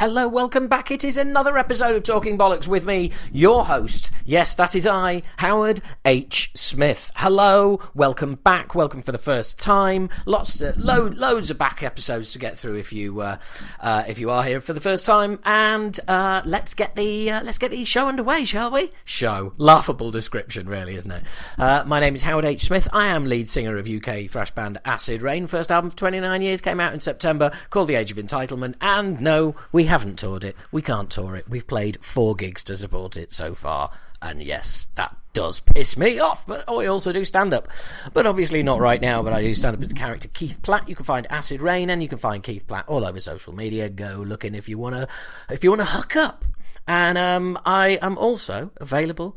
Hello, welcome back. It is another episode of Talking Bollocks with me, your host. Yes, that is I, Howard H. Smith. Hello, welcome back. Welcome for the first time. Loads of back episodes to get through if you are here for the first time. And let's get the show underway, shall we? Show, laughable description, really, isn't it? My name is Howard H. Smith. I am lead singer of UK thrash band Acid Rain. First album for 29 years, came out in September, called The Age of Entitlement. And no, we haven't toured it. We can't tour it. We've played 4 gigs to support it so far. And yes, that does piss me off, but I also do stand-up. But obviously not right now, but I do stand-up as the character Keith Platt. You can find Acid Rain, and you can find Keith Platt all over social media. Go looking if you wanna hook up. And I am also available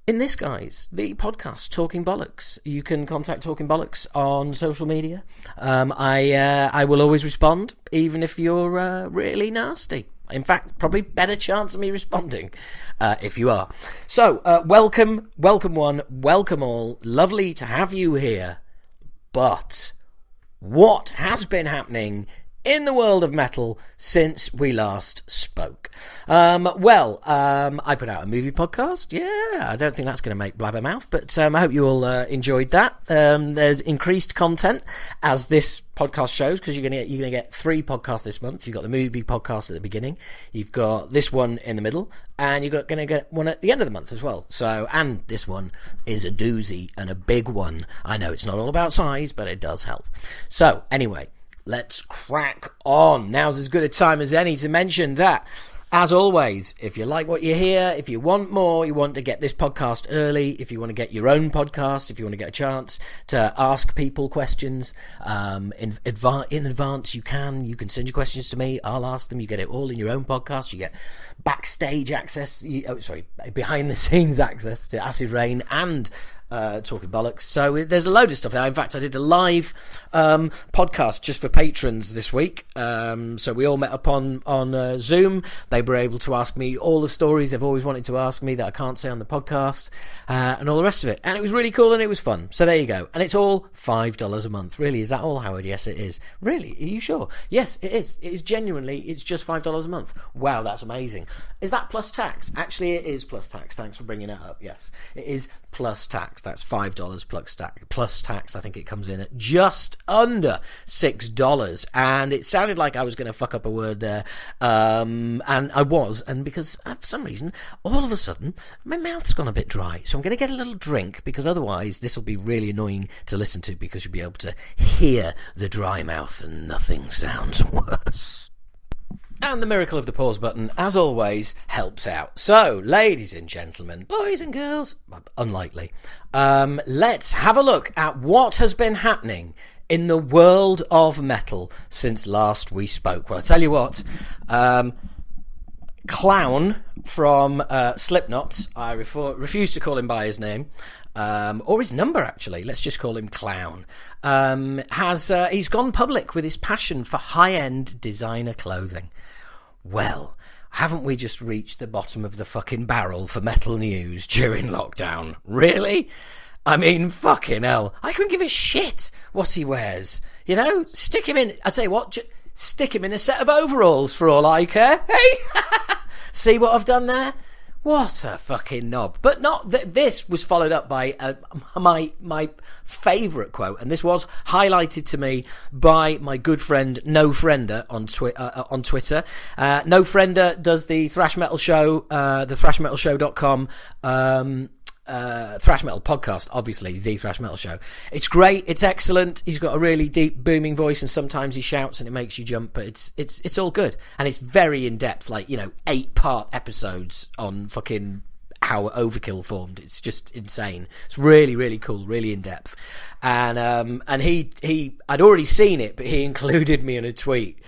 in this, guys, the podcast, Talking Bollocks. You can contact Talking Bollocks on social media. I will always respond, even if you're really nasty. In fact, probably better chance of me responding if you are. So, welcome one, welcome all. Lovely to have you here. But what has been happening in the world of metal since we last spoke? I put out a movie podcast. Yeah, I don't think that's going to make blabbermouth, but I hope you all enjoyed that. There's increased content as this podcast shows, because you're going to get 3 podcasts this month. You've got the movie podcast at the beginning, you've got this one in the middle, and you're going to get one at the end of the month as well. So, and this one is a doozy and a big one. I know it's not all about size, but it does help. So, anyway, let's crack on. Now's as good a time as any to mention that, as always, if you like what you hear, if you want more, you want to get this podcast early, if you want to get your own podcast, if you want to get a chance to ask people questions in advance, you can send your questions to me. I'll ask them. You get it all in your own podcast. You get backstage access, behind the scenes access to Acid Rain and Talking Bollocks. So there's a load of stuff there. In fact, I did a live podcast just for patrons this week. So we all met up on Zoom. They were able to ask me all the stories they've always wanted to ask me that I can't say on the podcast, and all the rest of it. And it was really cool and it was fun. So there you go. And it's all $5 a month. Really, is that all, Howard? Yes, it is. Really? Are you sure? Yes, it is. It is genuinely. It's just $5 a month. Wow, that's amazing. Is that plus tax? Actually, it is plus tax. Thanks for bringing it up. Yes, it is plus tax. That's $5 plus tax. I think it comes in at just under $6. And it sounded like I was going to fuck up a word there, and I was. And because for some reason, all of a sudden, my mouth's gone a bit dry. So I'm going to get a little drink, because otherwise this will be really annoying to listen to, because you'll be able to hear the dry mouth, and nothing sounds worse. And the miracle of the pause button, as always, helps out. So, ladies and gentlemen, boys and girls, unlikely, let's have a look at what has been happening in the world of metal since last we spoke. Well, I tell you what, Clown from Slipknot, I refuse to call him by his name, or his number, actually. Let's just call him Clown. He's gone public with his passion for high-end designer clothing. Well, haven't we just reached the bottom of the fucking barrel for metal news during lockdown? Really? I mean, fucking hell. I couldn't give a shit what he wears. You know, stick him in, I tell you what, stick him in a set of overalls for all I care. Hey? See what I've done there? What a fucking knob. But not this was followed up by my favourite quote, and this was highlighted to me by my good friend No Friender on Twitter. No Friender does the thrash metal show, the thrashmetalshow.com thrash metal podcast, obviously the thrash metal show. It's great, it's excellent. He's got a really deep booming voice, and sometimes he shouts and it makes you jump, but it's all good, and it's very in depth, like, 8-part episodes on fucking how Overkill formed. It's just insane. It's really, really cool, really in depth. And he I'd already seen it, but he included me in a tweet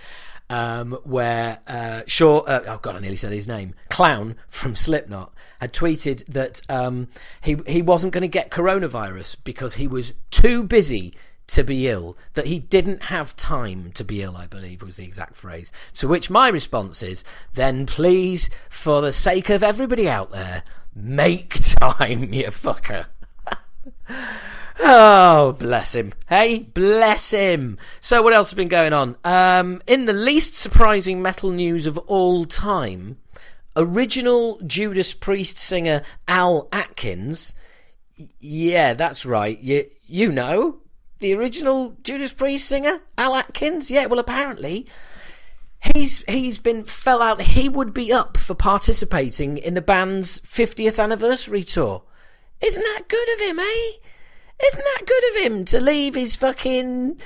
where oh god, I nearly said his name. Clown from Slipknot had tweeted that he wasn't going to get coronavirus because he was too busy to be ill, that he didn't have time to be ill, I believe was the exact phrase. To which my response is, then please, for the sake of everybody out there, make time, you fucker. Oh, bless him. Hey, bless him. So what else has been going on? In the least surprising metal news of all time, original Judas Priest singer Al Atkins, yeah, that's right, you know, the original Judas Priest singer, Al Atkins, yeah, well, apparently he's been fell out. He would be up for participating in the band's 50th anniversary tour. Isn't that good of him, eh? Isn't that good of him to leave his fucking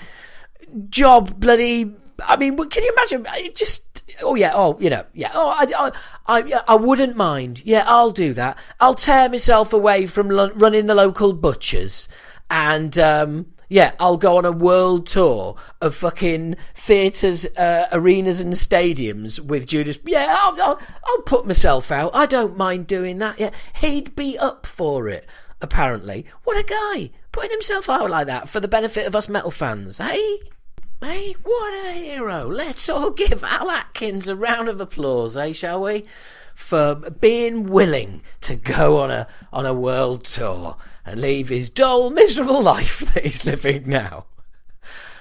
job, bloody... I mean, can you imagine? It just... Oh, yeah, yeah. Oh, I wouldn't mind. Yeah, I'll do that. I'll tear myself away from running the local butchers and, yeah, I'll go on a world tour of fucking theatres, arenas and stadiums with Judas. Yeah, I'll put myself out. I don't mind doing that. Yeah, he'd be up for it, apparently. What a guy, putting himself out like that for the benefit of us metal fans. Hey, what a hero. Let's all give Al Atkins a round of applause, shall we? For being willing to go on a world tour and leave his dull, miserable life that he's living now.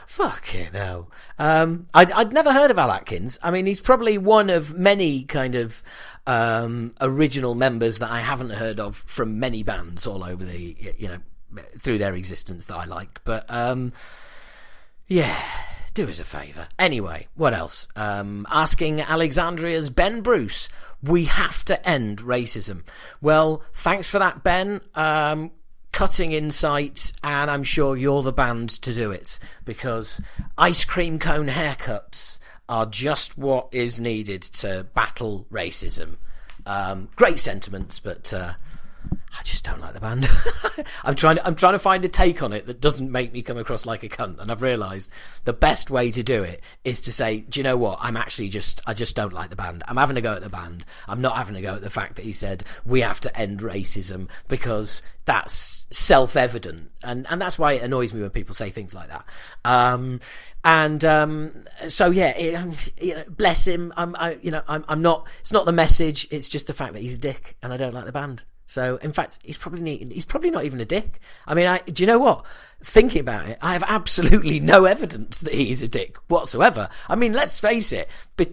Fucking hell. I'd never heard of Al Atkins. I mean, he's probably one of many kind of original members that I haven't heard of from many bands all over the, through their existence that I like. But, yeah, do us a favour. Anyway, what else? Asking Alexandria's Ben Bruce, we have to end racism. Well, thanks for that, Ben. Cutting insight, and I'm sure you're the band to do it, because ice cream cone haircuts are just what is needed to battle racism. Great sentiments, but I just don't like the band. I'm trying to find a take on it that doesn't make me come across like a cunt, and I've realised the best way to do it is to say, do you know what? I just don't like the band. I'm having a go at the band. I'm not having a go at the fact that he said we have to end racism, because that's self-evident, and that's why it annoys me when people say things like that. So yeah, bless him. I'm not. It's not the message. It's just the fact that he's a dick, and I don't like the band. So, in fact, he's probably not even a dick. I mean, do you know what? Thinking about it, I have absolutely no evidence that he's a dick whatsoever. I mean, let's face it, but,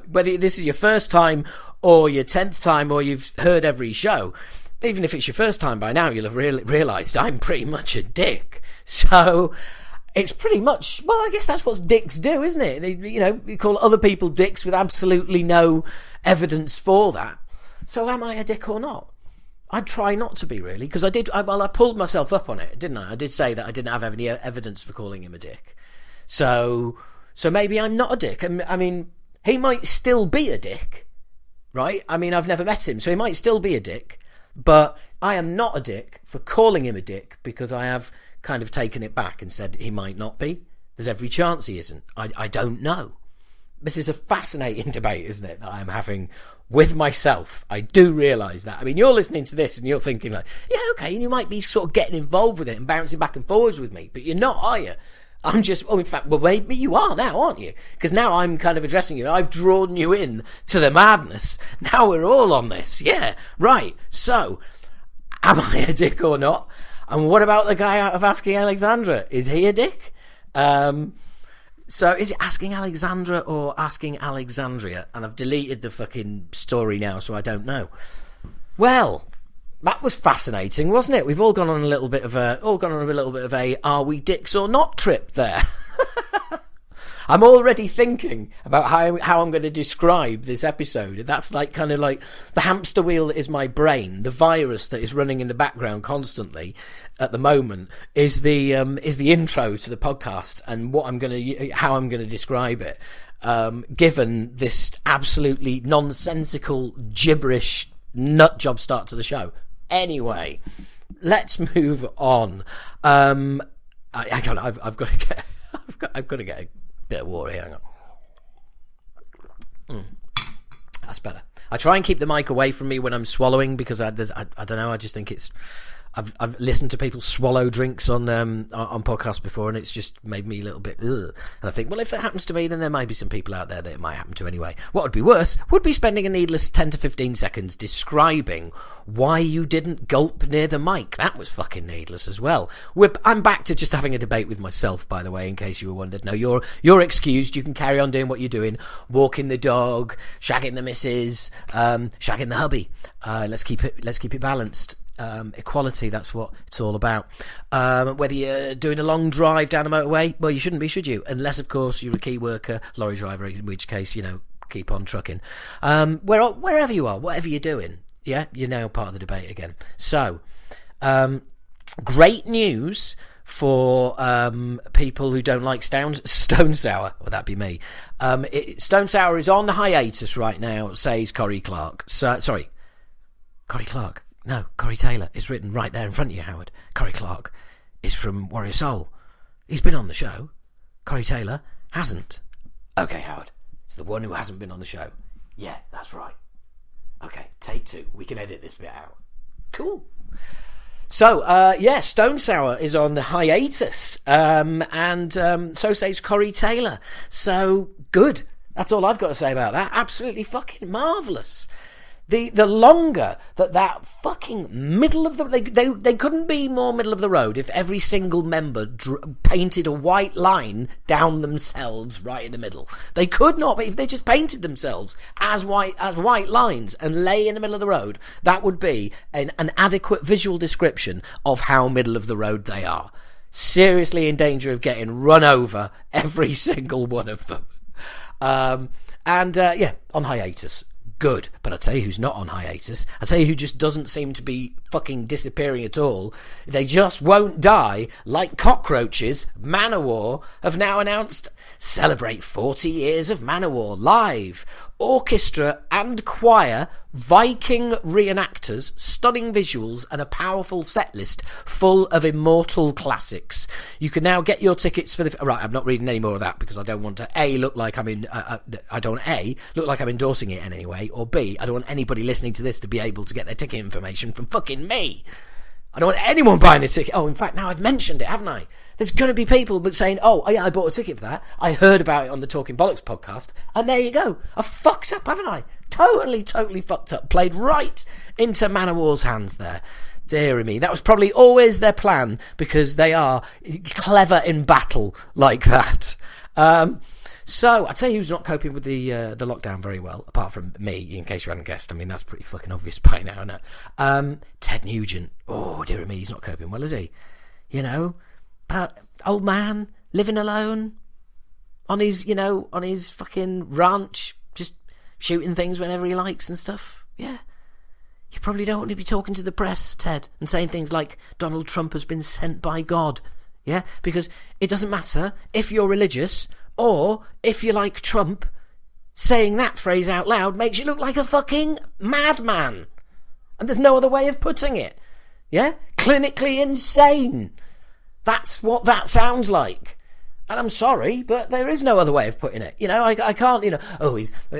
whether this is your first time or your 10th time or you've heard every show, even if it's your first time by now, you'll have realised I'm pretty much a dick. So, it's pretty much, well, I guess that's what dicks do, isn't it? You call other people dicks with absolutely no evidence for that. So am I a dick or not? I'd try not to be, really, because I pulled myself up on it, didn't I? I did say that I didn't have any evidence for calling him a dick. So maybe I'm not a dick. I mean, he might still be a dick, right? I mean, I've never met him, so he might still be a dick, but I am not a dick for calling him a dick, because I have kind of taken it back and said he might not be. There's every chance he isn't. I don't know. This is a fascinating debate, isn't it, that I'm having with myself. I do realise that. I mean, you're listening to this and you're thinking like, yeah, okay, and you might be sort of getting involved with it and bouncing back and forwards with me, but you're not, are you? I'm just, in fact, well, maybe you are now, aren't you? Because now I'm kind of addressing you. I've drawn you in to the madness. Now we're all on this. Yeah, right. So, am I a dick or not? And what about the guy out of Asking Alexandra? Is he a dick? So is it Asking Alexandra or Asking Alexandria? And I've deleted the fucking story now, so I don't know. Well, that was fascinating, wasn't it? We've all gone on a little bit of a are we dicks or not trip there. I'm already thinking about how I'm going to describe this episode. That's like kind of like the hamster wheel that is my brain. The virus that is running in the background constantly at the moment is the intro to the podcast, and how I'm going to describe it, given this absolutely nonsensical gibberish nut job start to the show. Anyway, let's move on. I've got to get a bit of water here. Hang on. That's better. I try and keep the mic away from me when I'm swallowing, because I don't know, I just think it's I've listened to people swallow drinks on podcasts before, and it's just made me a little bit ugh. And I think, well, if it happens to me, then there may be some people out there that it might happen to anyway. What would be worse would be spending a needless 10 to 15 seconds describing why you didn't gulp near the mic. That was fucking needless as well. I'm back to just having a debate with myself, by the way, in case you were wondered. No, you're excused. You can carry on doing what you're doing, walking the dog, shagging the missus, shagging the hubby. Let's keep it balanced. Equality, that's what it's all about. Whether you're doing a long drive down the motorway, well, you shouldn't be, should you? Unless, of course, you're a key worker, lorry driver, in which case, keep on trucking. Wherever you are, whatever you're doing, yeah, you're now part of the debate again. So, great news for people who don't like Stone Sour. Well, that'd be me. Stone Sour is on hiatus right now, says Corey Clark. Corey Clark. No, Corey Taylor. It's written right there in front of you, Howard. Corey Clark is from Warrior Soul. He's been on the show. Corey Taylor hasn't. Okay, Howard. It's the one who hasn't been on the show. Yeah, that's right. Okay, take 2. We can edit this bit out. Cool. So, Stone Sour is on hiatus. And so says Corey Taylor. So, good. That's all I've got to say about that. Absolutely fucking marvellous. The longer that fucking middle of the... They couldn't be more middle of the road if every single member painted a white line down themselves right in the middle. They could not, but if they just painted themselves as white lines and lay in the middle of the road, that would be an adequate visual description of how middle of the road they are. Seriously in danger of getting run over, every single one of them. On hiatus. Good, but I'll tell you who's not on hiatus. I'll tell you who just doesn't seem to be fucking disappearing at all. They just won't die like cockroaches. Manowar have now announced celebrate 40 years of Manowar live. Orchestra and choir, Viking reenactors, stunning visuals, and a powerful set list full of immortal classics. You can now get your tickets for the... Right, I'm not reading any more of that because I don't want to look like I'm look like I'm endorsing it in any way, or B, I don't want anybody listening to this to be able to get their ticket information from fucking me. I don't want anyone buying a ticket. Oh, in fact, now I've mentioned it, haven't I? There's going to be people but saying, oh, yeah, I bought a ticket for that. I heard about it on the Talking Bollocks podcast. And there you go. I fucked up, haven't I? Totally fucked up. Played right into Manowar's hands there. Dear me. That was probably always their plan because they are clever in battle like that. So, I'll tell you who's not coping with the lockdown very well, apart from me, in case you hadn't guessed. I mean, that's pretty fucking obvious by now, isn't it? Ted Nugent. Oh, dear me, he's not coping well, is he? But old man, living alone, on his fucking ranch, just shooting things whenever he likes and stuff. Yeah. You probably don't want to be talking to the press, Ted, and saying things like, Donald Trump has been sent by God. Yeah? Because it doesn't matter if you're religious... Or, if you like Trump, saying that phrase out loud makes you look like a fucking madman. And there's no other way of putting it. Yeah? Clinically insane. That's what that sounds like. And I'm sorry, but there is no other way of putting it. I can't, he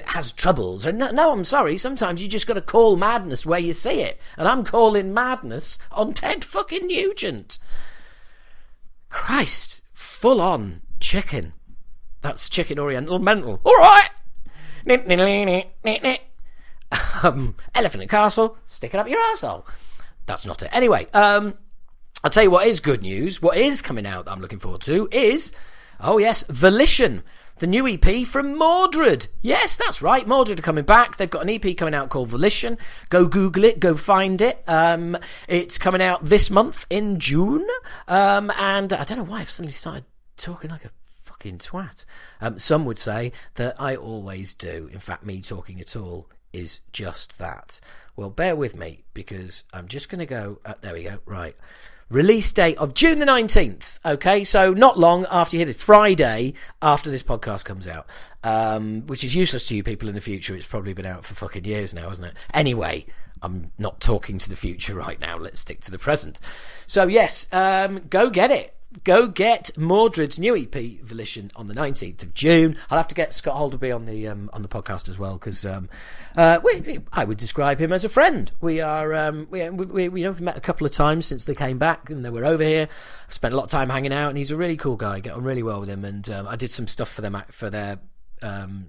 has troubles. And no, I'm sorry. Sometimes you just got to call madness where you see it. And I'm calling madness on Ted fucking Nugent. Christ. Full on chicken. That's chicken oriental mental. All right. Elephant and castle, stick it up your arsehole. That's not it. Anyway, I'll tell you what is good news. What is coming out that I'm looking forward to is, oh yes, Volition, the new EP from Mordred. Yes, that's right. Mordred are coming back. They've got an EP coming out called Volition. Go Google it. Go find it. It's coming out this month in June. And I don't know why I've suddenly started talking like a twat. Some would say that I always do. In fact, me talking at all is just that. Well, bear with me because I'm just going to go... there we go. Right. Release date of June the 19th. Okay, so not long after you hear this. Friday after this podcast comes out. Which is useless to you people in the future. It's probably been out for fucking years now, hasn't it? Anyway... I'm not talking to the future right now. Let's stick to the present. So, yes, go get it. go get Mordred's new EP, Volition, on the 19th of June. I'll have to get Scott Holderby on the podcast as well, because I would describe him as a friend. We've met a couple of times since they came back, and they were over here. I've spent a lot of time hanging out, and he's a really cool guy. I get on really well with him, and I did some stuff for them for their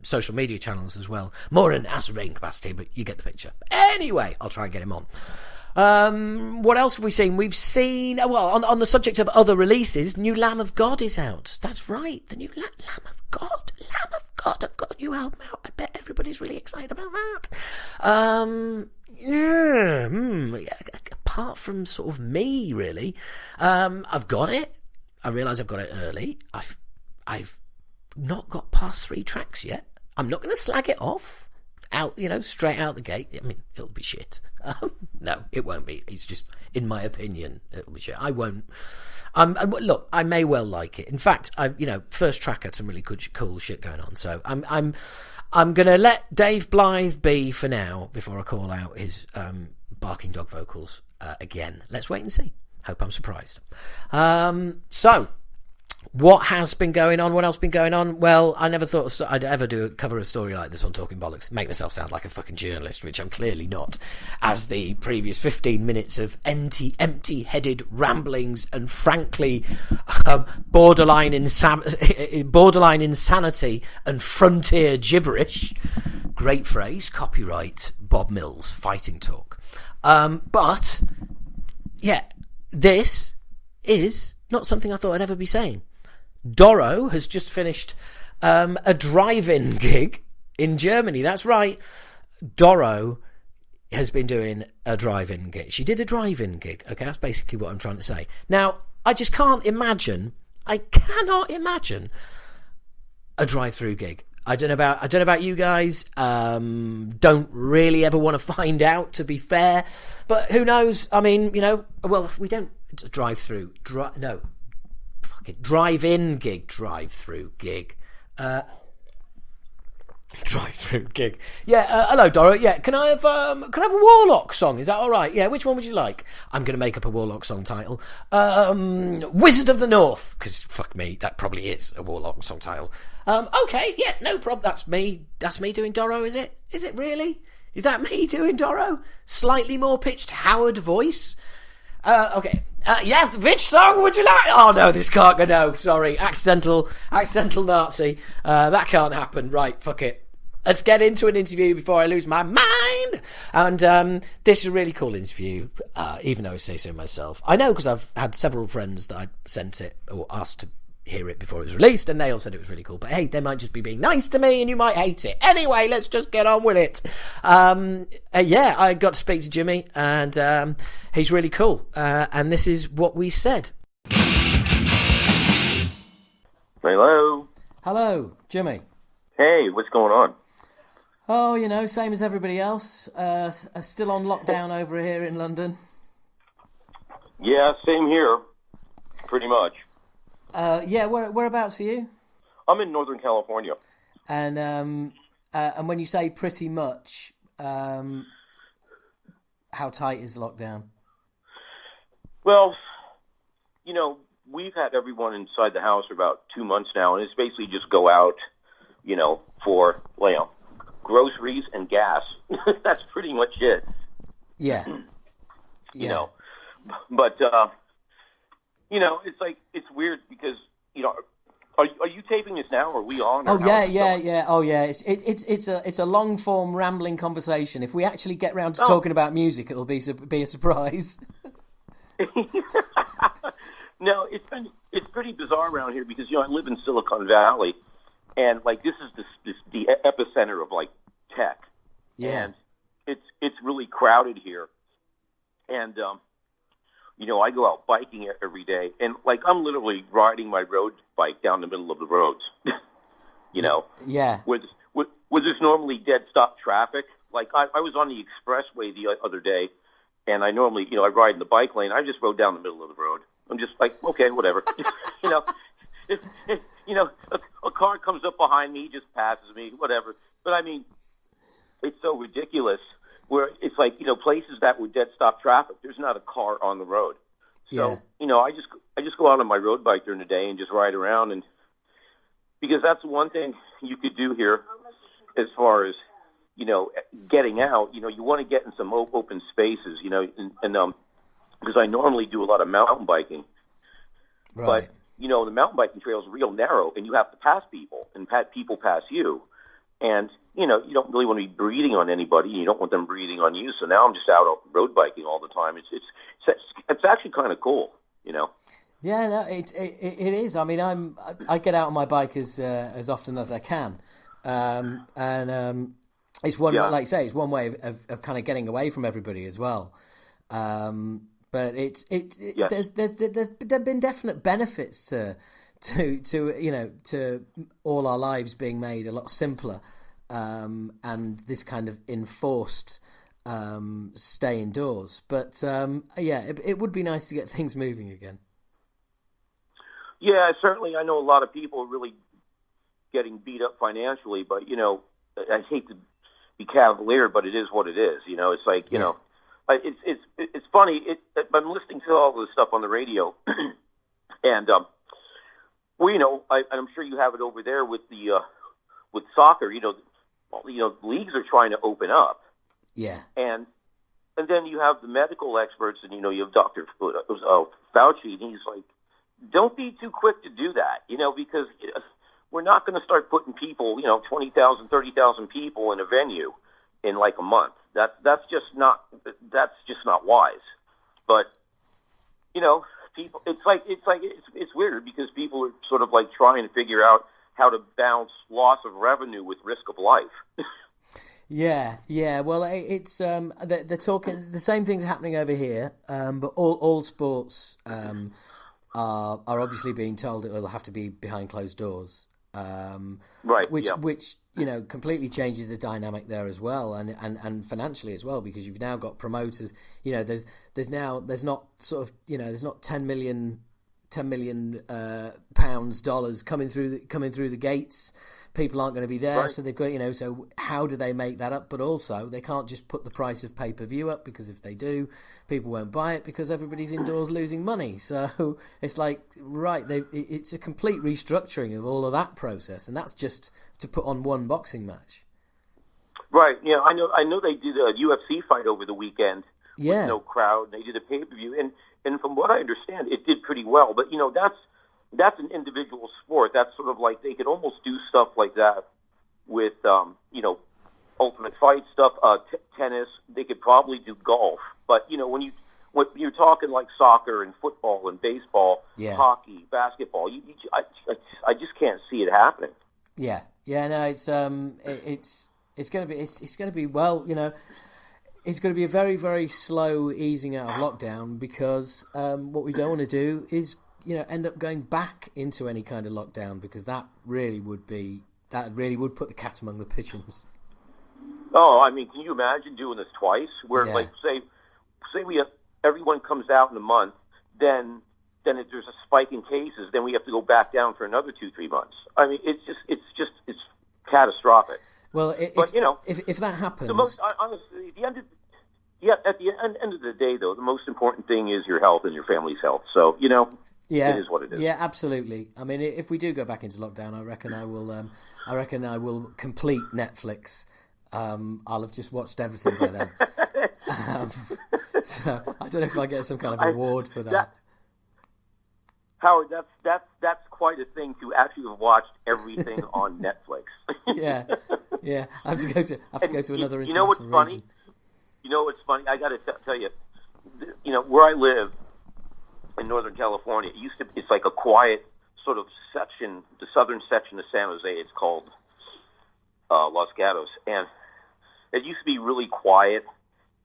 social media channels as well. More in as-a-rain capacity, but you get the picture. Anyway, I'll try and get him on. What else have we seen? We've seen, well, on the subject of other releases, new Lamb of God is out. That's right, the new Lamb of God. I've got a new album out. I bet everybody's really excited about that. Apart from sort of me, really, I've got it. I realise I've got it early. I've not got past 3 tracks yet. I'm not going to slag it off out, straight out the gate. I mean, it'll be shit. No, it won't be. It's just, in my opinion, it'll be shit. I won't. Look, I may well like it. In fact, first track had some really cool shit going on. So I'm gonna let Dave Blythe be for now before I call out his barking dog vocals again. Let's wait and see. Hope I'm surprised. So, what has been going on? What else been going on? Well, I never thought I'd ever cover a story like this on Talking Bollocks. Make myself sound like a fucking journalist, which I'm clearly not, as the previous 15 minutes of empty-headed ramblings and frankly borderline insanity and frontier gibberish. Great phrase. Copyright Bob Mills, Fighting Talk. But, yeah, this is not something I thought I'd ever be saying. Doro has just finished a drive-in gig in Germany. That's right. Doro has been doing a drive-in gig. She did a drive-in gig. Okay, that's basically what I'm trying to say. Now, I just can't imagine. I cannot imagine a drive-through gig. I don't know about you guys. Don't really ever want to find out, to be fair. But who knows? I mean, well, we don't drive-through. Drive-in gig. Drive-through gig. Drive-through gig. Yeah. Hello, Doro. Yeah. Can I have a Warlock song? Is that all right? Yeah. Which one would you like? I'm going to make up a Warlock song title. Wizard of the North. Because fuck me, that probably is a Warlock song title. Okay. Yeah. No problem. That's me. That's me doing Doro. Is it? Is it really? Is that me doing Doro? Slightly more pitched Howard voice. Okay. Yes, which song would you like? Oh no, this can't go. No, sorry, accidental Nazi. That can't happen. Right, fuck it. Let's get into an interview before I lose my mind. And this is a really cool interview, even though I say so myself. I know because I've had several friends that I sent it or asked to hear it before it was released, and they all said it was really cool. But hey, they might just be being nice to me, and you might hate it. Anyway, let's just get on with it. Yeah, I got to speak to Jimmy, and he's really cool. And this is what we said. Hello, Jimmy. Hey, what's going on? Oh, same as everybody else. Still on lockdown over here in London. Yeah, same here, pretty much. Yeah, whereabouts are you? I'm in Northern California. And when you say pretty much, how tight is lockdown? Well, we've had everyone inside the house for about 2 months now, and it's basically just go out, for, groceries and gas. That's pretty much it. Yeah. But, it's weird because, are you taping this now? Or are we on? Oh yeah. Oh yeah. It's a long form rambling conversation. If we actually get round to talking about music, it'll be a surprise. No, it's pretty bizarre around here because I live in Silicon Valley, and this is the epicenter of tech. Yeah. And it's really crowded here, and I go out biking every day, and I'm literally riding my road bike down the middle of the roads. Yeah. Where there's normally dead stop traffic. I was on the expressway the other day, and I normally, I ride in the bike lane. I just rode down the middle of the road. I'm just okay, whatever. A car comes up behind me, just passes me, whatever. But I mean, it's so ridiculous. Where it's places that were dead stop traffic, there's not a car on the road. Yeah. So, I just go out on my road bike during the day and just ride around, and because that's one thing you could do here as far as, getting out. You want to get in some open spaces, and because I normally do a lot of mountain biking. Right. But, the mountain biking trail is real narrow, and you have to pass people, and people pass you. And, you don't really want to be breathing on anybody. You don't want them breathing on you. So now I'm just out road biking all the time. It's actually kind of cool, Yeah, no, it is. I mean, I get out on my bike as often as I can, and it's one, like you say, it's one way of kind of getting away from everybody as well. But there's been definite benefits to all our lives being made a lot simpler, and this kind of enforced stay indoors. But it would be nice to get things moving again. Yeah, certainly. I know a lot of people are really getting beat up financially, but I hate to be cavalier, but it is what it is. It's like it's funny. I'm listening to all this stuff on the radio, and I'm sure you have it over there with the with soccer. Leagues are trying to open up. Yeah, and then you have the medical experts, and you have Dr. Fauci, and he's like, don't be too quick to do that, because we're not going to start putting people, 20,000, 30,000 people in a venue in like a month. That's just not wise. But people, it's weird because people are sort of like trying to figure out how to balance loss of revenue with risk of life. Yeah. Well, it's they're talking the same things happening over here, but all sports are obviously being told it will have to be behind closed doors. Right. Which completely changes the dynamic there as well, and financially as well, because you've now got promoters. There's not sort of there's not 10 million pounds, dollars coming through the gates. People aren't going to be there, right. So they've got so how do they make that up? But also they can't just put the price of pay-per-view up, because if they do, people won't buy it because everybody's indoors losing money. So it's like, right, it's a complete restructuring of all of that process, and that's just to put on one boxing match. Right. Yeah, I know they did a UFC fight over the weekend with no crowd. They did a pay-per-view, and from what I understand, it did pretty well. But that's an individual sport. That's sort of like they could almost do stuff like that with, ultimate fight stuff, tennis. They could probably do golf. But, when you're talking like soccer and football and baseball, hockey, basketball, I just can't see it happening. Yeah. No, it's going to be it's going to be a very, very slow easing out of lockdown, because what we don't want to do is end up going back into any kind of lockdown, because that really would put the cat among the pigeons. Oh, I mean, can you imagine doing this twice? Where, like, say everyone comes out in a month, then if there's a spike in cases, then we have to go back down for another 2-3 months. I mean, it's catastrophic. Well, if that happens, honestly, at the end of the day, though, the most important thing is your health and your family's health. So, it is what it is. Yeah, absolutely. I mean, if we do go back into lockdown, I reckon I will complete Netflix. I'll have just watched everything by then. So I don't know if I get some kind of award for that. Howard, that's quite a thing to actually have watched everything on Netflix. Yeah. I have to go to another international region. You know what's funny? I got to tell you, where I live in Northern California, it's like a quiet sort of section, the southern section of San Jose. It's called Los Gatos, and it used to be really quiet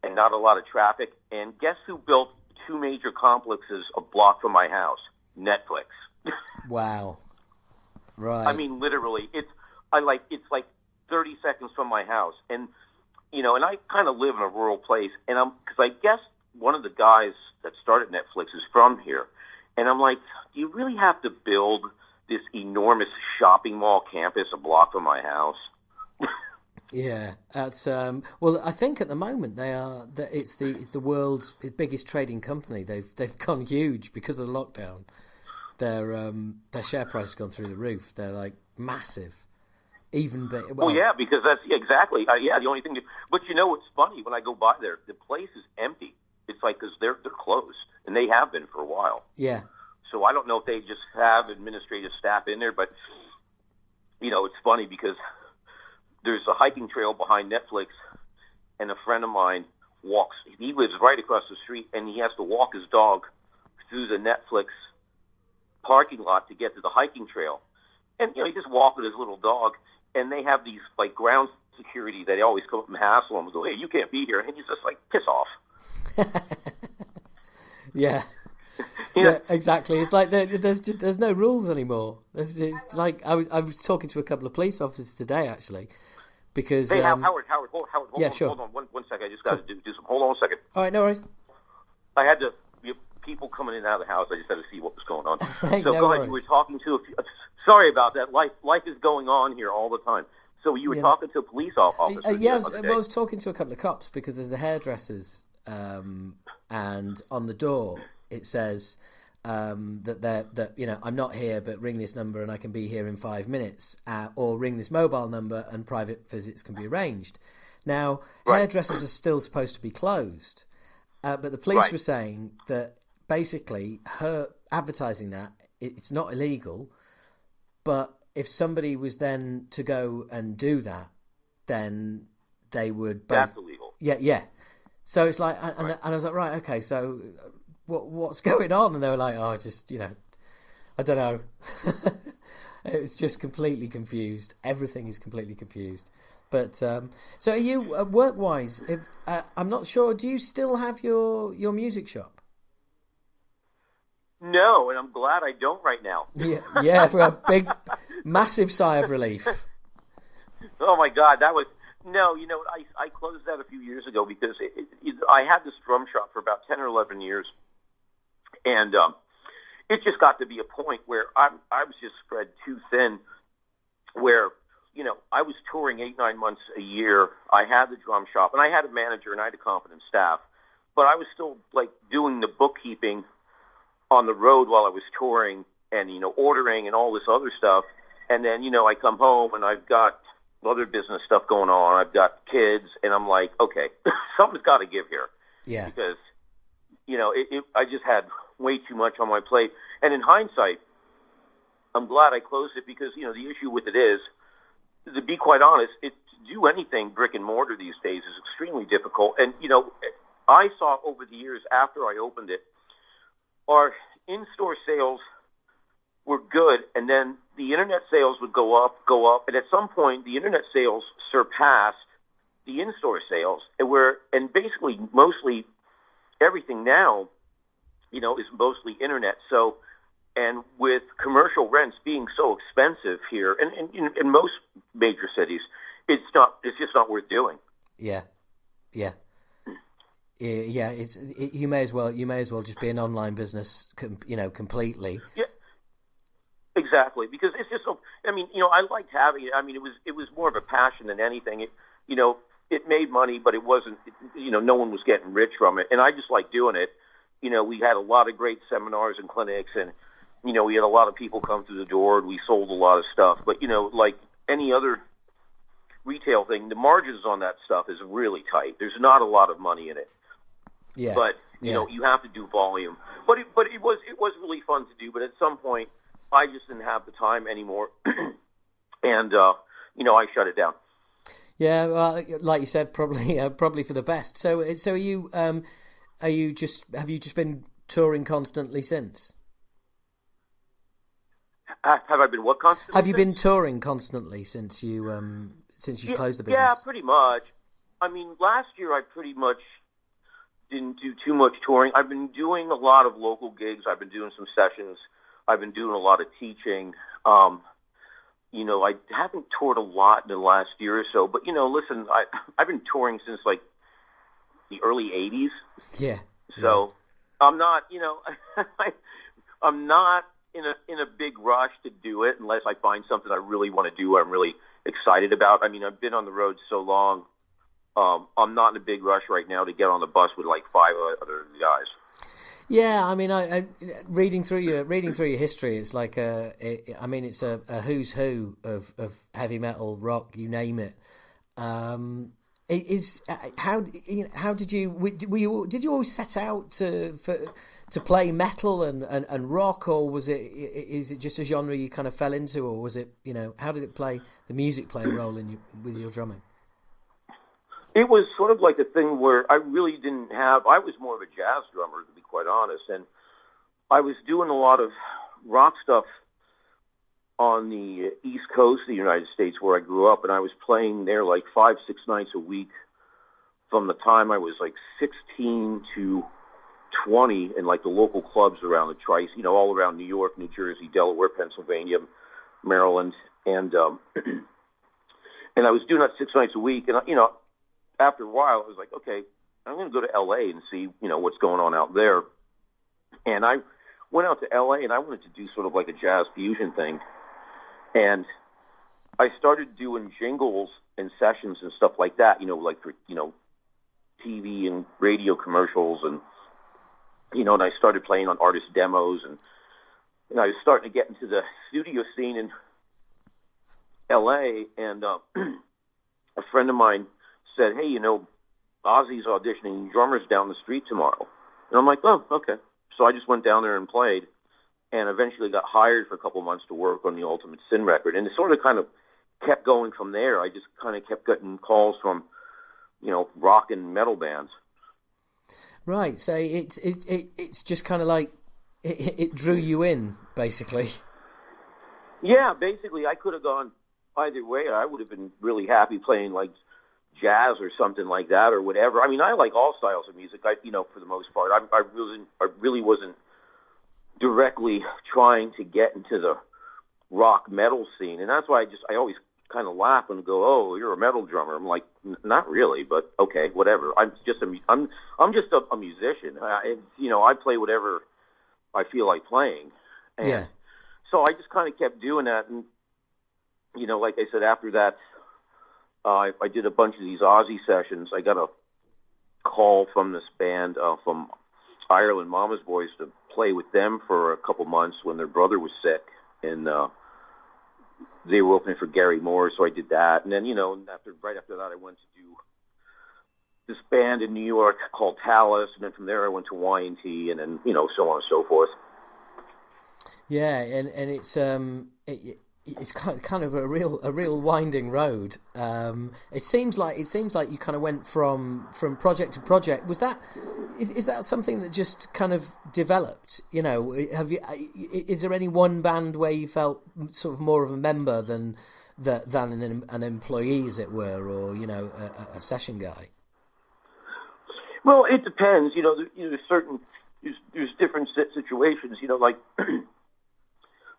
and not a lot of traffic. And guess who built 2 major complexes a block from my house? Netflix. Wow. Right. I mean, literally, it's like 30 seconds from my house, and and I kind of live in a rural place, and because I guess one of the guys that started Netflix is from here, and I'm like, do you really have to build this enormous shopping mall campus a block from my house? Yeah, that's well. I think at the moment it's the world's biggest trading company. They've gone huge because of the lockdown. Their share price has gone through the roof. They're like massive. Even well, yeah, because that's exactly yeah. The only thing, but you know what's funny? When I go by there, the place is empty. It's like because they're closed and they have been for a while. Yeah. So I don't know if they just have administrative staff in there, but you know, it's funny because there's a hiking trail behind Netflix, and a friend of mine walks. He lives right across the street, and he has to walk his dog through the Netflix parking lot to get to the hiking trail. And you know, he just walks with his little dog, and they have these like ground security that they always come up and hassle him and go, "Hey, you can't be here," and he's just like, "Piss off." Yeah. Yeah, exactly. It's like there's no rules anymore. It's like I was talking to a couple of police officers today actually, because hey, Howard, hold yeah, on, sure. Hold on one second. I just got to do some. Hold on a second. All right, no worries. I had to people coming in and out of the house. I just had to see what was going on. Hey, so no go ahead. worries. You were talking to. Sorry about that. Life is going on here all the time. So you were talking to a police officer. Yeah, I was talking to a couple of cops because there's a hairdresser's, and on the door it says that you know, I'm not here, but ring this number and I can be here in 5 minutes, or ring this mobile number and private visits can be arranged. Now, hairdressers are still supposed to be closed, but the police were saying that basically her advertising that it's not illegal, but if somebody was then to go and do that, then they would both... That's illegal. Yeah. So it's like, and I was like, right, okay, so what's going on? And they were like, oh, just, you know, I don't know. It was just completely confused. Everything is completely confused. But so are you work-wise? I'm not sure. Do you still have your music shop? No, and I'm glad I don't right now. Yeah, for a big, massive sigh of relief. Oh my God, that was no. You know, I closed that a few years ago because I had this drum shop for about 10 or 11 years, and it just got to be a point where I was just spread too thin. Where, you know, I was touring 8-9 months a year. I had the drum shop, and I had a manager, and I had a competent staff, but I was still like doing the bookkeeping on the road while I was touring, and you know, ordering and all this other stuff. And then, you know, I come home and I've got other business stuff going on. I've got kids, and I'm like, okay, something's got to give here. Yeah. Because, you know, I just had way too much on my plate. And in hindsight, I'm glad I closed it because, you know, the issue with it is, to be quite honest, to do anything brick and mortar these days is extremely difficult. And, you know, I saw over the years after I opened it, our in-store sales were good, and then the internet sales would go up, and at some point the internet sales surpassed the in-store sales, and basically mostly everything now, you know, is mostly internet. So, and with commercial rents being so expensive here, and in most major cities, it's just not worth doing. Yeah. You may as well just be an online business, you know, completely. Yeah, exactly. Because it's just so. I mean, you know, I liked having it. I mean, it was more of a passion than anything. You know, it made money, but it wasn't. You know, no one was getting rich from it, and I just liked doing it. You know, we had a lot of great seminars and clinics, and you know, we had a lot of people come through the door, and we sold a lot of stuff. But you know, like any other retail thing, the margins on that stuff is really tight. There's not a lot of money in it. Yeah. But you know, you have to do volume. But it was really fun to do. But at some point, I just didn't have the time anymore, and you know, I shut it down. Yeah, well, like you said, probably for the best. So have you just been touring constantly since? Have I been what constantly? Have you been touring constantly since you closed the business? Yeah, pretty much. I mean, last year I pretty much didn't do too much touring. I've been doing a lot of local gigs. I've been doing some sessions. I've been doing a lot of teaching. You know, I haven't toured a lot in the last year or so. But, you know, listen, I've been touring since, like, the early 80s. Yeah. So I'm not, you know, I'm not in a big rush to do it unless I find something I really want to do. I'm really excited about. I mean, I've been on the road so long. I'm not in a big rush right now to get on the bus with like 5 other guys. Yeah, I mean, I reading through your history, it's like it's a who's who of heavy metal, rock, you name it. It is how did you always set out to play metal and rock, or is it just a genre you kind of fell into, or was it, how did the music play a role with your drumming? It was sort of like a thing where I really didn't have. I was more of a jazz drummer, to be quite honest, and I was doing a lot of rock stuff on the East Coast of the United States where I grew up, and I was playing there like 5-6 nights a week from the time I was like 16 to 20 in like the local clubs around the Trice, all around New York, New Jersey, Delaware, Pennsylvania, Maryland, and and I was doing that 6 nights a week, and after a while, I was like, okay, I'm going to go to L.A. and see, what's going on out there. And I went out to L.A. and I wanted to do sort of like a jazz fusion thing. And I started doing jingles and sessions and stuff like that, like for, TV and radio commercials. And, and I started playing on artist demos. And I was starting to get into the studio scene in L.A. And a friend of mine said, hey, Ozzy's auditioning drummers down the street tomorrow. And I'm like, oh, okay. So I just went down there and played, and eventually got hired for a couple months to work on the Ultimate Sin record. And it sort of kind of kept going from there. I just kind of kept getting calls from, rock and metal bands. Right. So it's just kind of like it drew you in, basically. Yeah, basically. I could have gone either way. I would have been really happy playing like jazz or something like that, or whatever. I mean, I like all styles of music. For the most part, I really wasn't directly trying to get into the rock metal scene, and that's why I always kind of laugh and go, "Oh, you're a metal drummer." I'm like, not really, but okay, whatever. I'm just a musician. I play whatever I feel like playing, and yeah. So I just kind of kept doing that, and like I said, after that. I did a bunch of these Ozzy sessions. I got a call from this band from Ireland, Mama's Boys, to play with them for a couple months when their brother was sick, and they were opening for Gary Moore, so I did that. And then, right after that, I went to do this band in New York called Talus, and then from there I went to Y&T, and then, so on and so forth. Yeah, and it's it's kind of a real winding road. It seems like you kind of went from project to project. Is that something that just kind of developed? Is there any one band where you felt sort of more of a member than an employee, as it were, or a session guy? Well, it depends. There's different situations. Like.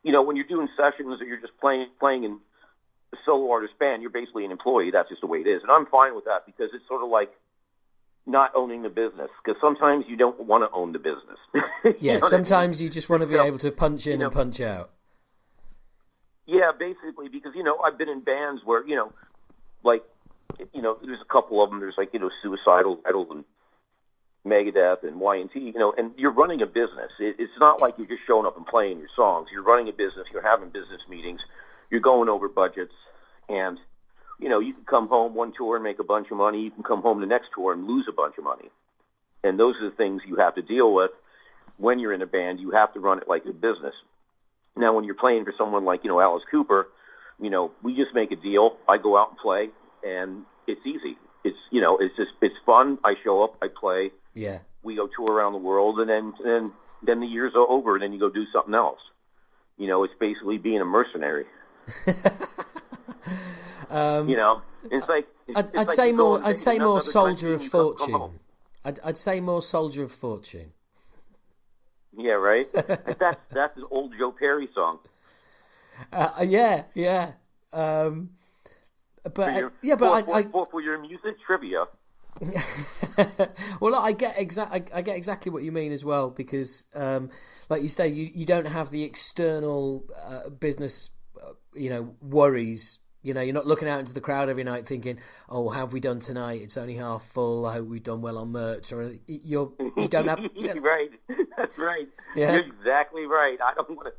When you're doing sessions or you're just playing in a solo artist band, you're basically an employee. That's just the way it is. And I'm fine with that because it's sort of like not owning the business, because sometimes you don't want to own the business. Yeah, sometimes you just want to be able to punch in and punch out. Yeah, basically, because, I've been in bands where, there's a couple of them. There's like, Suicidal and Megadeth and Y&T, and you're running a business. It's not like you're just showing up and playing your songs. You're running a business. You're having business meetings. You're going over budgets. And, you can come home one tour and make a bunch of money. You can come home the next tour and lose a bunch of money. And those are the things you have to deal with when you're in a band. You have to run it like a business. Now, when you're playing for someone like, Alice Cooper, we just make a deal. I go out and play, and it's easy. It's fun. I show up, I play. Yeah. We go tour around the world, and then the years are over, and then you go do something else. It's basically being a mercenary. It's like I'd say more soldier of fortune. I'd say more soldier of fortune. Yeah, right. That's an old Joe Perry song. Yeah. For your music trivia. Well, I get exactly what you mean as well, because, like you say, you don't have the external business, worries You know, you're not looking out into the crowd every night thinking, "Oh, how have we done tonight? It's only half full. I hope we've done well on merch." Or you don't have right. That's right. Yeah. You're exactly right. I don't want to.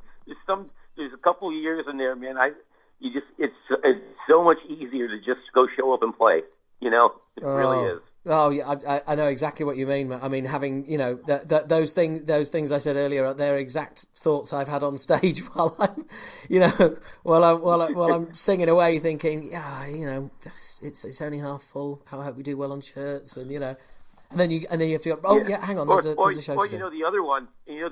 There's a couple of years in there, man. It's so much easier to just go show up and play. You know, it really is. Oh yeah, I know exactly what you mean. I mean, having those things I said earlier, they're exact thoughts I've had on stage while I'm singing away, thinking, it's only half full. I hope we do well on shirts, and and then you have to go. Hang on, there's a show. Or the other one, you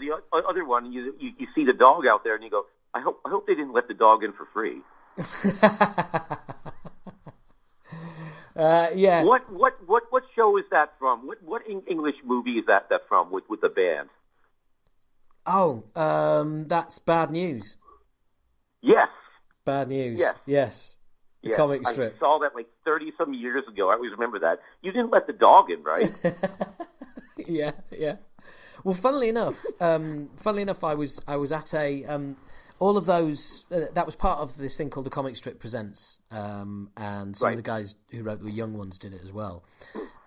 see the dog out there, and you go, I hope they didn't let the dog in for free. Yeah. What show is that from? What English movie is that from with the band? Oh, that's Bad News. Yes. Bad News. Yes. The comic strip. I saw that like 30-some years ago. I always remember that. You didn't let the dog in, right? Yeah. Well, funnily enough, I was at a all of those. That was part of this thing called the Comic Strip Presents, and some of the guys who wrote the Young Ones did it as well.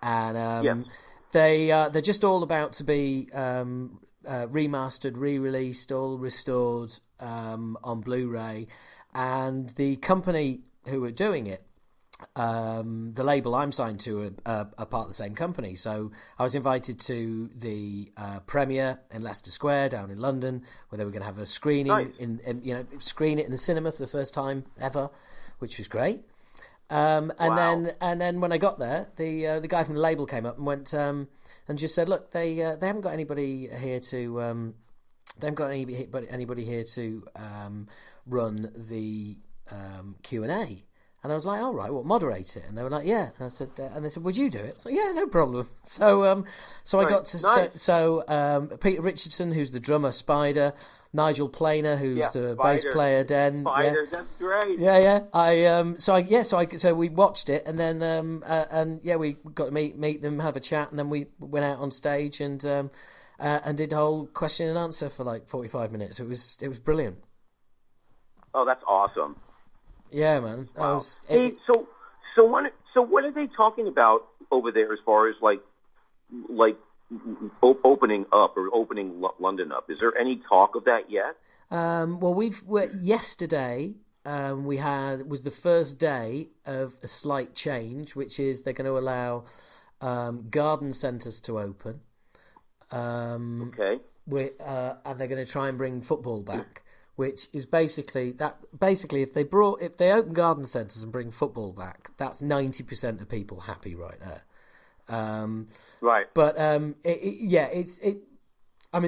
And they're just all about to be remastered, re-released, all restored on Blu-ray. And the company who were doing it, the label I'm signed to are part of the same company. So I was invited to the premiere in Leicester Square down in London, where they were going to have a screening screen it in the cinema for the first time ever, which was great. And then when I got there, the guy from the label came up and went and just said, "Look, they haven't got anybody here to anybody here to run the Q&A." And I was like, "All right, moderate it?" And they were like, "Yeah." And I said, and they said, "Would you do it?" I was like, "Yeah, no problem." So I got to Peter Richardson, who's the drummer, Spider, Nigel Planer, who's the bass player, Den. Spider, that's great. Yeah. So we watched it, and then we got to meet them, have a chat, and then we went out on stage and did the whole question and answer for like 45 minutes. It was brilliant. Oh, that's awesome. Yeah, man. Wow. So what are they talking about over there as far as like opening up or opening London up? Is there any talk of that yet? Yesterday was the first day of a slight change, which is they're going to allow garden centres to open. Okay. And they're going to try and bring football back. Which is basically if they open garden centres and bring football back, that's 90% of people happy right there. Right. But I mean,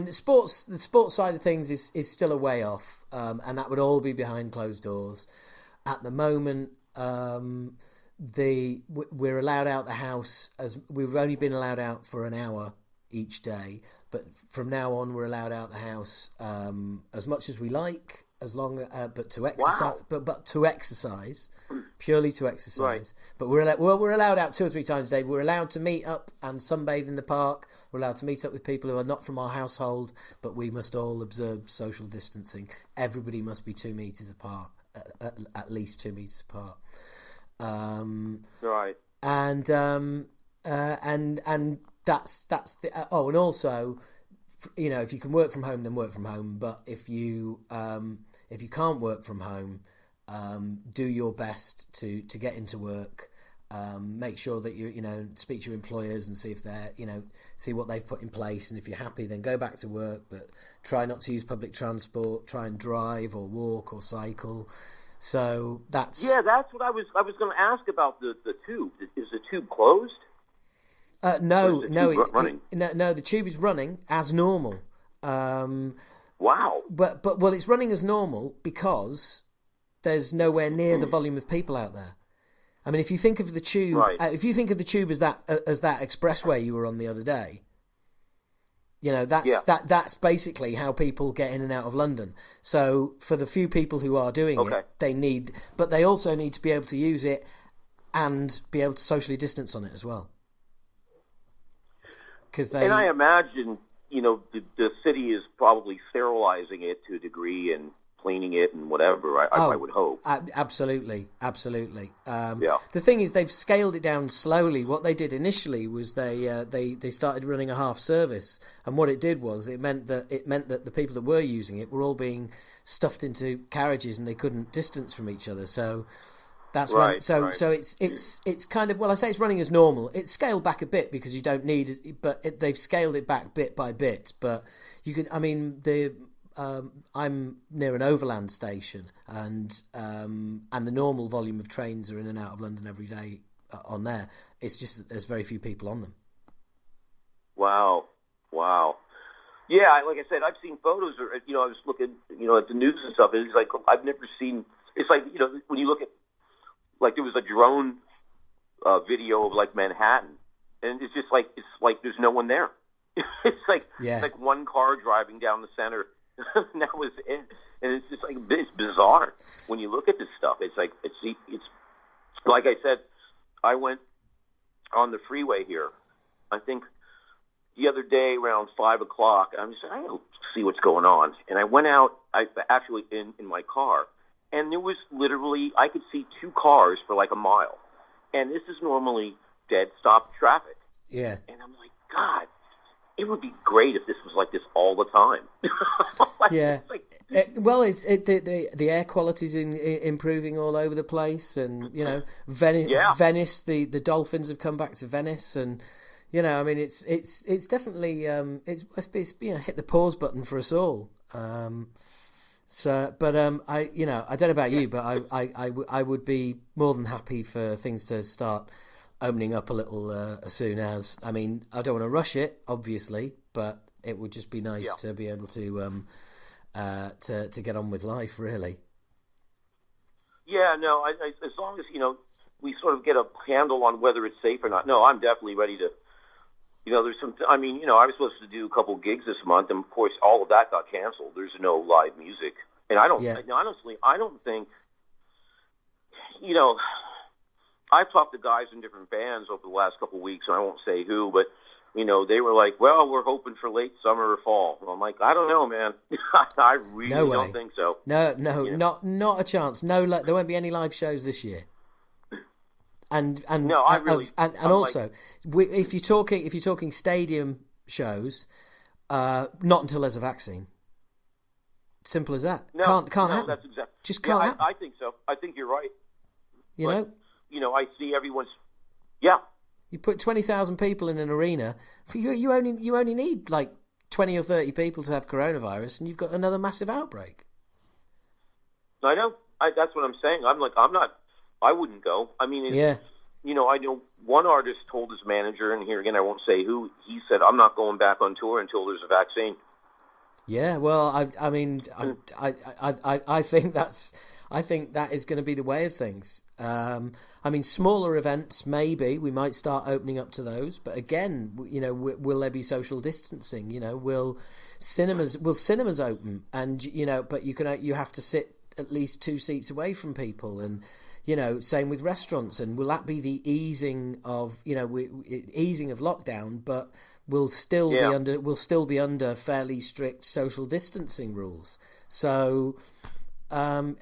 the sports side of things is still a way off, and that would all be behind closed doors. At the moment, we're allowed out the house as we've only been allowed out for an hour each day. But from now on, we're allowed out the house as much as we like, as long but to exercise. Wow. But to exercise, purely to exercise. Right. But we're allowed out 2 or 3 times a day. We're allowed to meet up and sunbathe in the park. We're allowed to meet up with people who are not from our household, but we must all observe social distancing. Everybody must be 2 meters apart, at least 2 meters apart. Right. And that's the and also, if you can work from home, then work from home. But if you can't work from home, do your best to get into work. Make sure that you speak to your employers and see if they're see what they've put in place, and if you're happy, then go back to work. But try not to use public transport. Try and drive or walk or cycle. So that's what I was going to ask about the tube. Is the tube closed? No, the tube is running as normal. Wow. But it's running as normal because there's nowhere near the volume of people out there. I mean, if you think of the tube, if you think of the tube as that expressway you were on the other day, that's basically how people get in and out of London. So for the few people who are doing it, they also need to be able to use it and be able to socially distance on it as well. And I imagine, the city is probably sterilizing it to a degree and cleaning it and whatever. I would hope. Absolutely. Yeah. The thing is, they've scaled it down slowly. What they did initially was they started running a half service, and what it did was it meant that the people that were using it were all being stuffed into carriages and they couldn't distance from each other. So that's right. So it's kind of, well, I say it's running as normal. It's scaled back a bit because you don't need it, but they've scaled it back bit by bit. But you could, I mean, I'm near an overland station, and the normal volume of trains are in and out of London every day on there. It's just that there's very few people on them. Wow. Yeah, like I said, I've seen photos, or I was looking, at the news and stuff. It's like I've never seen. It's like when you look at, like, there was a drone video of like Manhattan, and it's like there's no one there. It's like one car driving down the center. And that was it, and it's just like, it's bizarre when you look at this stuff. It's like it's like I said, I went on the freeway here, I think the other day around 5:00. I'm just, I don't see what's going on, and I went out. I actually in my car, and there was literally, I could see two cars for like a mile, and this is normally dead stop traffic. Yeah, and I'm like, God. It would be great if this was like this all the time. Yeah. The air quality's improving all over the place, and Venice. The dolphins have come back to Venice, and I mean, it's definitely it's hit the pause button for us all. I don't know about you, but I would be more than happy for things to start opening up a little as soon as. I mean, I don't want to rush it, obviously, but it would just be nice to be able to get on with life, really. Yeah, no, I, as long as we sort of get a handle on whether it's safe or not. No, I'm definitely ready to. There's some. I mean, I was supposed to do a couple gigs this month, and of course, all of that got canceled. There's no live music, and I don't. Honestly, I don't think. I've talked to guys in different bands over the last couple of weeks, and I won't say who, but, they were like, well, we're hoping for late summer or fall. I'm like, I don't know, man. I really don't think so. No, not a chance. No, there won't be any live shows this year. And also, if you're talking stadium shows, not until there's a vaccine. Simple as that. Can't happen. That's exactly. Just can't happen. I think so. I think you're right. I see everyone's. Yeah. You put 20,000 people in an arena. You only need like 20 or 30 people to have coronavirus, and you've got another massive outbreak. I know. That's what I'm saying. I wouldn't go. I mean, I know one artist told his manager, and here again, I won't say who. He said, "I'm not going back on tour until there's a vaccine." Yeah. Well, I mean, I think that is going to be the way of things. I mean, smaller events, maybe we might start opening up to those, but again, will there be social distancing? Will cinemas open? And but you have to sit at least 2 seats away from people, and same with restaurants. And will that be the easing of lockdown? But we'll still be under fairly strict social distancing rules. So. I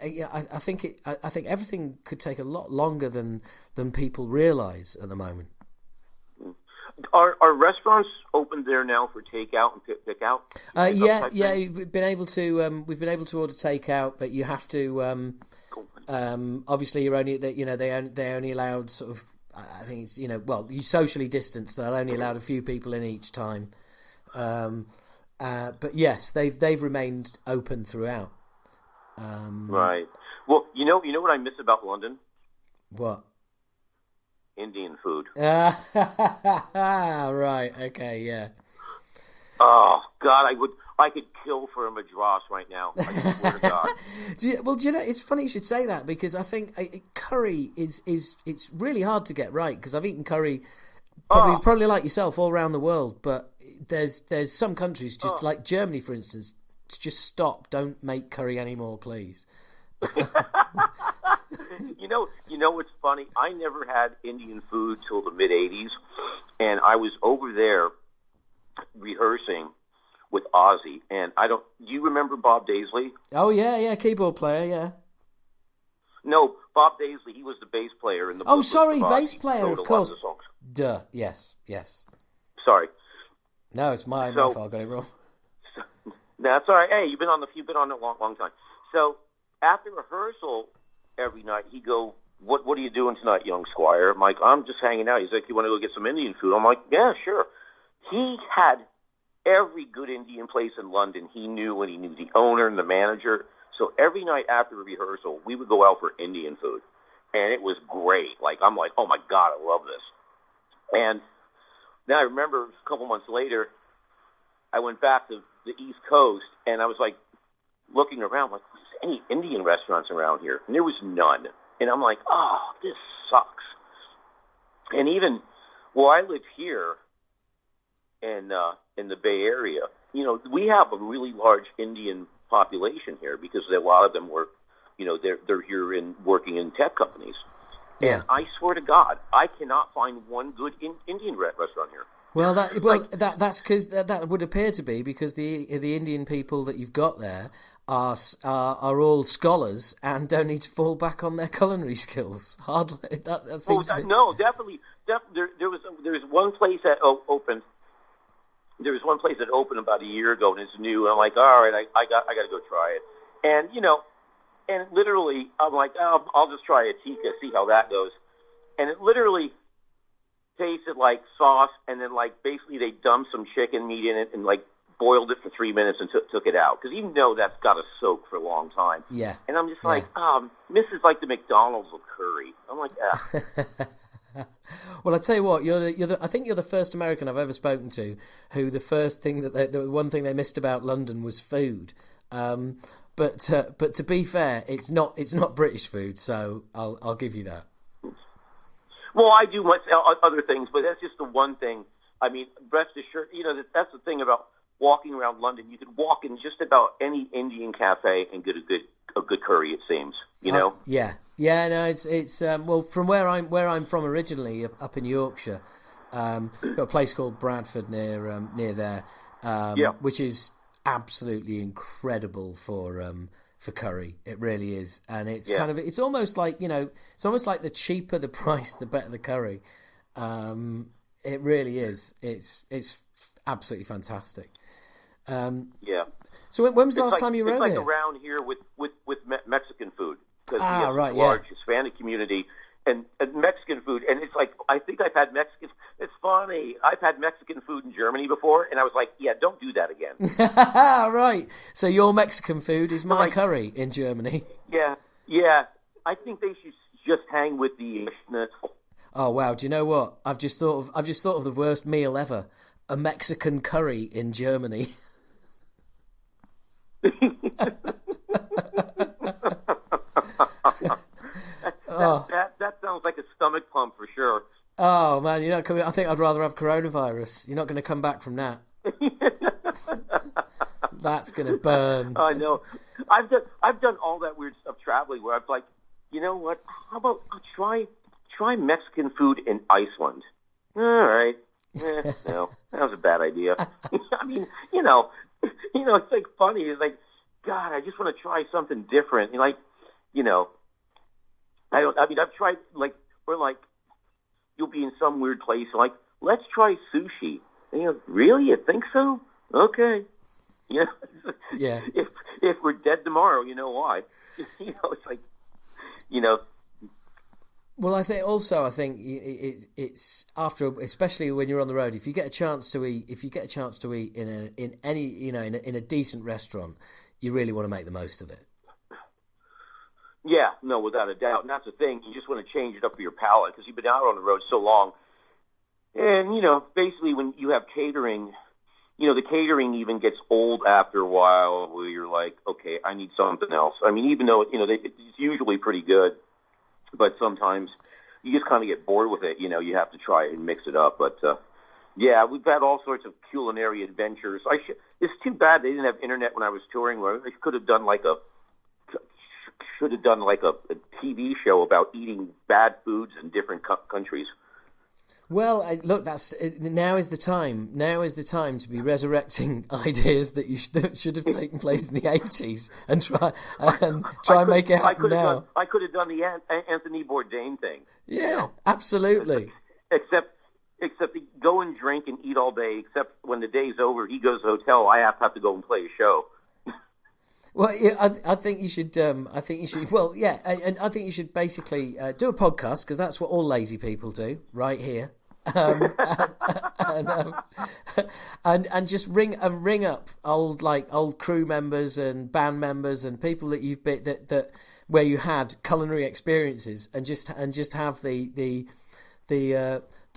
think everything could take a lot longer than people realise at the moment. Are restaurants open there now for takeout and pick out? We've been able to order takeout, but you have to. Obviously, you're only they only allowed sort of. I think it's you socially distance. They'll only allowed a few people in each time. But yes, they've remained open throughout. Right. Well, you know what I miss about London? What? Indian food. Right. Okay. Yeah. Oh God, I could kill for a madras right now. I swear to God. It's funny you should say that, because I think curry is it's really hard to get right, because I've eaten curry probably like yourself all around the world, but there's some countries, just like Germany, for instance. Just stop! Don't make curry anymore, please. What's funny? I never had Indian food till the mid '80s, and I was over there rehearsing with Ozzy. And do you remember Bob Daisley? Oh, yeah, keyboard player, yeah. No, Bob Daisley, he was the bass player in the Oh, sorry, bass player, of course. Duh, yes. Sorry. No, it's my fault, I got it wrong. That's all right. Hey, you've been on it a long time. So after rehearsal every night, he'd go, What are you doing tonight, young squire? I'm like, I'm just hanging out. He's like, you want to go get some Indian food? I'm like, yeah, sure. He had every good Indian place in London he knew, and he knew the owner and the manager. So every night after rehearsal, we would go out for Indian food, and it was great. Like, I'm like, oh my God, I love this. And then I remember a couple months later, I went back to the East Coast, and I was like looking around, like, is there any Indian restaurants around here? And there was none. And I'm like, oh, this sucks. And even where I live here in the Bay Area, we have a really large Indian population here because a lot of them work, they're here working in tech companies. Yeah. And I swear to God, I cannot find one good Indian restaurant here. Well, that's because that would appear to be because the Indian people that you've got there are all scholars and don't need to fall back on their culinary skills. Hardly. That seems to be... No, definitely. There was one place that opened. There was one place that opened about a year ago, and it's new. And I'm like, all right, I got to go try it. And and literally, I'm like, oh, I'll just try a tikka, see how that goes. And it literally tasted like sauce, and then like basically they dumped some chicken meat in it and like boiled it for 3 minutes and took it out, because you know that's got to soak for a long time. Yeah. And I'm just like, this is like the McDonald's of curry. I'm like, Well, I tell you what, I think you're the first American I've ever spoken to who the one thing they missed about London was food. But to be fair, it's not British food, so I'll give you that. Well, I do other things, but that's just the one thing. I mean, rest assured, that's the thing about walking around London. You could walk in just about any Indian cafe and get a good curry. It seems, Yeah. No, it's well, from where I'm from originally, up in Yorkshire, got a place called Bradford near there, which is absolutely incredible for curry. It really is, and it's kind of, it's almost like the cheaper the price, the better the curry. It really is. It's absolutely fantastic. So when was the last time you were over here? It's like around here with Mexican food, because we have a large Hispanic community and Mexican food, and it's like, I think I've had Mexican. It's funny. I've had Mexican food in Germany before, and I was like, yeah, don't do that again. Right. So your Mexican food is my curry in Germany. Yeah. I think they should just hang with the schnitzel. Oh wow! Do you know what? I've just thought of the worst meal ever: a Mexican curry in Germany. That sounds like a stomach pump for sure. Oh man, you're not coming. I think I'd rather have coronavirus. You're not going to come back from that. That's going to burn. I know. I've done all that weird stuff traveling where I'm like, you know what? How about I'll try Mexican food in Iceland? All right. No, that was a bad idea. I mean, it's like funny. It's like, God, I just want to try something different. Like, I've tried, like, or like, you'll be in some weird place, like, let's try sushi. And really? You think so? Okay. Yeah. If we're dead tomorrow, you know why? It's like, Well, I think it's after, especially when you're on the road. If you get a chance to eat in a decent restaurant, you really want to make the most of it. Yeah, no, without a doubt. And that's the thing. You just want to change it up for your palate, because you've been out on the road so long. And, basically when you have catering, the catering even gets old after a while, where you're like, okay, I need something else. I mean, even though, it's usually pretty good, but sometimes you just kind of get bored with it. You have to try it and mix it up. But, we've had all sorts of culinary adventures. It's too bad they didn't have internet when I was touring. Where I could have done like a TV show about eating bad foods in different countries. Well, look, now is the time. Now is the time to be resurrecting ideas that should have taken place in the 80s and try and make it happen now. I could have done the Anthony Bourdain thing. Yeah, absolutely. Except he go and drink and eat all day. Except when the day's over, he goes to the hotel. I have to go and play a show. Well, yeah, I think you should. I think you should. Well, yeah, and I think you should basically do a podcast because that's what all lazy people do, right here. And just ring up old crew members and band members and people that you've been that where you had culinary experiences and just have the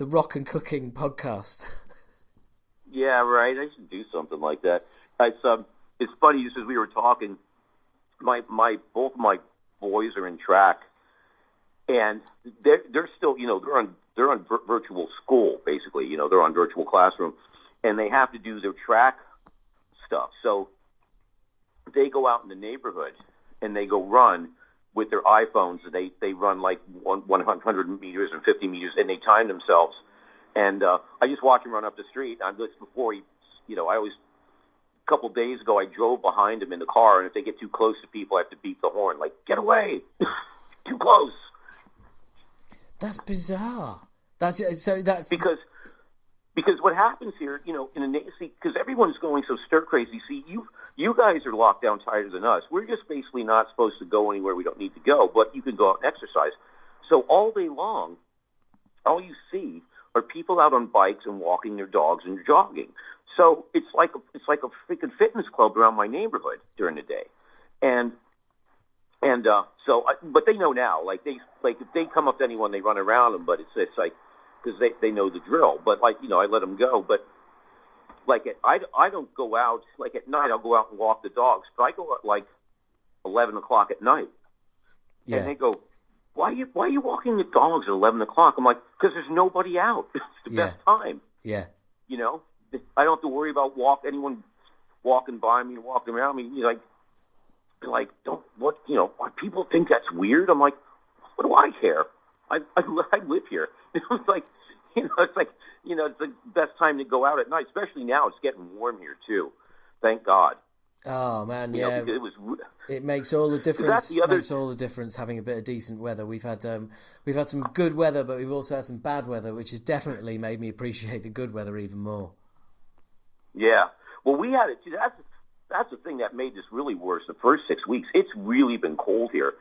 rock and cooking podcast. Yeah, right. I should do something like that. It's funny just as we were talking. Both of my boys are in track, and they're still they're on virtual school basically. They're on virtual classroom, and they have to do their track stuff. So they go out in the neighborhood and they go run with their iPhones. They run like 100 meters and 50 meters, and they time themselves. And I just watch him run up the street. I always. A couple of days ago, I drove behind him in the car, and if they get too close to people, I have to beep the horn, like, get away, too close. That's bizarre. That's because what happens here, because everyone's going so stir crazy. See, you guys are locked down tighter than us. We're just basically not supposed to go anywhere we don't need to go, but you can go out and exercise. So all day long, all you see are people out on bikes and walking their dogs and jogging. So it's like a freaking fitness club around my neighborhood during the day, but they know now. Like if they come up to anyone, they run around them. But it's like because they know the drill. But I let them go. But I don't go out. Like at night, I'll go out and walk the dogs. But I go at like 11 o'clock at night, and they go, "Why are you walking the dogs at 11 o'clock?" I'm like, "Because there's nobody out. It's the best time." Yeah. I don't have to worry about anyone walking by me, walking around me. People think that's weird. I'm like, what do I care? I live here. It's the best time to go out at night, especially now. It's getting warm here too. Thank God. Oh man, yeah. It makes all the difference. Makes all the difference having a bit of decent weather. We've had some good weather, but we've also had some bad weather, which has definitely made me appreciate the good weather even more. Yeah. Well, we had it. That's the thing that made this really worse. The first 6 weeks, it's really been cold here,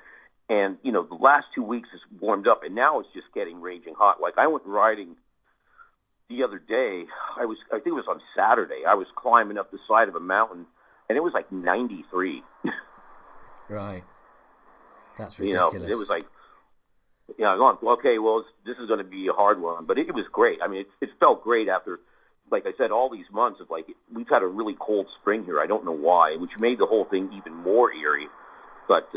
and the last 2 weeks has warmed up, and now it's just getting raging hot. Like I went riding the other day. I think it was on Saturday. I was climbing up the side of a mountain, and it was like 93. Right. That's ridiculous. It was like, I'm going, okay, well, this is going to be a hard one, but it was great. I mean, it felt great after. Like I said, all these months of we've had a really cold spring here. I don't know why, which made the whole thing even more eerie. But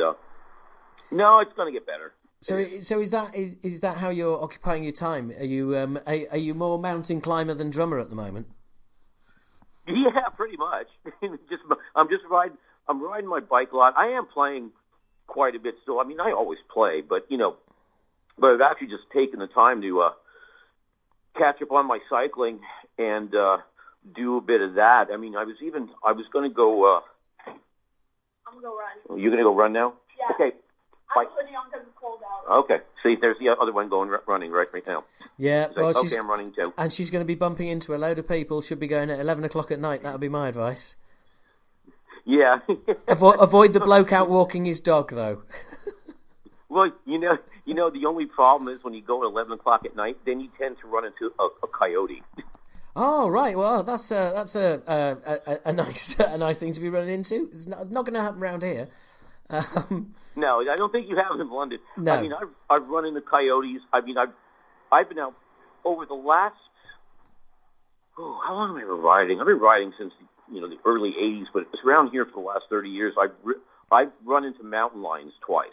no, it's going to get better. So is that how you're occupying your time? Are you more mountain climber than drummer at the moment? Yeah, pretty much. I'm riding my bike a lot. I am playing quite a bit still. I mean, I always play, but I've actually just taken the time to catch up on my cycling and do a bit of that. I mean, I was going to go. I'm going to go run. You're going to go run now? Yeah. Okay. I'm putting on because it's cold out. Okay. See, there's the other one running right now. Yeah. Well, okay, I'm running too. And she's going to be bumping into a load of people. Should be going at 11 o'clock at night. That would be my advice. Yeah. Avoid the bloke out walking his dog, though. Well, the only problem is when you go at 11 o'clock at night, then you tend to run into a coyote. Oh right, well that's a nice thing to be running into. It's not going to happen around here. No, I don't think you have in London. No. I mean, I've run into coyotes. I mean, I've been out over the last. Oh, how long have I been riding? I've been riding since the early '80s, but it's around here for the last 30 years. I've run into mountain lions twice.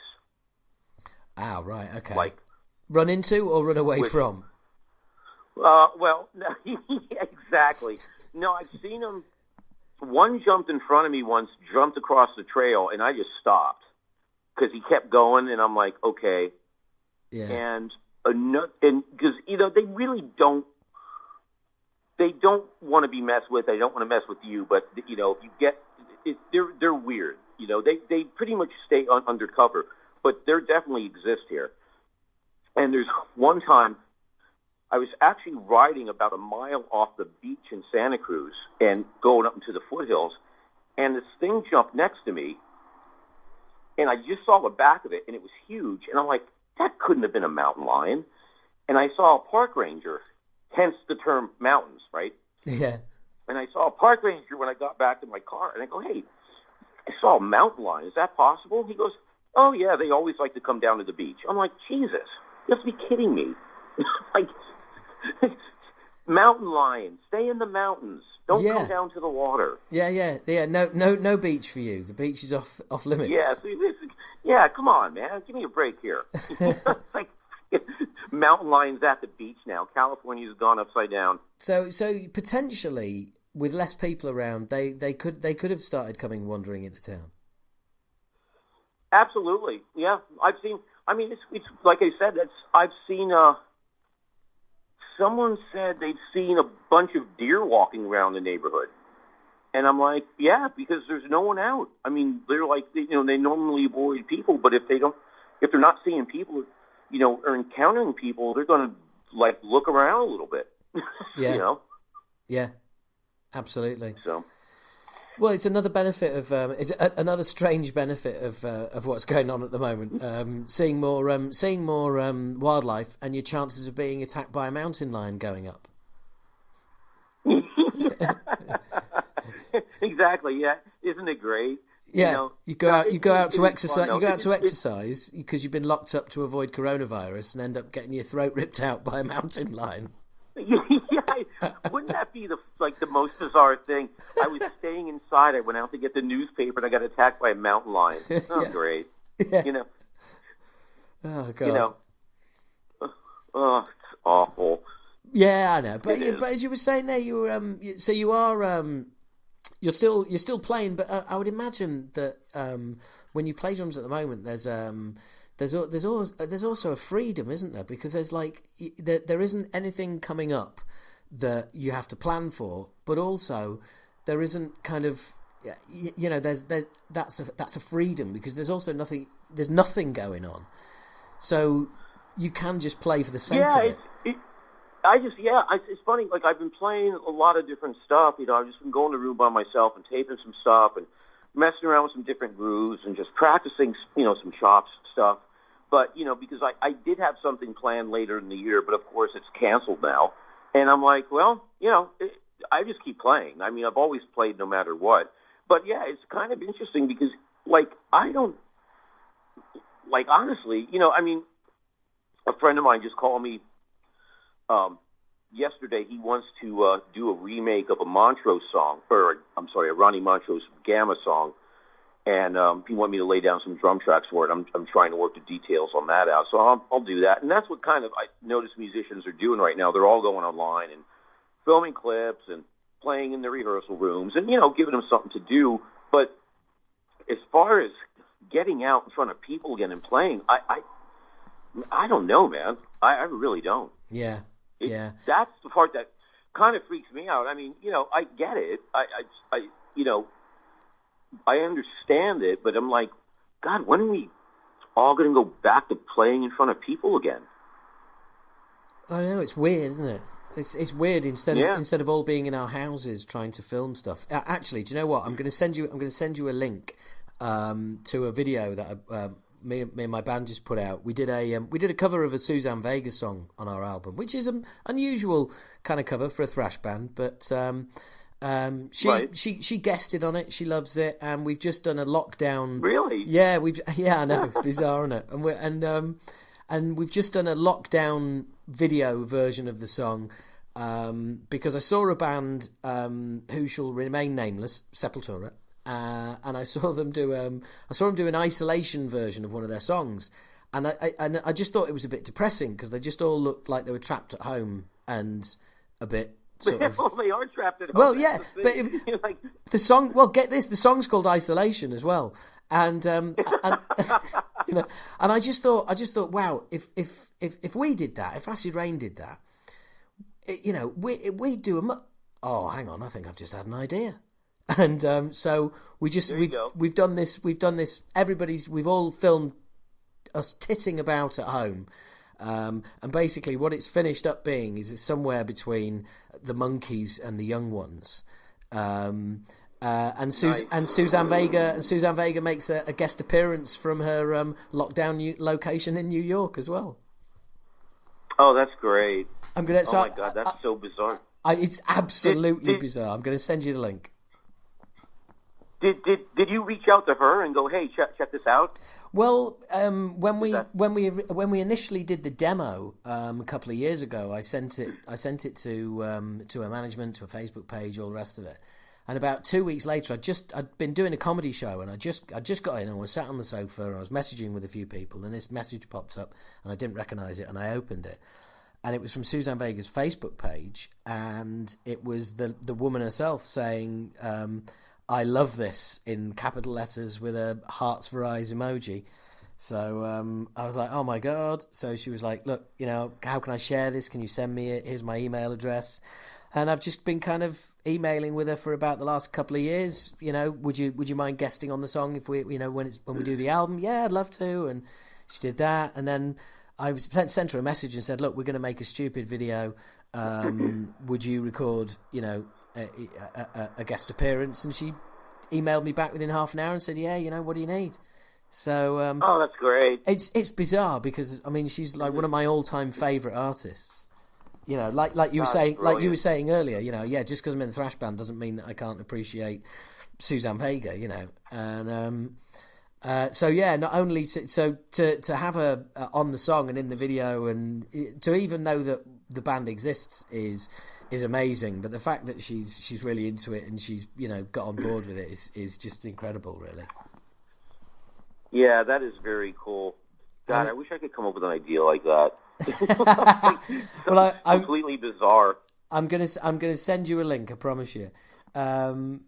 Ah, right, okay. Like run into or run away from? Well, no, exactly. No, I've seen them. One jumped in front of me once, jumped across the trail, and I just stopped because he kept going, and I'm like, okay. Yeah. And and because they really don't. They don't want to be messed with. They don't want to mess with you. But you get they're weird. They pretty much stay undercover, but they definitely exist here. And there's one time I was actually riding about a mile off the beach in Santa Cruz and going up into the foothills, and this thing jumped next to me, and I just saw the back of it, and it was huge. And I'm like, that couldn't have been a mountain lion. And I saw a park ranger, hence the term mountains, right? Yeah. And I saw a park ranger when I got back to my car, and I go, hey, I saw a mountain lion. Is that possible? He goes, oh, yeah, they always like to come down to the beach. I'm like, Jesus, you have to be kidding me. Like, mountain lions, stay in the mountains. Don't come down to the water. Yeah. No beach for you. The beach is off limits. Yeah, come on, man. Give me a break here. Like, mountain lions at the beach now. California's gone upside down. So potentially, with less people around, they could have started coming wandering into town. Absolutely, yeah. I've seen. I mean, it's like I said. I've seen. Someone said they'd seen a bunch of deer walking around the neighborhood, and I'm like, yeah, because there's no one out. I mean, they're like, they normally avoid people, but if they're not seeing people, or encountering people, they're going to like look around a little bit. Yeah. Yeah. Absolutely. So, well, it's another benefit of another strange benefit of what's going on at the moment. Seeing more wildlife, and your chances of being attacked by a mountain lion going up. Exactly. Yeah. Isn't it great? Yeah. You go out to exercise. You go out to exercise because you've been locked up to avoid coronavirus, and end up getting your throat ripped out by a mountain lion. Yeah, wouldn't that be the most bizarre thing? I was staying inside. I went out to get the newspaper, and I got attacked by a mountain lion. Oh, great! Yeah. Oh God. Oh, it's awful. Yeah, I know. But as you were saying there, you were you're still playing. But I would imagine that when you play drums at the moment, there's also a freedom, isn't there? Because there isn't anything coming up that you have to plan for, but also there isn't kind of that's a freedom, because there's nothing going on, so you can just play for the sake of it. It's funny. Like, I've been playing a lot of different stuff. I've just been going to the room by myself and taping some stuff and messing around with some different grooves and just practicing, some chops stuff. But, because I did have something planned later in the year, but of course it's canceled now. And I'm like, well, I just keep playing. I mean, I've always played no matter what. But yeah, it's kind of interesting because, honestly, I mean, a friend of mine just called me yesterday. He wants to do a remake of a Montrose song, a Ronnie Montrose Gamma song. And he wanted me to lay down some drum tracks for it. I'm trying to work the details on that out. So I'll do that. And that's what kind of I notice musicians are doing right now. They're all going online and filming clips and playing in the rehearsal rooms and, giving them something to do. But as far as getting out in front of people again and playing, I don't know, man. I really don't. Yeah. That's the part that kind of freaks me out. I mean, I get it. I understand it, but I'm like, God, when are we all going to go back to playing in front of people again? I know, it's weird, isn't it? It's weird instead of all being in our houses trying to film stuff. Actually, do you know what? I'm going to send you a link to a video that me and my band just put out. We did a cover of a Suzanne Vega song on our album, which is an unusual kind of cover for a thrash band, but. She guested on it. She loves it, and we've just done a lockdown. Really? Yeah, I know, it's bizarre, isn't it? And we've just done a lockdown video version of the song because I saw a band who shall remain nameless, Sepultura, and I saw them do an isolation version of one of their songs, and I just thought it was a bit depressing because they just all looked like they were trapped at home and a bit. Well, they are trapped at home. Well, yeah, but the song. Well, get this: the song's called "Isolation" as well, and You know, and I just thought, wow, if we did that, if Acid Rain did that, you know, we do oh, hang on, I think I've just had an idea. And so we've done this. We've all filmed us titting about at home, and basically what it's finished up being is it's somewhere between the Monkees and the Young Ones. And Suzanne Vega makes a guest appearance from her lockdown location in New York as well. Oh, that's great! Oh my God, that's so bizarre. It's absolutely bizarre. I'm going to send you the link. Did you reach out to her and go, hey, check this out? Well, when we initially did the demo a couple of years ago, I sent it to a management, to a Facebook page, all the rest of it. And about 2 weeks later, I'd been doing a comedy show, and I just got in and was sat on the sofa, and I was messaging with a few people, and this message popped up, and I didn't recognise it, and I opened it, and it was from Suzanne Vega's Facebook page, and it was the woman herself saying, I love this, in capital letters with a hearts for eyes emoji. So I was like, oh my God. So she was like, look, you know, how can I share this? Can you send me it? Here's my email address. And I've just been kind of emailing with her for about the last couple of years. You know, would you mind guesting on the song if we, you know, when we do the album? Yeah, I'd love to. And she did that. And then I sent her a message and said, look, we're going to make a stupid video. Would you record, you know, a guest appearance? And she emailed me back within half an hour and said, yeah, you know, what do you need? So oh, that's great. It's bizarre because I mean she's like one of my all-time favorite artists. You know, like you were saying, brilliant. like you were saying earlier. You know, yeah, just because I'm in a thrash band doesn't mean that I can't appreciate Suzanne Vega. You know, and so yeah, not only to have her on the song and in the video, and to even know that the band exists is amazing. But the fact that she's really into it and she's, you know, got on board with it is just incredible, really. Yeah, that is very cool. God, I wish I could come up with an idea like that. Well, I'm completely bizarre. I'm gonna send you a link. I promise you. Well,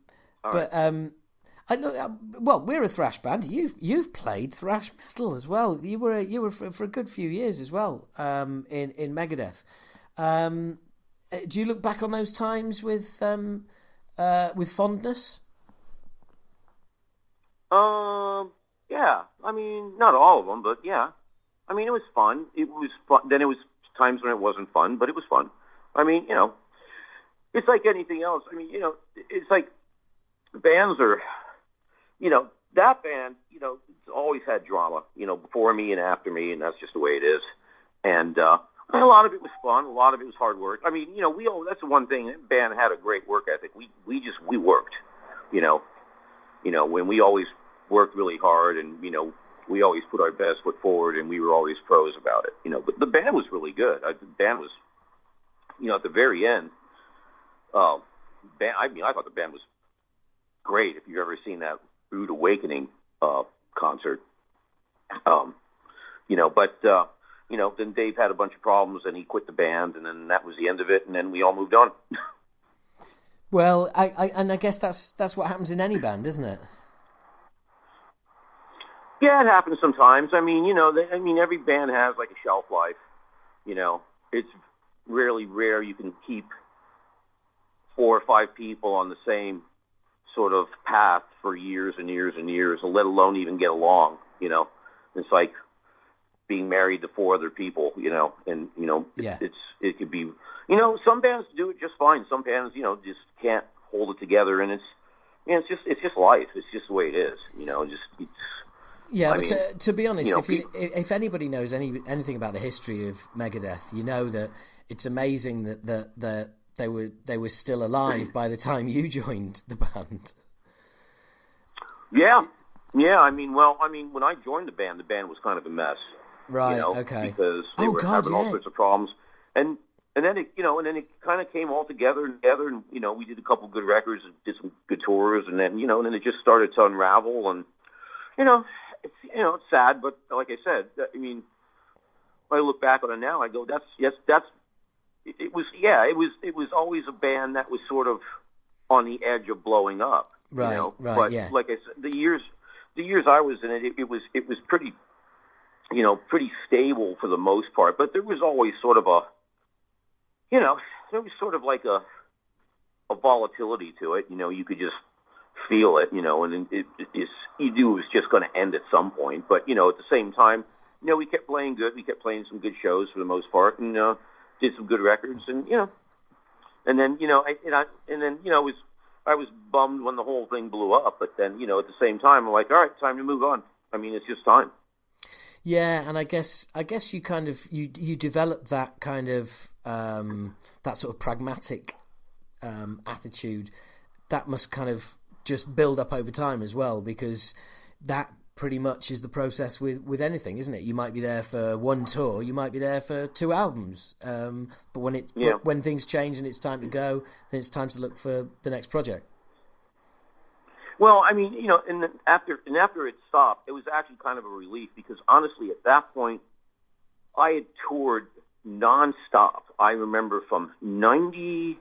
we're a thrash band. You've played thrash metal as well. You were for a good few years as well. In Megadeth. Do you look back on those times with fondness? Yeah. I mean, not all of them, but yeah. I mean, it was fun. It was fun. Then it was times when it wasn't fun, but it was fun. I mean, you know, it's like anything else. I mean, you know, it's like bands are, you know, that band, you know, it's always had drama, you know, before me and after me, and that's just the way it is. And a lot of it was fun. A lot of it was hard work. I mean, you know, that's the one thing. That band had a great work ethic. We worked, you know, when we always worked really hard, and, you know, we always put our best foot forward, and we were always pros about it, you know. But the band was really good. The band was, you know, at the very end, I thought the band was great. If you've ever seen that Rude Awakening concert, you know, but you know, then Dave had a bunch of problems, and he quit the band, and then that was the end of it, and then we all moved on. Well, I guess that's what happens in any band, isn't it? Yeah, it happens sometimes. I mean, you know, every band has like a shelf life. You know, it's really rare you can keep 4 or 5 people on the same sort of path for years and years and years, let alone even get along. You know, it's like being married to 4 other people. You know, and you know, yeah. it could be. You know, some bands do it just fine. Some bands, you know, just can't hold it together, and it's just life. It's just the way it is. You know, it's. Yeah, but to be honest, you know, if anybody knows anything about the history of Megadeth, you know that it's amazing that they were still alive by the time you joined the band. Yeah. I mean, when I joined the band was kind of a mess. Right. You know, okay. Because they were having all sorts of problems, and then it kind of came all together, and you know, we did a couple good records, and did some good tours, and then it just started to unravel, and you know. It's sad, but like I said, I mean, when I look back on it now, I go, it was always a band that was sort of on the edge of blowing up. Right, you know? right, but yeah. like I said, the years I was in it, it was pretty pretty stable for the most part. But there was always sort of there was sort of like a volatility to it. You could just feel it, and you knew it was just going to end at some point. But, at the same time, we kept playing good. We kept playing some good shows for the most part, and did some good records, and and then I was bummed when the whole thing blew up. But then at the same time, I'm like, all right, time to move on. I mean, it's just time. Yeah, and I guess you kind of you develop that kind of that sort of pragmatic attitude that must kind of just build up over time as well, because that pretty much is the process with anything, isn't it? You might be there for one tour, you might be there for 2 albums, but when things change and it's time to go, then it's time to look for the next project. Well, I mean, and after it stopped, it was actually kind of a relief, because honestly, at that point, I had toured nonstop. I remember from 90.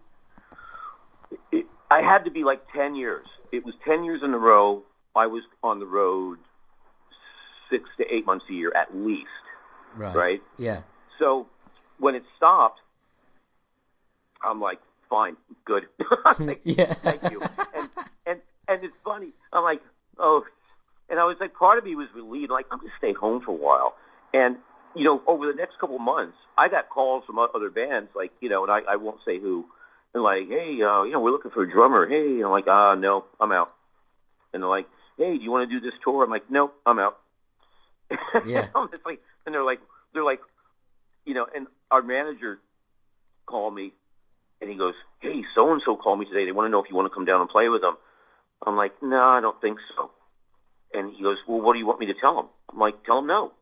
I had to be like 10 years. It was 10 years in a row. I was on the road 6 to 8 months a year at least. Right? Yeah. So when it stopped, I'm like, fine, good. Yeah. Thank you. And it's funny. I'm like, oh, and I was like, part of me was relieved. Like, I'm going to stay home for a while. And, over the next couple of months, I got calls from other bands, like, and I won't say who. And like, hey, we're looking for a drummer. Hey, and I'm like, no, I'm out. And they're like, hey, do you want to do this tour? I'm like, no, I'm out. Yeah. And they're like, and our manager called me, and he goes, hey, so-and-so called me today. They want to know if you want to come down and play with them. I'm like, no, I don't think so. And he goes, well, what do you want me to tell them? I'm like, tell them no.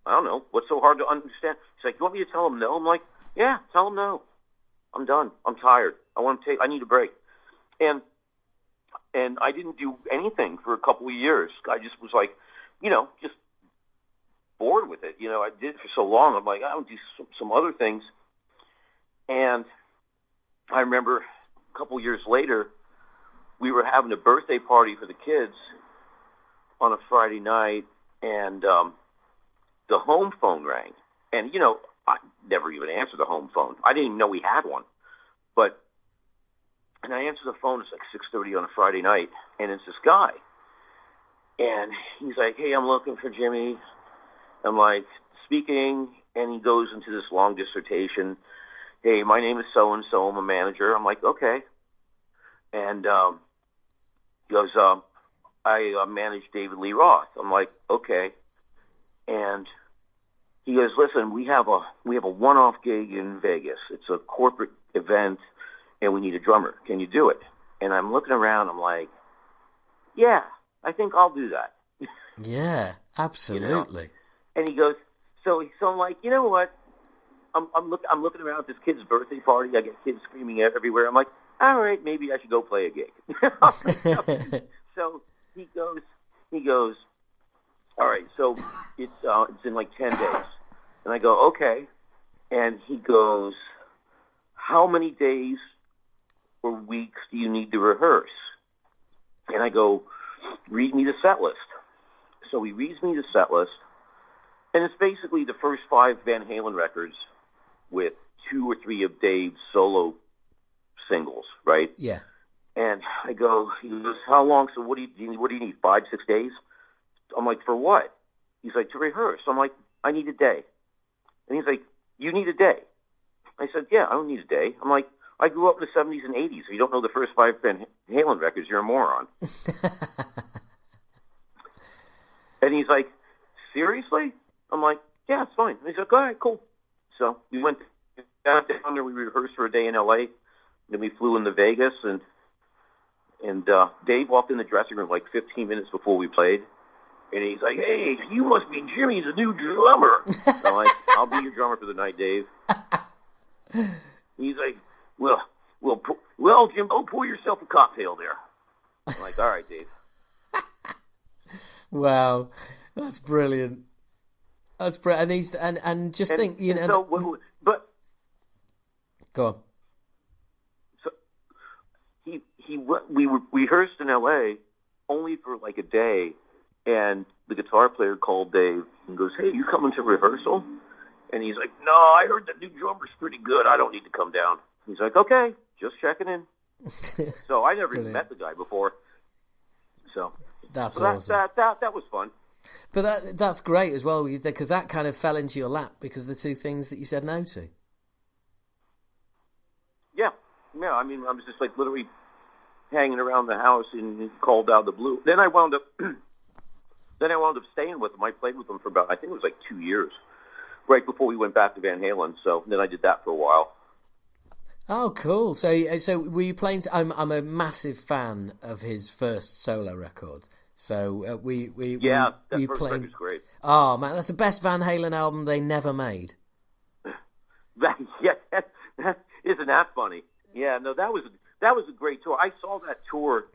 I don't know. What's so hard to understand? He's like, you want me to tell them no? I'm like, yeah, tell them no. I'm done. I'm tired. I need a break. And I didn't do anything for a couple of years. I just was like, just bored with it. I did it for so long. I'm like, I'll do some other things. And I remember a couple of years later, we were having a birthday party for the kids on a Friday night, and the home phone rang. And, I never even answered the home phone. I didn't even know we had one. And I answered the phone. It's like 6:30 on a Friday night, and it's this guy. And he's like, hey, I'm looking for Jimmy. I'm like, speaking, and he goes into this long dissertation. Hey, my name is so-and-so. I'm a manager. I'm like, okay. And he goes, I manage David Lee Roth. I'm like, okay. And he goes, listen, we have a one-off gig in Vegas. It's a corporate event, and we need a drummer. Can you do it? And I'm looking around. I'm like, yeah, I think I'll do that. Yeah, absolutely. And he goes, so I'm like, you know what? I'm looking around at this kid's birthday party. I get kids screaming everywhere. I'm like, all right, maybe I should go play a gig. So he goes, all right, so it's in like 10 days. And I go, okay. And he goes, how many days or weeks do you need to rehearse? And I go, read me the set list. So he reads me the set list, and it's basically the first 5 Van Halen records with 2 or 3 of Dave's solo singles, right? Yeah. And he goes, how long? So what do you need? 5, 6 days? I'm like, for what? He's like, to rehearse. I'm like, I need a day. And he's like, you need a day? I said, yeah, I don't need a day. I'm like, I grew up in the 70s and 80s. If you don't know the first 5 Van Halen records, you're a moron. And he's like, seriously? I'm like, yeah, it's fine. And he's like, all right, cool. So we went down there. We rehearsed for a day in L.A. Then we flew into Vegas, and Dave walked in the dressing room like 15 minutes before we played. And he's like, hey, you must be Jimmy's new drummer. I'm like, I'll be your drummer for the night, Dave. He's like, well, Jimbo, pour yourself a cocktail there. I'm like, all right, Dave. Wow, that's brilliant. That's brilliant. And just think, you know. So, but go on. So we rehearsed in L.A. only for like a day, and the guitar player called Dave and goes, "Hey, you coming to rehearsal?" And he's like, "No, I heard the new drummer's pretty good. I don't need to come down." He's like, "Okay, just checking in." So I never even met the guy before. So that's awesome. That was fun. But that's great as well, because that kind of fell into your lap because the two things that you said no to. Yeah. I mean, I was just like literally hanging around the house and called out the blue. Then I wound up staying with him. I played with him for about, I think it was like 2 years, right before we went back to Van Halen. So then I did that for a while. Oh, cool. So were you playing? I'm a massive fan of his first solo record. So that first record's great. Oh man, that's the best Van Halen album they never made. Isn't that funny? Yeah, no, that was a great tour. I saw that tour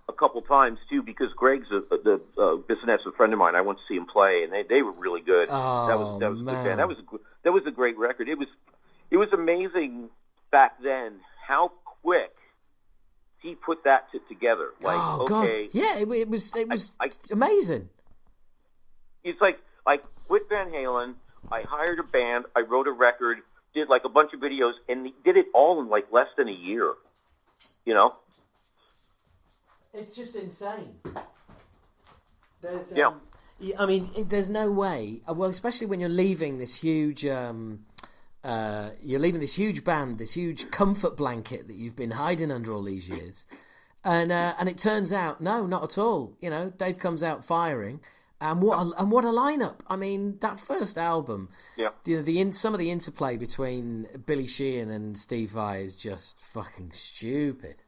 a couple times too, because Greg's the Bissonette's a friend of mine. I went to see him play, and they were really good. Oh, that was a man. good band. That was a great record. It was amazing back then how quick he put that together. Like, oh okay, God, yeah, it was amazing. It's like I quit Van Halen. I hired a band. I wrote a record. Did like a bunch of videos, and he did it all in like less than a year. You know, it's just insane. There's, yeah. I mean, there's no way. Well, especially when you're leaving this huge, band, this huge comfort blanket that you've been hiding under all these years, and it turns out, no, not at all. You know, Dave comes out firing. And what a lineup! I mean, that first album, yeah. Some of the interplay between Billy Sheehan and Steve Vai is just fucking stupid.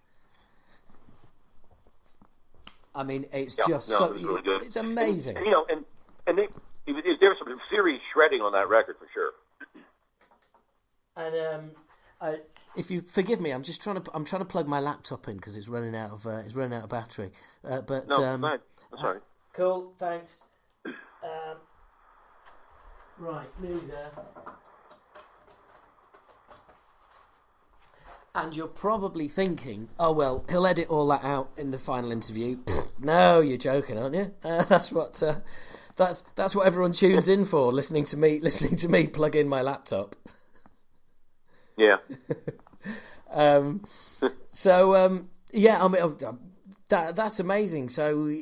I mean, it's really good. It's amazing. And there was some serious shredding on that record for sure. And if you forgive me, I'm trying to plug my laptop in because it's running out of battery. But no, sorry. Cool, thanks. Right, nearly there. And you're probably thinking, oh well, he'll edit all that out in the final interview. No, you're joking, aren't you? That's what everyone tunes in for, listening to me plug in my laptop. Yeah. Yeah, I mean, that's amazing. So,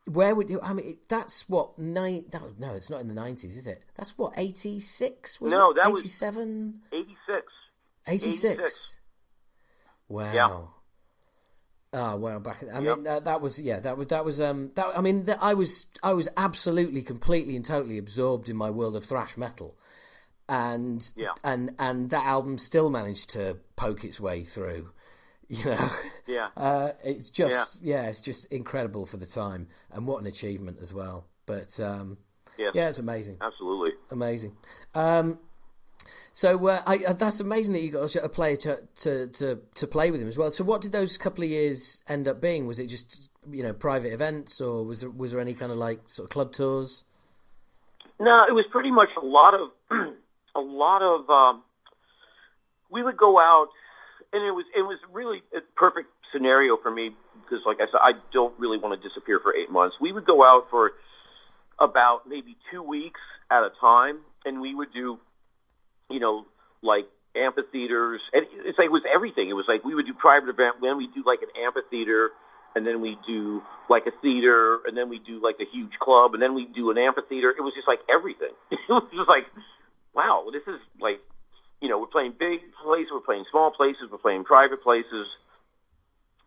where would you? I mean, that's what No, it's not in the 90s, is it? That's what 86 was. No, it? that 87? was 86. 86. Wow. Yeah. Oh well, I mean that was. I mean, I was absolutely, completely, and totally absorbed in my world of thrash metal, and that album still managed to poke its way through. You know, it's just incredible for the time, and what an achievement as well. But it's amazing, absolutely amazing. So that's amazing that you got a player to play with him as well. So what did those couple of years end up being? Was it just private events, or was there any kind of like sort of club tours? No, it was pretty much a lot of we would go out. And it was really a perfect scenario for me because, like I said, I don't really want to disappear for 8 months. We would go out for about maybe 2 weeks at a time, and we would do, like amphitheaters. And it's like it was everything. It was like we would do private event, then we do like an amphitheater, and then we do like a theater, and then we do like a huge club, and then we do an amphitheater. It was just like everything. It was just like, wow, this is like. We're playing big places, we're playing small places, we're playing private places,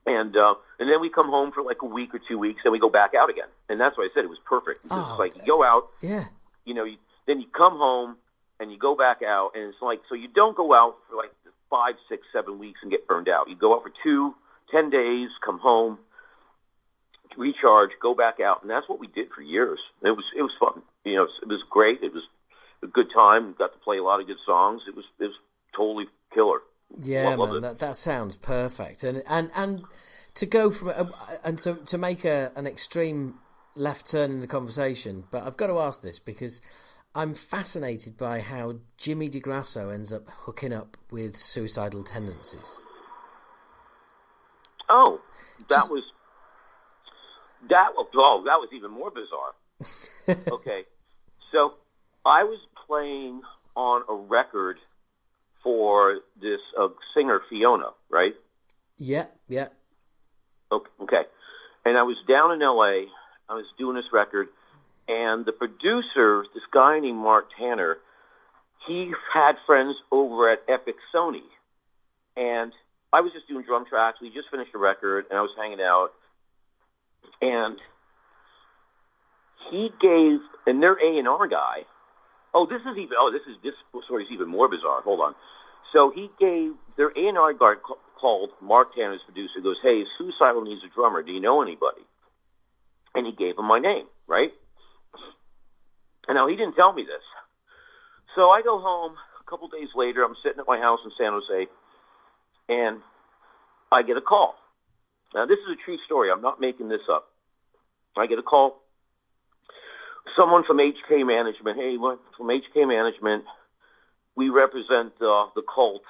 and then we come home for like a week or 2 weeks, and we go back out again. And that's why I said it was perfect. It's like you go out, then you come home and you go back out, and it's like so you don't go out for like 5, 6, 7 weeks and get burned out. You go out for 10 days, come home, recharge, go back out, and that's what we did for years. It was fun. It was great. It was a good time. Got to play a lot of good songs. It was totally killer. Yeah, man, that sounds perfect. And to go from and to make an extreme left turn in the conversation, but I've got to ask this because I'm fascinated by how Jimmy Degrasso ends up hooking up with Suicidal Tendencies. Oh, that was even more bizarre. Okay, so I was playing on a record for this singer Fiona, right? Yeah. Okay, and I was down in L.A. I was doing this record, and the producer, this guy named Mark Tanner, he had friends over at Epic Sony, and I was just doing drum tracks. We just finished a record, and I was hanging out, and he gave, and their A&R guy. This story's even more bizarre. Hold on. So he gave their A&R guy called Mark Tanner's producer. Goes, hey, Suicidal needs a drummer. Do you know anybody? And he gave him my name, right? And now he didn't tell me this. So I go home a couple days later. I'm sitting at my house in San Jose, and I get a call. Now this is a true story. I'm not making this up. I get a call. Someone from HK Management. Hey, from HK Management, we represent the Cult.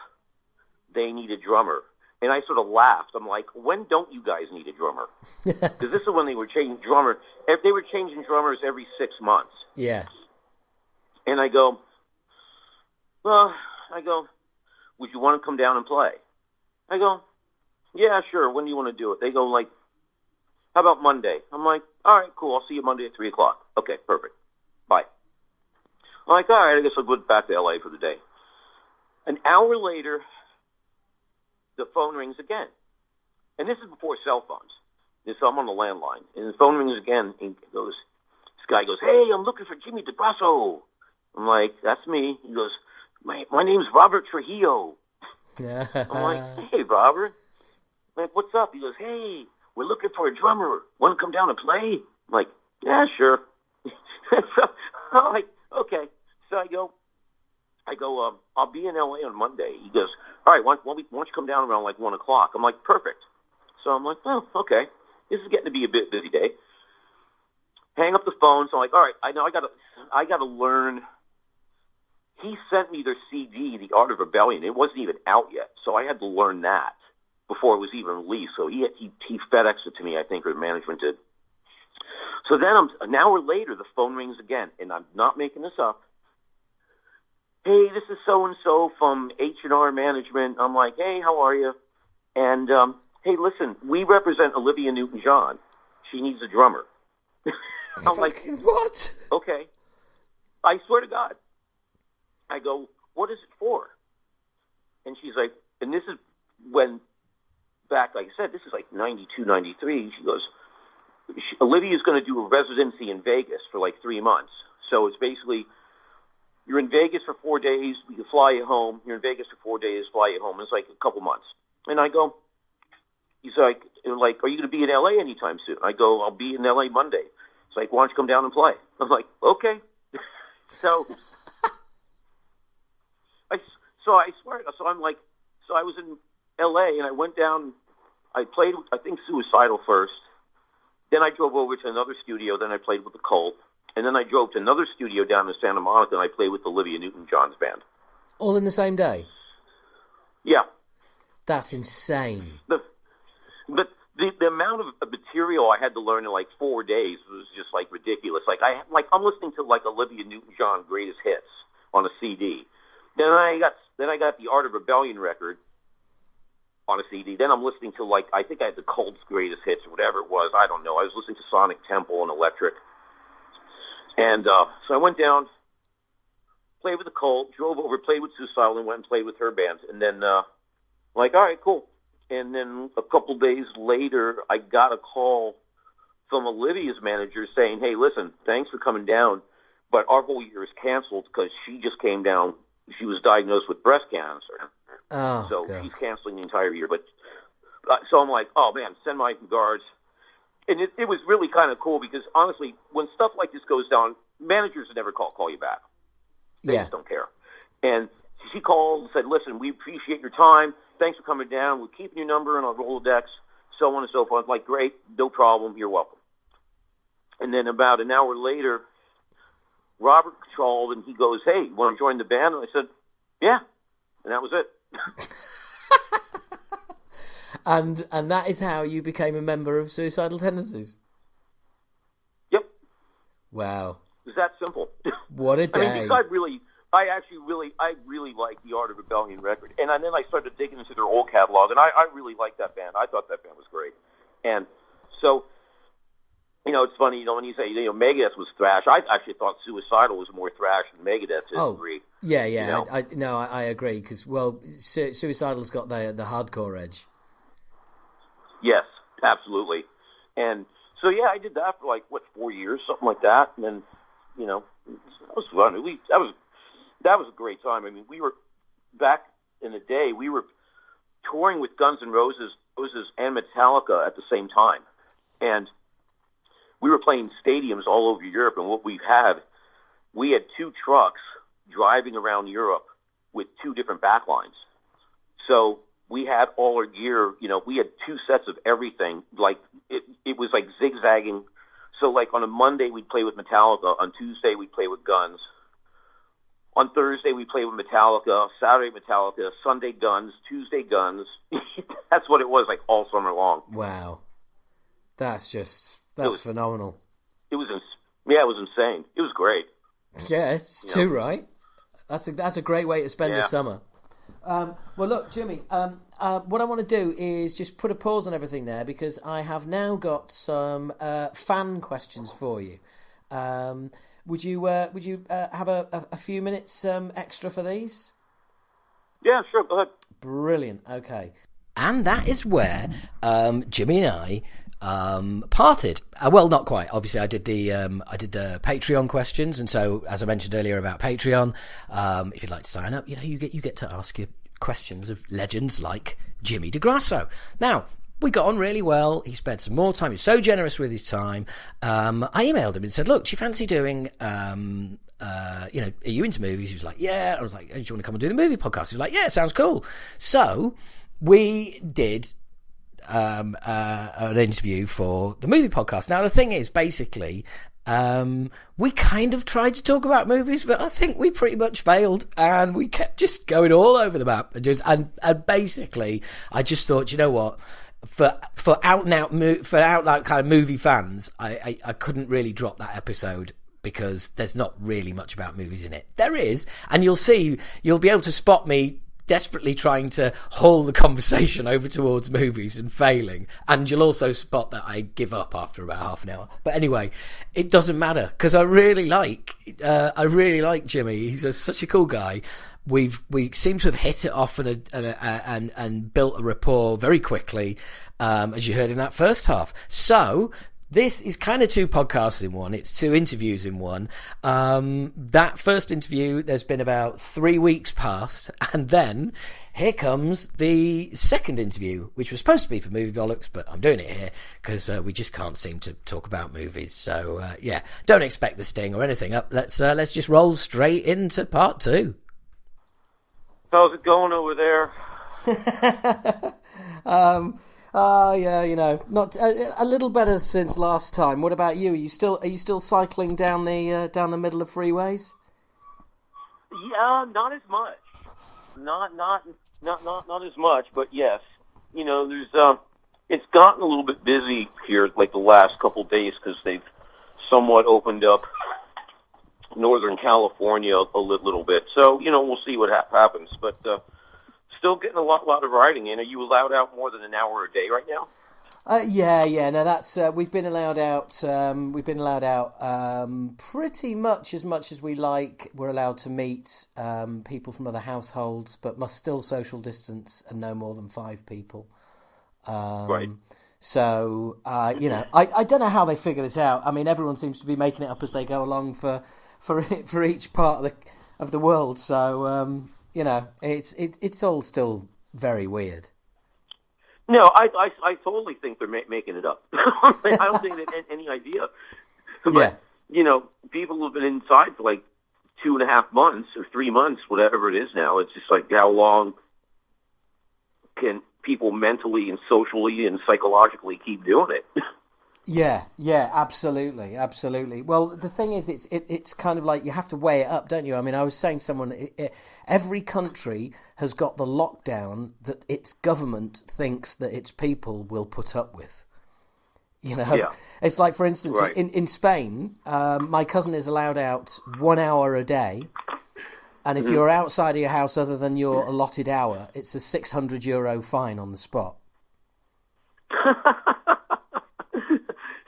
They need a drummer. And I sort of laughed. I'm like, when don't you guys need a drummer? Because this is when they were changing drummer. They were changing drummers every 6 months. Yeah. And I go, would you want to come down and play? I go, yeah, sure. When do you want to do it? They go like, how about Monday? I'm like, all right, cool. I'll see you Monday at 3 o'clock. Okay, perfect. Bye. I'm like, all right, I guess I'll go back to L.A. for the day. An hour later, the phone rings again. And this is before cell phones. So I'm on the landline. And the phone rings again. And this guy goes, hey, I'm looking for Jimmy Degrasso. I'm like, that's me. He goes, my name's Robert Trujillo. I'm like, hey, Robert. I'm like, what's up? He goes, hey, we're looking for a drummer. Want to come down and play? I'm like, yeah, sure. So I'm like, okay. So I go, I'll be in L.A. on Monday. He goes, all right, why don't you come down around like 1 o'clock? I'm like, perfect. So I'm like, oh, okay. This is getting to be a bit busy day. Hang up the phone. So I'm like, all right, I gotta learn. He sent me their CD, The Art of Rebellion. It wasn't even out yet, so I had to learn that before it was even released. So he FedExed it to me, I think, or management did. So then an hour later, the phone rings again, and I'm not making this up. Hey, this is so-and-so from H&R Management. I'm like, hey, how are you? And, hey, listen, we represent Olivia Newton-John. She needs a drummer. I'm like, what? Okay. I swear to God. I go, what is it for? And she's like, and this is when, back, like I said, this is like 92, 93. She goes, Olivia's going to do a residency in Vegas for like 3 months. So it's basically, you're in Vegas for 4 days, we can fly you home. You're in Vegas for 4 days, fly you home. It's like a couple months. And I go, he's like, are you going to be in L.A. anytime soon? I go, I'll be in L.A. Monday. It's like, why don't you come down and play? I'm like, okay. So I swear, so I'm like, so I was in L.A. and I went down, I played, I think, Suicidal first. Then I drove over to another studio. Then I played with the Cult. And then I drove to another studio down in Santa Monica, and I played with Olivia Newton-John's band. All in the same day? Yeah. That's insane. But the amount of material I had to learn in like 4 days was just like ridiculous. I'm listening to like Olivia Newton-John greatest hits on a CD. Then I got the Art of Rebellion record on a CD. Then I'm listening to like, I think I had the Cult's greatest hits or whatever it was. I don't know. I was listening to Sonic Temple and Electric. And so I went down, played with the Cult, drove over, played with Suicidal, and went and played with her band. And then, like, all right, cool. And then a couple days later, I got a call from Olivia's manager saying, hey, listen, thanks for coming down, but our whole year is canceled because she just came down. She was diagnosed with breast cancer. Oh, so God. She's canceling the entire year. But so I'm like, oh, man, send my regards. And it was really kind of cool because, honestly, when stuff like this goes down, managers never call you back. They just don't care. And she called and said, listen, we appreciate your time. Thanks for coming down. We're keeping your number in our Rolodex, so on and so forth. I'm like, great, no problem. You're welcome. And then about an hour later, Robert called, and he goes, hey, you want to join the band? And I said, yeah. And that was it. And that is how you became a member of Suicidal Tendencies? Wow. It's that simple. What a day. I mean, because I really like the Art of Rebellion record. And then I started digging into their old catalog, and I really liked that band. I thought that band was great. And so, it's funny, when you say, Megadeth was thrash, I actually thought Suicidal was more thrash than Megadeth to a degree. Yeah. I agree, because, Suicidal's got the hardcore edge. Yes, absolutely. And so, I did that for 4 years, something like that. And then, that was fun. That was a great time. I mean, we were, back in the day, we were touring with Guns N' Roses and Metallica at the same time. And we were playing stadiums all over Europe, and we had 2 trucks driving around Europe with 2 different backlines. So we had all our gear, we had 2 sets of everything. It was like zigzagging. So on a Monday we'd play with Metallica, on Tuesday we'd play with Guns. On Thursday we play with Metallica, Saturday Metallica, Sunday Guns, Tuesday Guns. That's what it was all summer long. Wow. That's phenomenal. It was insane. It was great. Yeah, it's too right. That's a great way to spend a summer. Well, look, Jimmy, what I want to do is just put a pause on everything there, because I have now got some fan questions for you. Would you have a few minutes extra for these? Yeah, sure. Go ahead. Brilliant. Okay. And that is where Jimmy and I parted. Well, not quite. Obviously, I did the Patreon questions, and so as I mentioned earlier about Patreon, if you'd like to sign up, you get to ask your questions of legends like Jimmy Degrasso. Now, we got on really well. He spent some more time. He was so generous with his time. I emailed him and said, "Look, do you fancy doing? Are you into movies?" He was like, "Yeah." I was like, "Do you want to come and do the movie podcast?" He was like, "Yeah, sounds cool." So we did an interview for the movie podcast. Now, the thing is, basically, we kind of tried to talk about movies, but I think we pretty much failed, and we kept just going all over the map. And basically, I just thought, you know what? For out and out kind of movie fans, I couldn't really drop that episode, because there's not really much about movies in it. There is, and you'll be able to spot me desperately trying to haul the conversation over towards movies and failing, and you'll also spot that I give up after about half an hour. But anyway, it doesn't matter, because I really like Jimmy. He's such a cool guy. We seem to have hit it off and built a rapport very quickly, as you heard in that first half. So this is kind of 2 podcasts in one. It's 2 interviews in one. That first interview, there's been about 3 weeks past, and then here comes the second interview, which was supposed to be for Movie Bollocks, but I'm doing it here because we just can't seem to talk about movies. So don't expect the sting or anything up. Let's just roll straight into part 2. How's it going over there? Not a little better since last time. What about you? Are you still cycling down the middle of freeways? Yeah, not as much. Not as much, but yes. There's it's gotten a little bit busy here, the last couple of days, because they've somewhat opened up Northern California a little bit. So we'll see what happens, but. Still getting a lot of riding in. Are you allowed out more than an hour a day right now? Yeah. No, that's we've been allowed out. Pretty much as we like. We're allowed to meet people from other households, but must still social distance and no more than 5 people. Right. So I don't know how they figure this out. I mean, everyone seems to be making it up as they go along for each part of the world. So. It's all still very weird. No, I totally think they're making it up. I don't think they had any idea. But, people have been inside for 2.5 months or 3 months, whatever it is now. It's just how long can people mentally and socially and psychologically keep doing it? Yeah, absolutely. Well, the thing is, it's kind of you have to weigh it up, don't you? I mean, I was saying to someone, every country has got the lockdown that its government thinks that its people will put up with. You know, Yeah. it's like, for instance, Right. in Spain, my cousin is allowed out 1 hour a day, and if you're outside of your house other than your allotted hour, it's a €600 fine on the spot.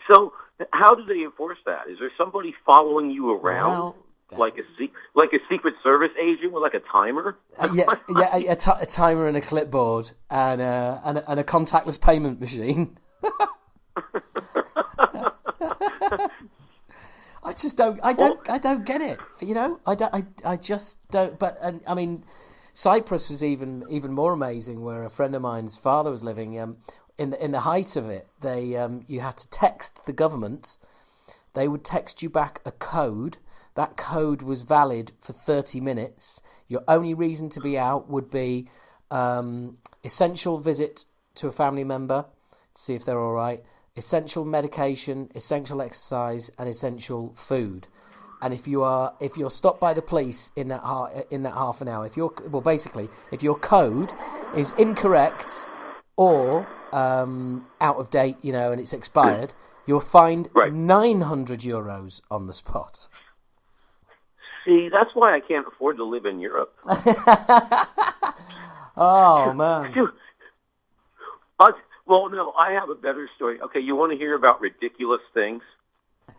So, how do they enforce that? Is there somebody following you around, Well, like a Secret Service agent with like a timer? a timer and a clipboard and a contactless payment machine. I just don't. I don't get it. You know, I just don't. But I mean, Cyprus was even more amazing, where a friend of mine's father was living. In the height of it, you had to text the government. They would text you back a code. That code was valid for 30 minutes. Your only reason to be out would be essential visit to a family member to see if they're all right, essential medication, essential exercise, and essential food. And if you're stopped by the police in that half an hour, if your code is incorrect or out of date, you know, and it's expired, you're fined €900 on the spot. See, that's why I can't afford to live in Europe. Oh man! Dude, well, no, I have a better story. Okay, you want to hear about ridiculous things?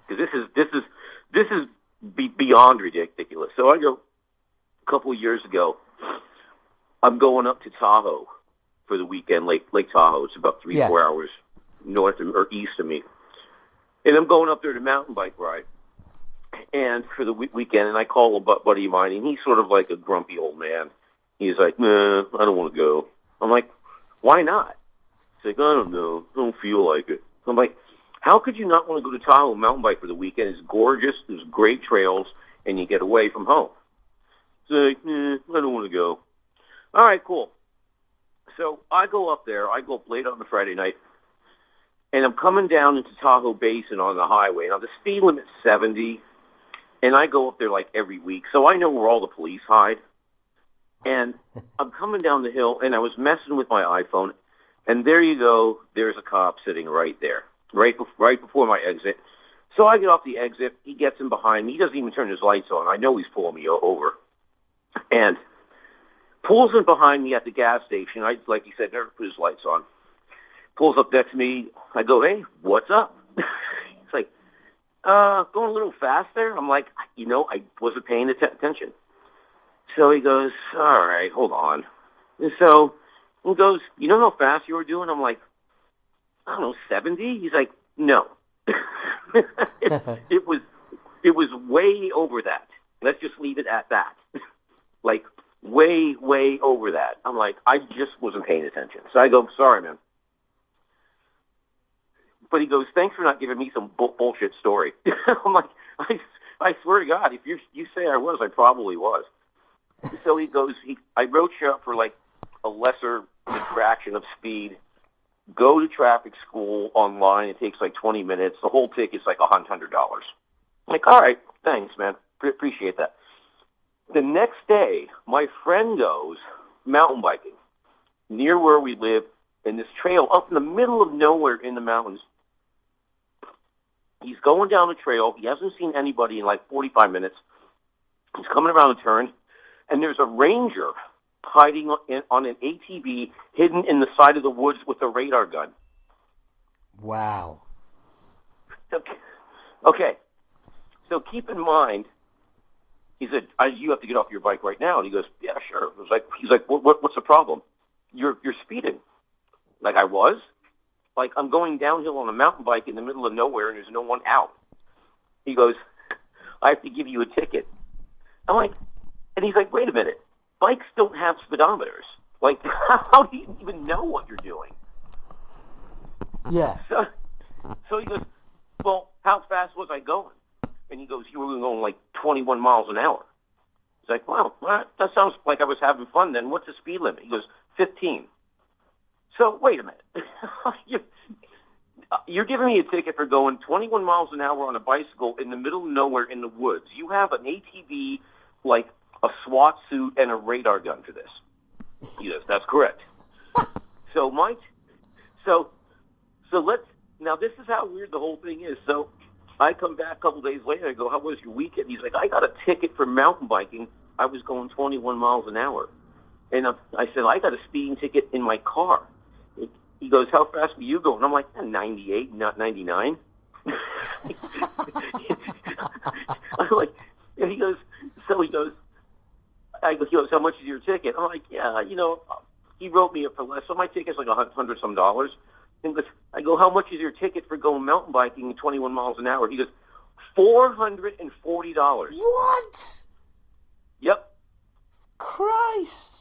Because this is beyond ridiculous. So I go a couple of years ago. I'm going up to Tahoe for the weekend, Lake Tahoe. It's about 4 hours north or east of me. And I'm going up there to mountain bike ride. And for the weekend, and I call a buddy of mine, and he's sort of like a grumpy old man. He's like, nah, I don't want to go. I'm like, why not? He's like, I don't know. I don't feel like it. I'm like, how could you not want to go to Tahoe mountain bike for the weekend? It's gorgeous. There's great trails, and you get away from home. He's like, I don't want to go. All right, cool. So I go up there. I go up late on the Friday night, and I'm coming down into Tahoe Basin on the highway. Now, the speed limit's 70, and I go up there like every week, so I know where all the police hide. And I'm coming down the hill, and I was messing with my iPhone, and there you go. There's a cop sitting right there, right before my exit. So I get off the exit. He gets in behind me. He doesn't even turn his lights on. I know he's pulling me over. And pulls in behind me at the gas station. Like he said, never put his lights on. Pulls up next to me. I go, hey, what's up? He's like, going a little fast there. I'm like, I wasn't paying attention. So he goes, all right, hold on. And so he goes, you know how fast you were doing? I'm like, I don't know, 70? He's like, no. It was way over that. Let's just leave it at that. Like, way, way over that. I'm like, I just wasn't paying attention. So I go, sorry, man. But he goes, thanks for not giving me some bullshit story. I'm like, I swear to God, if you say I was, I probably was. So he goes, I wrote you up for like a lesser infraction of speed. Go to traffic school online. It takes like 20 minutes. The whole ticket's like $100. I'm like, all right, thanks, man. Appreciate that. The next day, my friend goes mountain biking near where we live in this trail up in the middle of nowhere in the mountains. He's going down the trail. He hasn't seen anybody in like 45 minutes. He's coming around a turn, and there's a ranger hiding on an ATV hidden in the side of the woods with a radar gun. Wow. Okay. So keep in mind, he said, you have to get off your bike right now. And he goes, yeah, sure. He's like, what's the problem? You're speeding. Like I was? Like I'm going downhill on a mountain bike in the middle of nowhere and there's no one out. He goes, I have to give you a ticket. I'm like, and he's like, wait a minute. Bikes don't have speedometers. Like, how do you even know what you're doing? Yeah. So he goes, well, how fast was I going? And he goes, you were going like 21 miles an hour. He's like, wow, that sounds like I was having fun then. What's the speed limit? He goes, 15. So, wait a minute. You're giving me a ticket for going 21 miles an hour on a bicycle in the middle of nowhere in the woods. You have an ATV, like a SWAT suit, and a radar gun for this. Yes, that's correct. So Now, this is how weird the whole thing is. So I come back a couple days later. I go, how was your weekend? He's like, I got a ticket for mountain biking. I was going 21 miles an hour. And I said, I got a speeding ticket in my car. He goes, how fast were you going? I'm like, 98, not 99. I'm like, and he goes, how much is your ticket? I'm like, yeah, he wrote me up for less. So my ticket's like $100 some. And I go, how much is your ticket for going mountain biking 21 miles an hour? He goes, $440. What? Yep. Christ.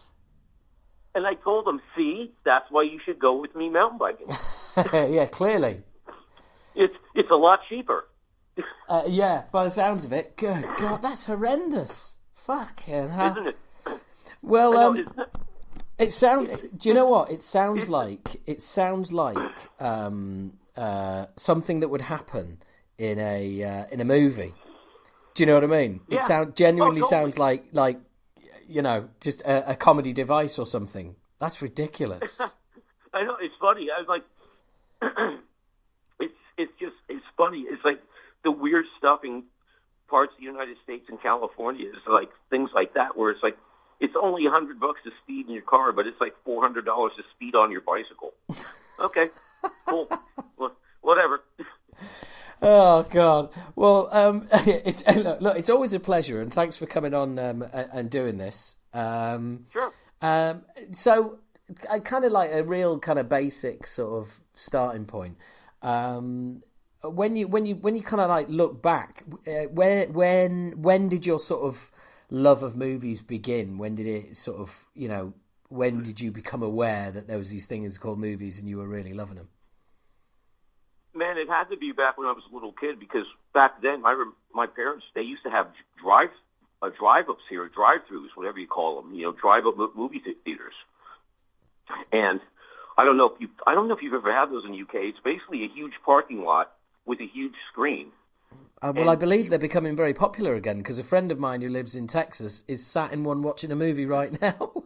And I told him, see, that's why you should go with me mountain biking. Yeah, clearly. It's a lot cheaper. Yeah, by the sounds of it. Good God, that's horrendous. Fucking hell. Isn't it? Well, isn't it? it sounds. Do you know what? It sounds like something that would happen in a movie. Do you know what I mean? Yeah. It genuinely totally. sounds like just a comedy device or something. That's ridiculous. I know, it's funny. I was like, it's funny. It's like the weird stuff in parts of the United States and California is like things like that, where it's like, it's only $100 to speed in your car, but it's like $400 to speed on your bicycle. Okay, cool. Well, whatever. Oh God! Well, look, it's always a pleasure, and thanks for coming on and doing this. Sure. So, I kind of like a real kind of basic sort of starting point. When you kind of like look back, when did your sort of love of movies begin? When did it sort of when did you become aware that there was these things called movies and you were really loving them? Man, it had to be back when I was a little kid, because back then my parents, they used to have drive-ups here, drive-throughs, whatever you call them, drive-up movie theaters. And I don't know if you've ever had those in the UK. It's basically a huge parking lot with a huge screen. Well, I believe they're becoming very popular again, because a friend of mine who lives in Texas is sat in one watching a movie right now.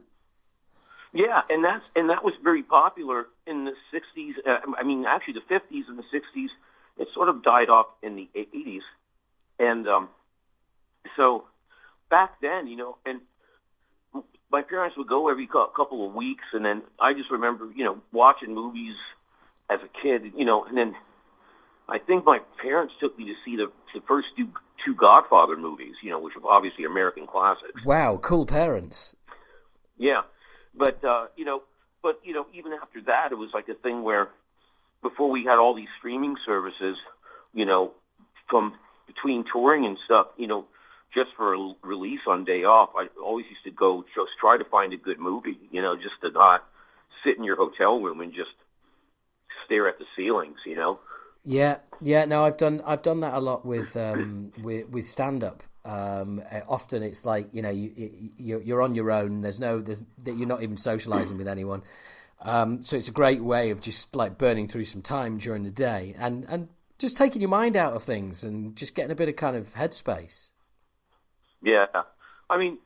Yeah, and that was very popular in the 60s. Actually the 50s and the 60s. It sort of died off in the 80s. And so back then, and my parents would go every couple of weeks, and then I just remember, watching movies as a kid, and then I think my parents took me to see the first two Godfather movies, which were obviously American classics. Wow, cool parents. Yeah. But even after that, it was like a thing where before we had all these streaming services, from between touring and stuff, just for a release on day off, I always used to go just try to find a good movie, just to not sit in your hotel room and just stare at the ceilings, Yeah. No, I've done that a lot with stand up. Often it's like you're on your own. You're not even socializing with anyone. So it's a great way of just like burning through some time during the day and just taking your mind out of things and just getting a bit of kind of headspace. Yeah, I mean,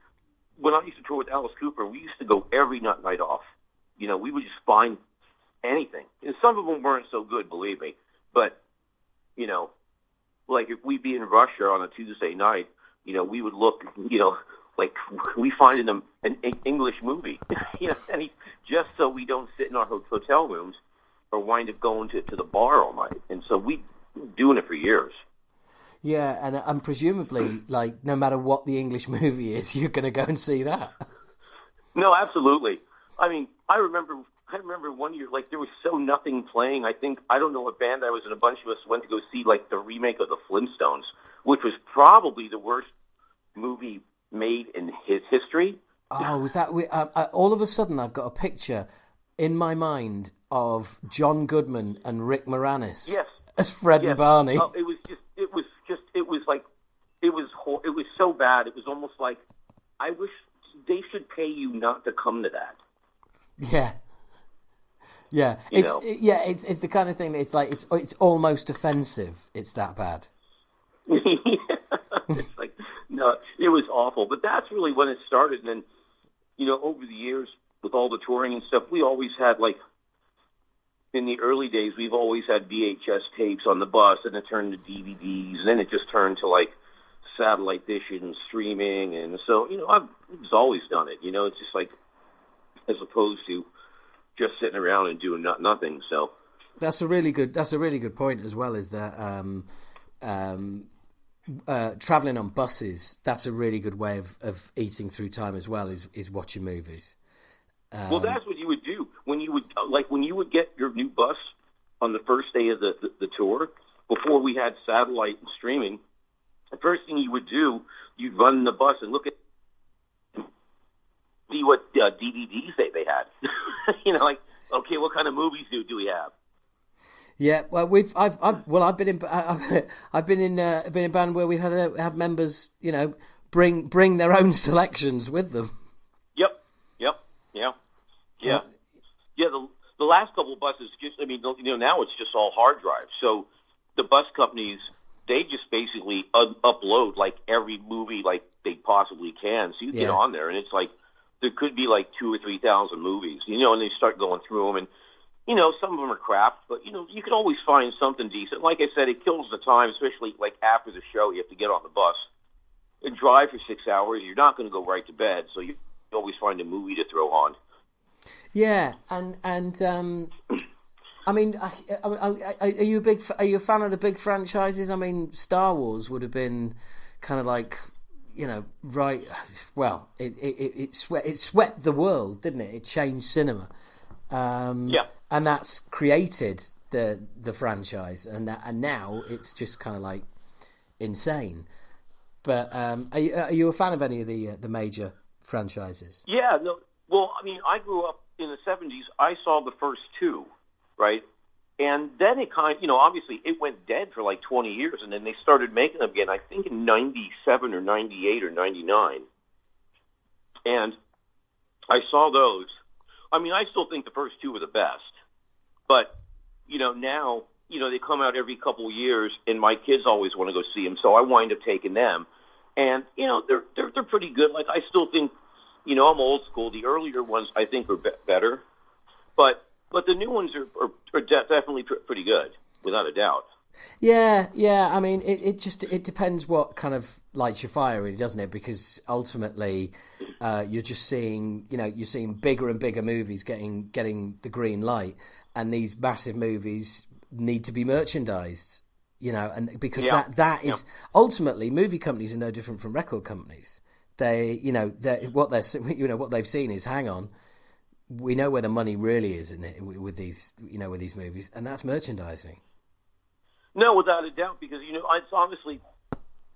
when I used to tour with Alice Cooper, we used to go every night off. We would just find anything, and some of them weren't so good, believe me. But like if we'd be in Russia on a Tuesday night, we would look, like we find an English movie, just so we don't sit in our hotel rooms or wind up going to the bar all night. And so we've been doing it for years. Yeah, and presumably, like, no matter what the English movie is, you're going to go and see that. No, absolutely. I mean, I remember one year, like, there was so nothing playing. I don't know what band I was in. A bunch of us went to go see, like, the remake of the Flintstones, which was probably the worst movie made in his history. Oh, was that... all of a sudden, I've got a picture in my mind of John Goodman and Rick Moranis as Fred and Barney. Oh, it was so bad. It was almost like, I wish they should pay you not to come to that. Yeah. It's the kind of thing that it's like it's almost offensive. It's that bad. It's like, no, it was awful. But that's really when it started. And then, over the years with all the touring and stuff, we always had, like, in the early days, we've always had VHS tapes on the bus, and it turned to DVDs, and then it just turned to like satellite dish and streaming, and so I've always done it. It's just like as opposed to just sitting around and doing nothing. So that's a really good point as well. Is that traveling on buses? That's a really good way of eating through time as well. Is watching movies. Well, that's what you would do when you would get your new bus on the first day of the tour before we had satellite and streaming. The first thing you would do, you'd run in the bus and look at see what DVDs they had. Like, okay, what kind of movies do we have? Yeah, well, I've been in a band where we've had members, bring their own selections with them. Yeah. The last couple of buses, now it's just all hard drives. So the bus companies, they just basically upload like every movie like they possibly can. So you get on there, and it's like there could be like 2,000 or 3,000 movies, and they start going through them, and some of them are crap, but you can always find something decent. Like I said, it kills the time, especially like after the show, you have to get on the bus and drive for 6 hours. You're not going to go right to bed, so you always find a movie to throw on. Yeah, and I mean, are you a fan of the big franchises? I mean, Star Wars would have been kind of like, right. Well, it swept the world, didn't it? It changed cinema. And that's created the franchise, and now it's just kind of like insane. But are you a fan of any of the major franchises? Yeah, no. Well, I mean, I grew up in the 70s. I saw the first two, right? And then it obviously it went dead for like 20 years, and then they started making them again, I think in 97 or 98 or 99. And I saw those. I mean, I still think the first two were the best. But, now, they come out every couple of years, and my kids always want to go see them, so I wind up taking them. And, they're pretty good. Like, I still think, I'm old school. The earlier ones, I think, are better. But the new ones are definitely pretty good, without a doubt. Yeah. I mean, it depends what kind of lights your fire, really, doesn't it? Because ultimately, you're just seeing, you're seeing bigger and bigger movies getting the green light, and these massive movies need to be merchandised, and because that is ultimately, movie companies are no different from record companies. They, what they've seen is, hang on, we know where the money really is in it with these movies, and that's merchandising. No, without a doubt, because it's honestly,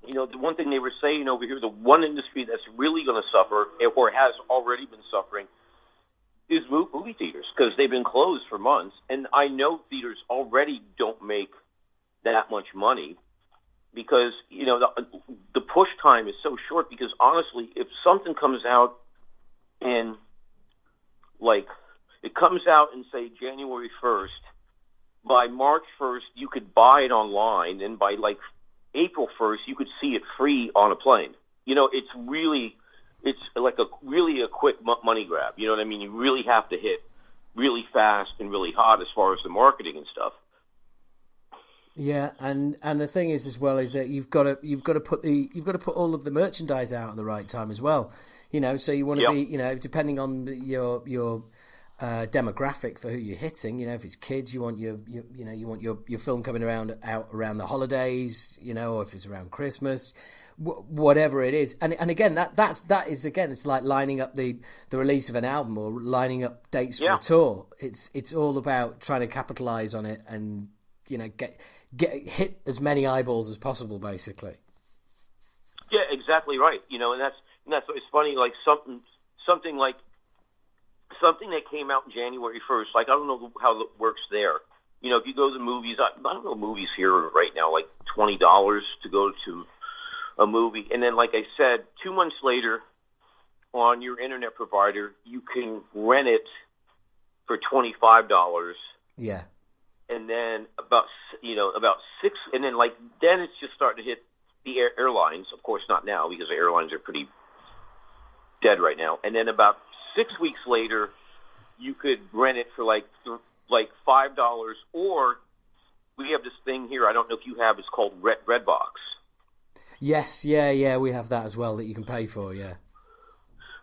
the one thing they were saying over here, the one industry that's really going to suffer, or has already been suffering, is movie theaters, because they've been closed for months, and I know theaters already don't make that much money, because the push time is so short. Because honestly, if something comes out in it comes out in say January 1st, by March 1st you could buy it online, and by like April 1st you could see it free on a plane. It's like a quick money grab. You know what I mean? You really have to hit really fast and really hot as far as the marketing and stuff. Yeah, and the thing is as well is that you've got to put all of the merchandise out at the right time as well. So you want to be, depending on your demographic for who you're hitting. If it's kids, you want your film coming out around the holidays, or if it's around Christmas, whatever it is. And again, that is it's like lining up the release of an album or lining up dates for a tour. It's all about trying to capitalize on it and get hit as many eyeballs as possible, basically. Yeah, exactly right. And that's it's funny. Like something that came out January 1st. Like, I don't know how it works there. If you go to the movies, I don't know, movies here right now, like $20 to go to a movie. And then, like I said, 2 months later on your internet provider, you can rent it for $25. Yeah. And then about 6, and then then it's just starting to hit the airlines. Of course, not now, because the airlines are pretty dead right now. And then about 6 weeks later, you could rent it for like like $5, or we have this thing here. I don't know if you have. It's called Redbox. Yes, yeah, we have that as well that you can pay for. Yeah.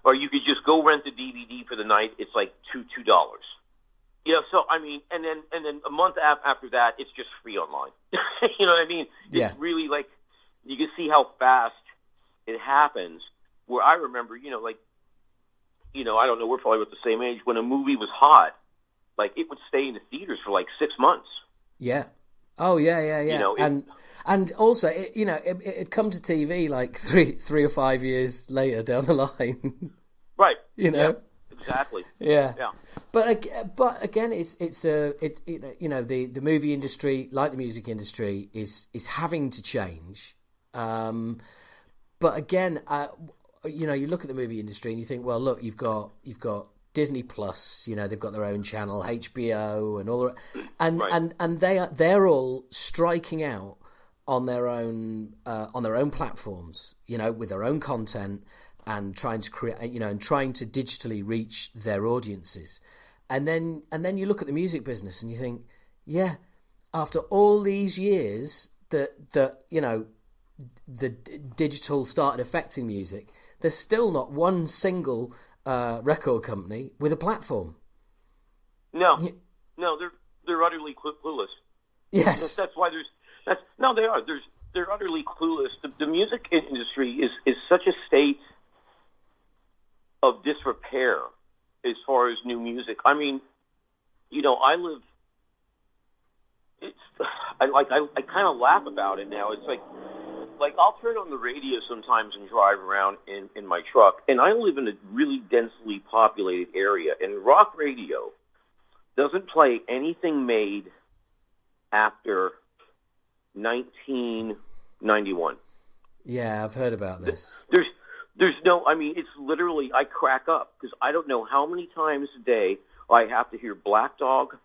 Or you could just go rent the DVD for the night. It's like $2. Yeah, so I mean, and then a month after that, it's just free online. You know what I mean? It's really like you can see how fast it happens. Where I remember, I don't know, we're probably about the same age. When a movie was hot, like it would stay in the theaters for like 6 months. Yeah. Oh yeah. And also, it'd come to TV like three or 5 years later down the line. Right. Yeah, exactly. Yeah. But again, it's the movie industry, like the music industry, is having to change. But again, you look at the movie industry and you think, well, look, you've got Disney Plus, they've got their own channel, HBO, and all that, and they're all striking out on their own platforms, with their own content, and trying to create, and trying to digitally reach their audiences, and then you look at the music business and you think, yeah, after all these years that the digital started affecting music, there's still not one single record company with a platform. No, they're utterly clueless. Yes, that's why they are. They're utterly clueless. The music industry is such a state of disrepair as far as new music. I mean, I kind of laugh about it now. It's like I'll turn on the radio sometimes and drive around in my truck, and I live in a really densely populated area, and rock radio doesn't play anything made after 1991. Yeah, I've heard about this. There's no, I mean, it's literally, I crack up because I don't know how many times a day I have to hear Black Dog,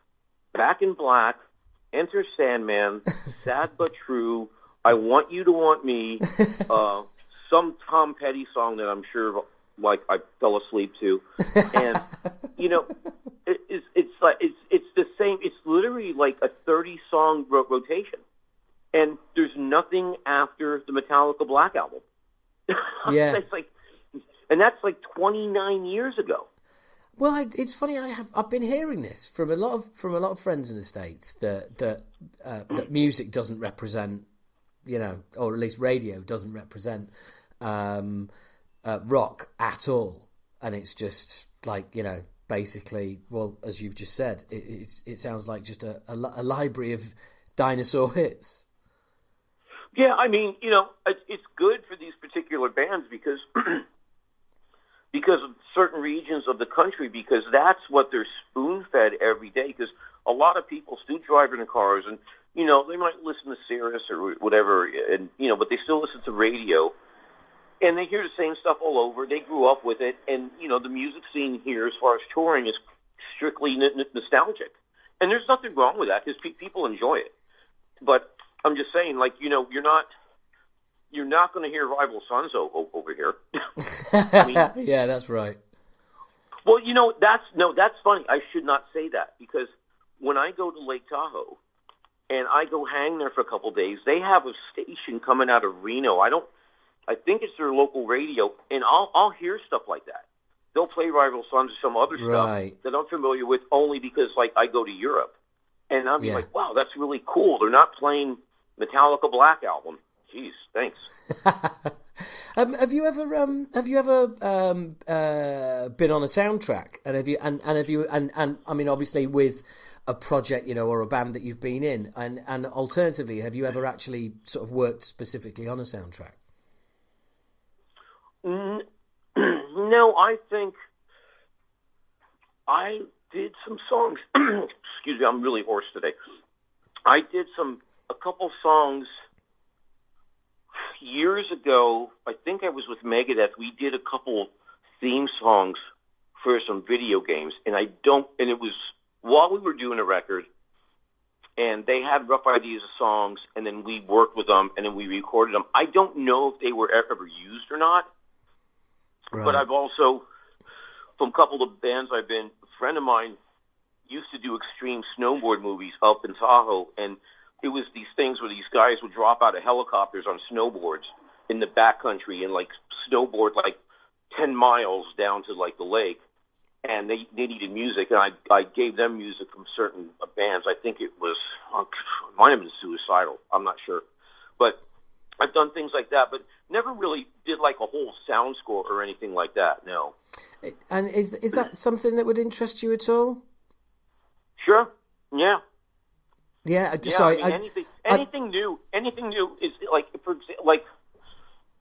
Back in Black, Enter Sandman, Sad But True, I Want You to Want Me, some Tom Petty song that I'm sure, like, I fell asleep to, and it's the same. It's literally like a 30-song rotation, and there's nothing after the Metallica Black album. Yeah, and that's like 29 years ago. Well, it's funny. I've been hearing this from a lot of friends in the States that music doesn't represent, or at least radio doesn't represent rock at all, and it's just like basically, well, as you've just said, it sounds like just a library of dinosaur hits. Yeah, I mean, it's good for these particular bands because of certain regions of the country, because that's what they're spoon-fed every day. Because a lot of people still drive in their cars, and they might listen to Sirius or whatever, and but they still listen to radio, and they hear the same stuff all over. They grew up with it, and the music scene here, as far as touring, is strictly nostalgic, and there's nothing wrong with that because people enjoy it. But I'm just saying, like, you're not going to hear Rival Sons over here. I mean, yeah, that's right. Well, that's funny. I should not say that, because when I go to Lake Tahoe and I go hang there for a couple of days, they have a station coming out of Reno. I think it's their local radio, and I'll hear stuff like that. They'll play Rival Sons or some other stuff that I'm familiar with only because, like, I go to Europe. And I'll be like, wow, that's really cool. They're not playing Metallica Black Album. Jeez, thanks. Have you ever been on a soundtrack? And I mean, obviously with a project, or a band that you've been in, and alternatively, have you ever actually sort of worked specifically on a soundtrack? No, I think I did some songs. Excuse me, I'm really hoarse today. I did a couple songs years ago. I think I was with Megadeth. We did a couple theme songs for some video games, and it was while we were doing a record, and they had rough ideas of songs, and then we worked with them, and then we recorded them. I don't know if they were ever used or not, but I've also, from a couple of bands I've been, a friend of mine, used to do extreme snowboard movies up in Tahoe, and it was these things where these guys would drop out of helicopters on snowboards in the backcountry and like snowboard like 10 miles down to like the lake, and they needed music, and I gave them music from certain bands. I think it was, might have been Suicidal, I'm not sure, but I've done things like that, but never really did like a whole sound score or anything like that. No. And is that something that would interest you at all? Sure. Yeah. Yeah. Yeah. Sorry. I mean, anything new is like, for example, like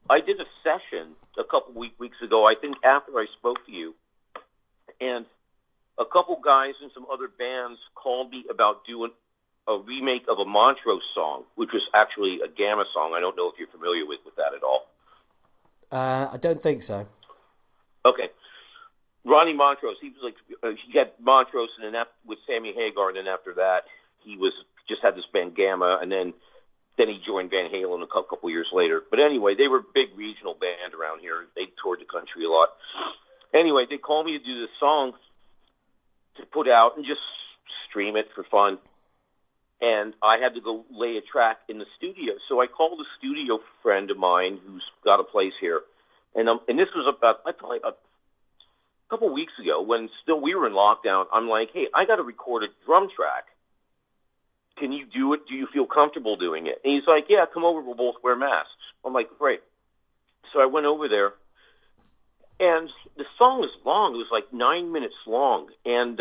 I did a session a couple weeks ago. I think after I spoke to you, and a couple guys and some other bands called me about doing a remake of a Montrose song, which was actually a Gamma song. I don't know if you're familiar with that at all. I don't think so. Okay. Ronnie Montrose, he was like, he had Montrose, and then with Sammy Hagar, and then after that, he just had this band Gamma, and then he joined Van Halen a couple years later. But anyway, they were a big regional band around here. They toured the country a lot. Anyway, they called me to do this song to put out and just stream it for fun. And I had to go lay a track in the studio. So I called a studio friend of mine who's got a place here. And this was about a couple weeks ago when still we were in lockdown. I'm like, hey, I got to record a drum track. Can you do it? Do you feel comfortable doing it? And he's like, yeah, come over. We'll both wear masks. I'm like, great. So I went over there. And the song was long. It was like 9 minutes long. And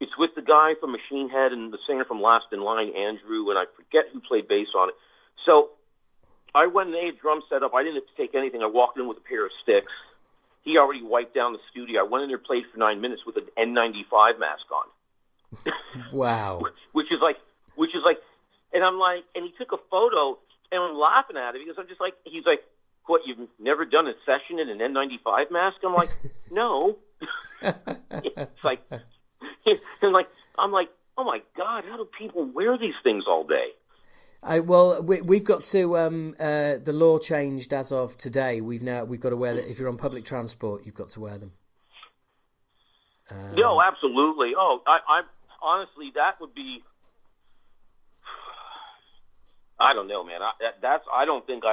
it's with the guy from Machine Head and the singer from Last in Line, Andrew, and I forget who played bass on it. So I went and they had drum set up. I didn't have to take anything. I walked in with a pair of sticks. He already wiped down the studio. I went in there, played for 9 minutes with an N95 mask on. Wow. Which is like, and I'm like, and he took a photo, and I'm laughing at it because I'm just like, he's like, what, you've never done a session in an N95 mask? I'm like, no. It's like, and like, I'm like, oh my God, how do people wear these things all day? Well, we've got to. The law changed as of today. We've got to wear that. If you're on public transport, you've got to wear them. No, absolutely. Oh, I honestly, that would be. I don't know, man. I don't think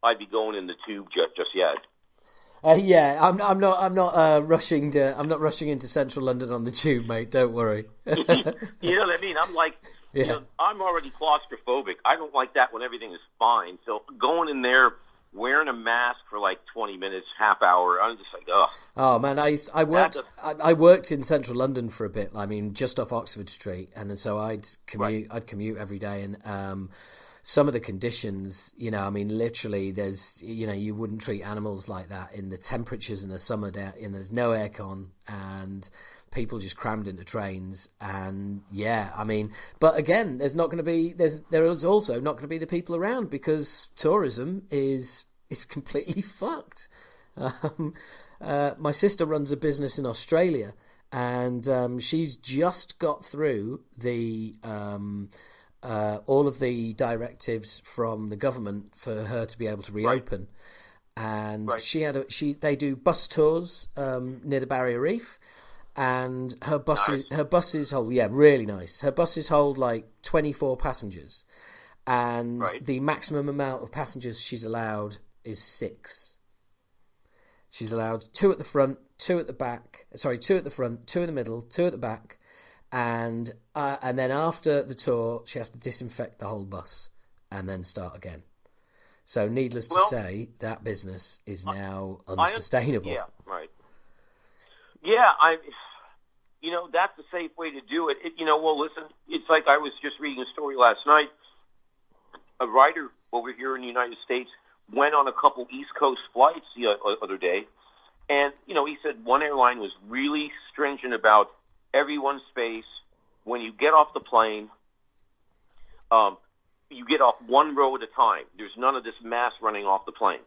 I'd be going in the tube just yet. Yeah, I'm not rushing into central London on the tube, mate. Don't worry. You know what I mean? I'm like, yeah. You know, I'm already claustrophobic. I don't like that when everything is fine. So going in there wearing a mask for like 20 minutes, half hour, I'm just like, ugh. Oh man, I worked in central London for a bit. I mean, just off Oxford Street, and so I'd commute every day, and some of the conditions, you know, I mean, literally, there's, you know, you wouldn't treat animals like that in the temperatures in the summer day, and there's no aircon, and people just crammed into trains, and yeah, I mean, but again, there is also not going to be the people around because tourism is completely fucked. My sister runs a business in Australia, and she's just got through the all of the directives from the government for her to be able to reopen, and they do bus tours near the Barrier Reef. And her buses hold, really nice. Her buses hold like 24 passengers, and the maximum amount of passengers she's allowed is 6. She's allowed 2 at the front, 2 at the back. Sorry, 2 at the front, 2 in the middle, 2 at the back, and then after the tour, she has to disinfect the whole bus and then start again. So, needless to say, that business is now unsustainable. Yeah, right. Yeah, you know, that's a safe way to do it. Listen, it's like I was just reading a story last night. A writer over here in the United States went on a couple East Coast flights the other day, and, you know, he said one airline was really stringent about everyone's space. When you get off the plane, you get off one row at a time. There's none of this mass running off the plane.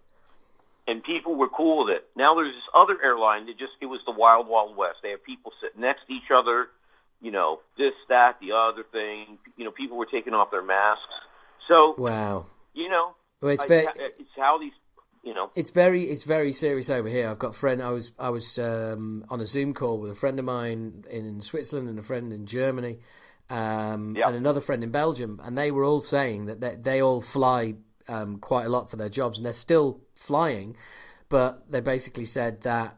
And people were cool with it. Now there's this other airline that it was the Wild Wild West. They have people sitting next to each other, you know, this, that, the other thing. You know, people were taking off their masks. So, wow. You know, well, it's how these It's very serious over here. I've got a friend. I was on a Zoom call with a friend of mine in Switzerland and a friend in Germany, and another friend in Belgium, and they were all saying that they all fly quite a lot for their jobs, and they're still flying, but they basically said that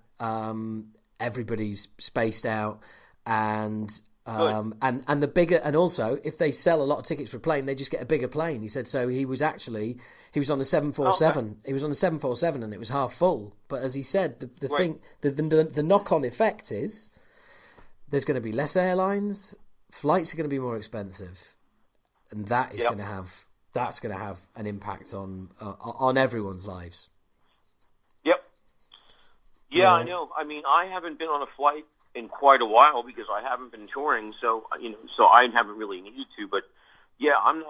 everybody's spaced out, and the bigger, and also if they sell a lot of tickets for a plane, they just get a bigger plane. He said so. He was on the 747. Okay. He was on the 747, and it was half full. But as he said, the thing, the knock-on effect is there's going to be less airlines. Flights are going to be more expensive, and that is going to have an impact on everyone's lives. Yep. Yeah, I know. I mean, I haven't been on a flight in quite a while because I haven't been touring, so I haven't really needed to. But yeah, I'm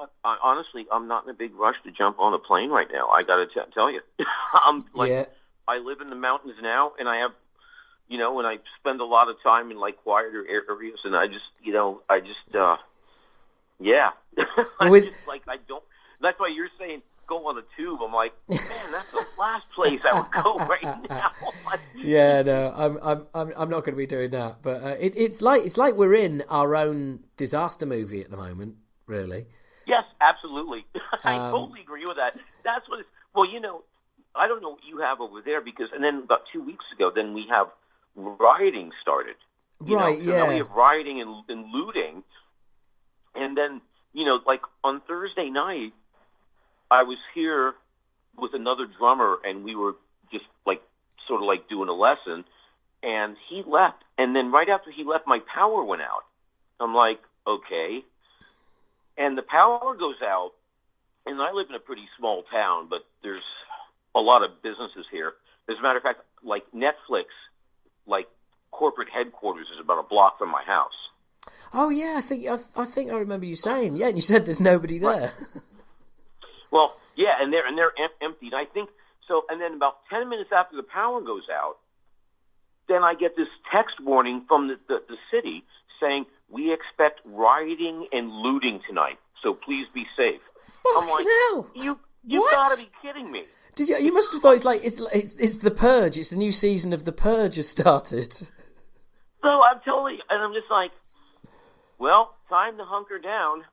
not in a big rush to jump on a plane right now. I got to tell you, I live in the mountains now, and I have, and I spend a lot of time in like quieter areas, and I just. That's why you're saying go on a tube. I'm like, man, that's the last place I would go right now. Yeah, no, I'm not going to be doing that. But it's like we're in our own disaster movie at the moment, really. Yes, absolutely. I totally agree with that. That's what it's. Well, I don't know what you have over there and then about 2 weeks ago, then we have rioting started. Right. So now we have rioting and looting, and then like on Thursday night, I was here with another drummer, and we were just sort of doing a lesson, and he left. And then right after he left, my power went out. I'm like, okay. And the power goes out, and I live in a pretty small town, but there's a lot of businesses here. As a matter of fact, like Netflix, corporate headquarters is about a block from my house. Oh yeah, I think I remember you saying, yeah, and you said there's nobody there. Right. Well, yeah, and they're emptied. I think so. And then about 10 minutes after the power goes out, then I get this text warning from the city saying we expect rioting and looting tonight, so please be safe. Fucking I'm like, hell! You gotta be kidding me! Did you? You must have thought it's the Purge. It's the new season of the Purge has started. So I'm totally, and I'm just like, well, time to hunker down.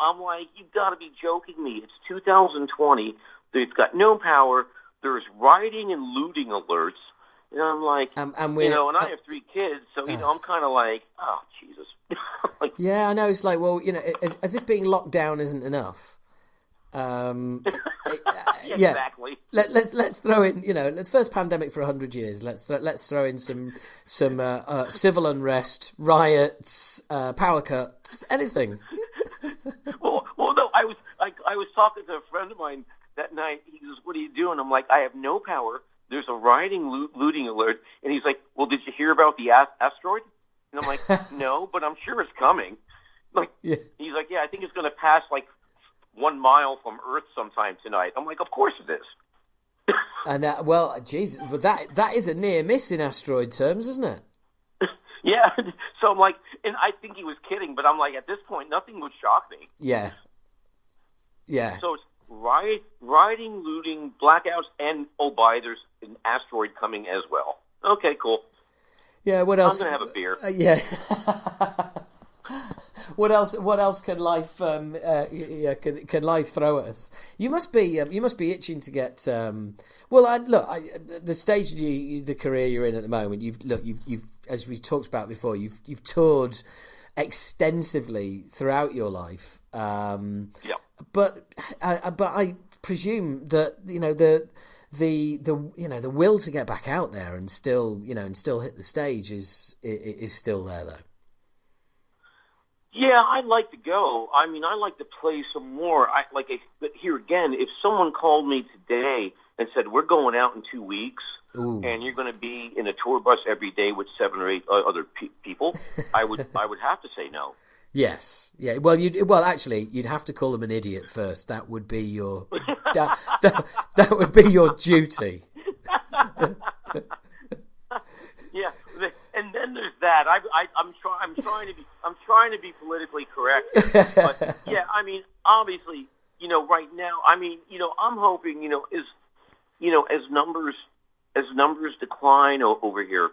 I'm like, you've got to be joking me. It's 2020. They've got no power. There's rioting and looting alerts. And I'm like, and I have 3 kids, so, I'm kind of like, oh, Jesus. Yeah, I know. It's like, well, as if being locked down isn't enough. Yeah, exactly. Let's throw in, the first pandemic for 100 years. Let's throw in some civil unrest, riots, power cuts, anything. well, no, I was talking to a friend of mine that night. He goes, "What are you doing?" I'm like, "I have no power. There's a rioting, looting alert." And he's like, "Well, did you hear about the asteroid?" And I'm like, "No, but I'm sure it's coming." Yeah. He's like, "Yeah, I think it's going to pass 1 mile from Earth sometime tonight." I'm like, "Of course it is." And well, Jesus, but that is a near miss in asteroid terms, isn't it? Yeah. So I'm like, and I think he was kidding, but I'm like, at this point, nothing would shock me. Yeah. Yeah. So it's rioting, looting, blackouts, and there's an asteroid coming as well. Okay, cool. Yeah. What else? I'm gonna have a beer. Yeah. What else can life can life throw at us? You must be itching to get. The stage of the career you're in at the moment. You've as we talked about before. You've toured extensively throughout your life. Yeah. But I presume that the will to get back out there and still hit the stage is still there though. Yeah, I'd like to go. I mean, I'd like to play some more. But here again, if someone called me today and said, we're going out in 2 weeks, Ooh. And you're going to be in a tour bus every day with 7 or 8 other people, I would have to say no. Yes. Yeah. Well, actually, you'd have to call them an idiot first. That would be your that would be your duty. Yeah. And then there's that. I'm trying to be politically correct. But yeah, I mean, obviously, right now, I mean, I'm hoping, as numbers decline over here,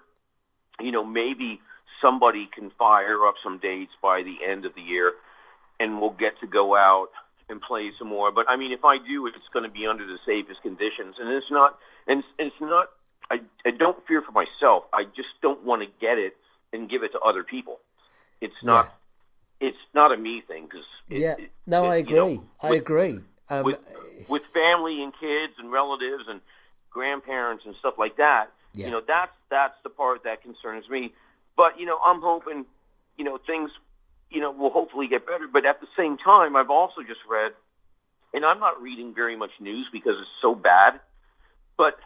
maybe somebody can fire up some dates by the end of the year, and we'll get to go out and play some more. But I mean, if I do, it's going to be under the safest conditions, and it's not. I don't fear for myself. I just don't want to get it and give it to other people. It's not. Yeah. It's not a me thing because. I agree. I agree. With family and kids and relatives and grandparents and stuff like that, that's the part that concerns me. But I'm hoping, things, will hopefully get better. But at the same time, I've also just read, and I'm not reading very much news because it's so bad. But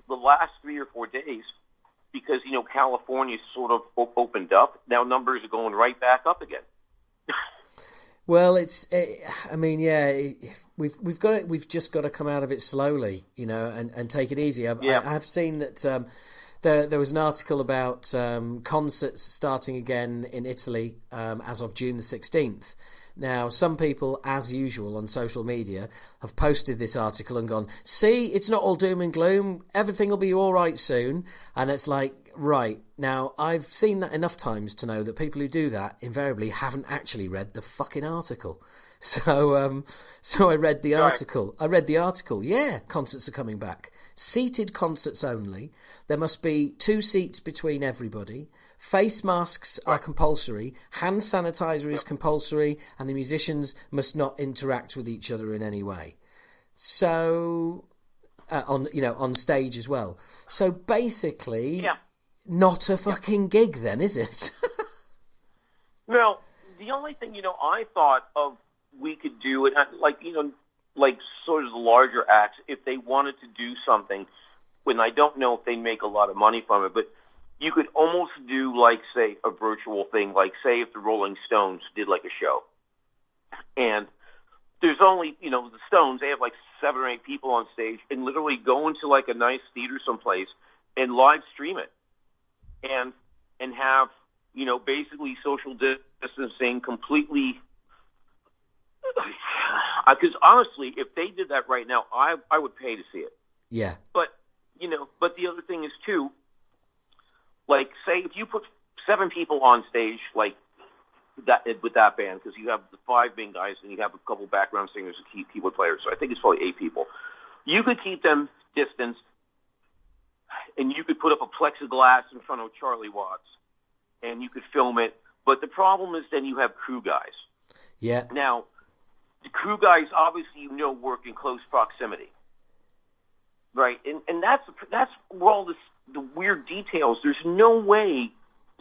the last 3 or 4 days, because California sort of opened up, now numbers are going right back up again. Well, we've just got to come out of it slowly, and take it easy. I've seen that there was an article about concerts starting again in Italy as of June the 16th. Now, some people, as usual on social media, have posted this article and gone, see, it's not all doom and gloom, everything will be all right soon. And it's like, right, now, I've seen that enough times to know that people who do that invariably haven't actually read the fucking article. So I read the article. Yeah, concerts are coming back. Seated concerts only. There must be 2 seats between everybody. Face masks are compulsory. Hand sanitizer is compulsory, and the musicians must not interact with each other in any way. So, on stage as well. So basically, not a fucking gig, then, is it? Well, the only thing I thought of we could do it like sort of the larger acts if they wanted to do something. When I don't know if they make a lot of money from it, but you could almost do, like, say, a virtual thing, like, say, if the Rolling Stones did, like, a show. And there's only, the Stones, they have, like, 7 or 8 people on stage, and literally go into, like, a nice theater someplace and live stream it. And have, basically social distancing completely. Because, honestly, if they did that right now, I would pay to see it. Yeah. But the other thing is, too, like, say, if you put 7 people on stage, like, that with that band, because you have the 5 main guys and you have a couple background singers and keyboard players, so I think it's probably 8 people. You could keep them distanced, and you could put up a plexiglass in front of Charlie Watts, and you could film it. But the problem is then you have crew guys. Yeah. Now, the crew guys, obviously, work in close proximity. Right, and that's where all the weird details. There's no way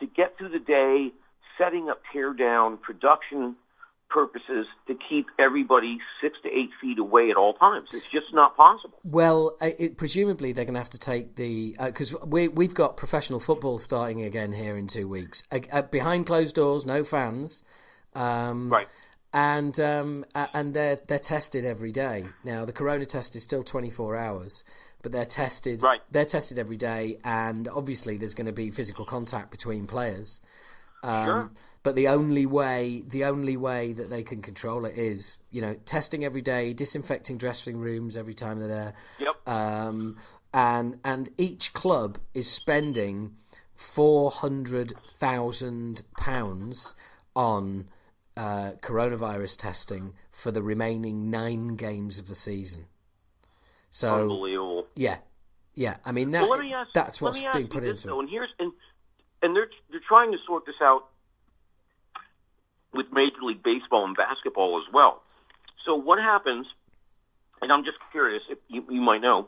to get through the day setting up teardown production purposes to keep everybody 6 to 8 feet away at all times. It's just not possible. Well, presumably they're going to have to take the because we've got professional football starting again here in 2 weeks behind closed doors, no fans. Right. And they're tested every day. Now the corona test is still 24 hours, but they're tested. Right. They're tested every day, and obviously there's going to be physical contact between players. Sure. But the only way that they can control it is testing every day, disinfecting dressing rooms every time they're there. Yep. And each club is spending £400,000 on coronavirus testing for the remaining 9 games of the season. So unbelievable. Yeah. I mean that's what's being put into it. And they're trying to sort this out with Major League Baseball and basketball as well. So what happens? And I'm just curious if you might know.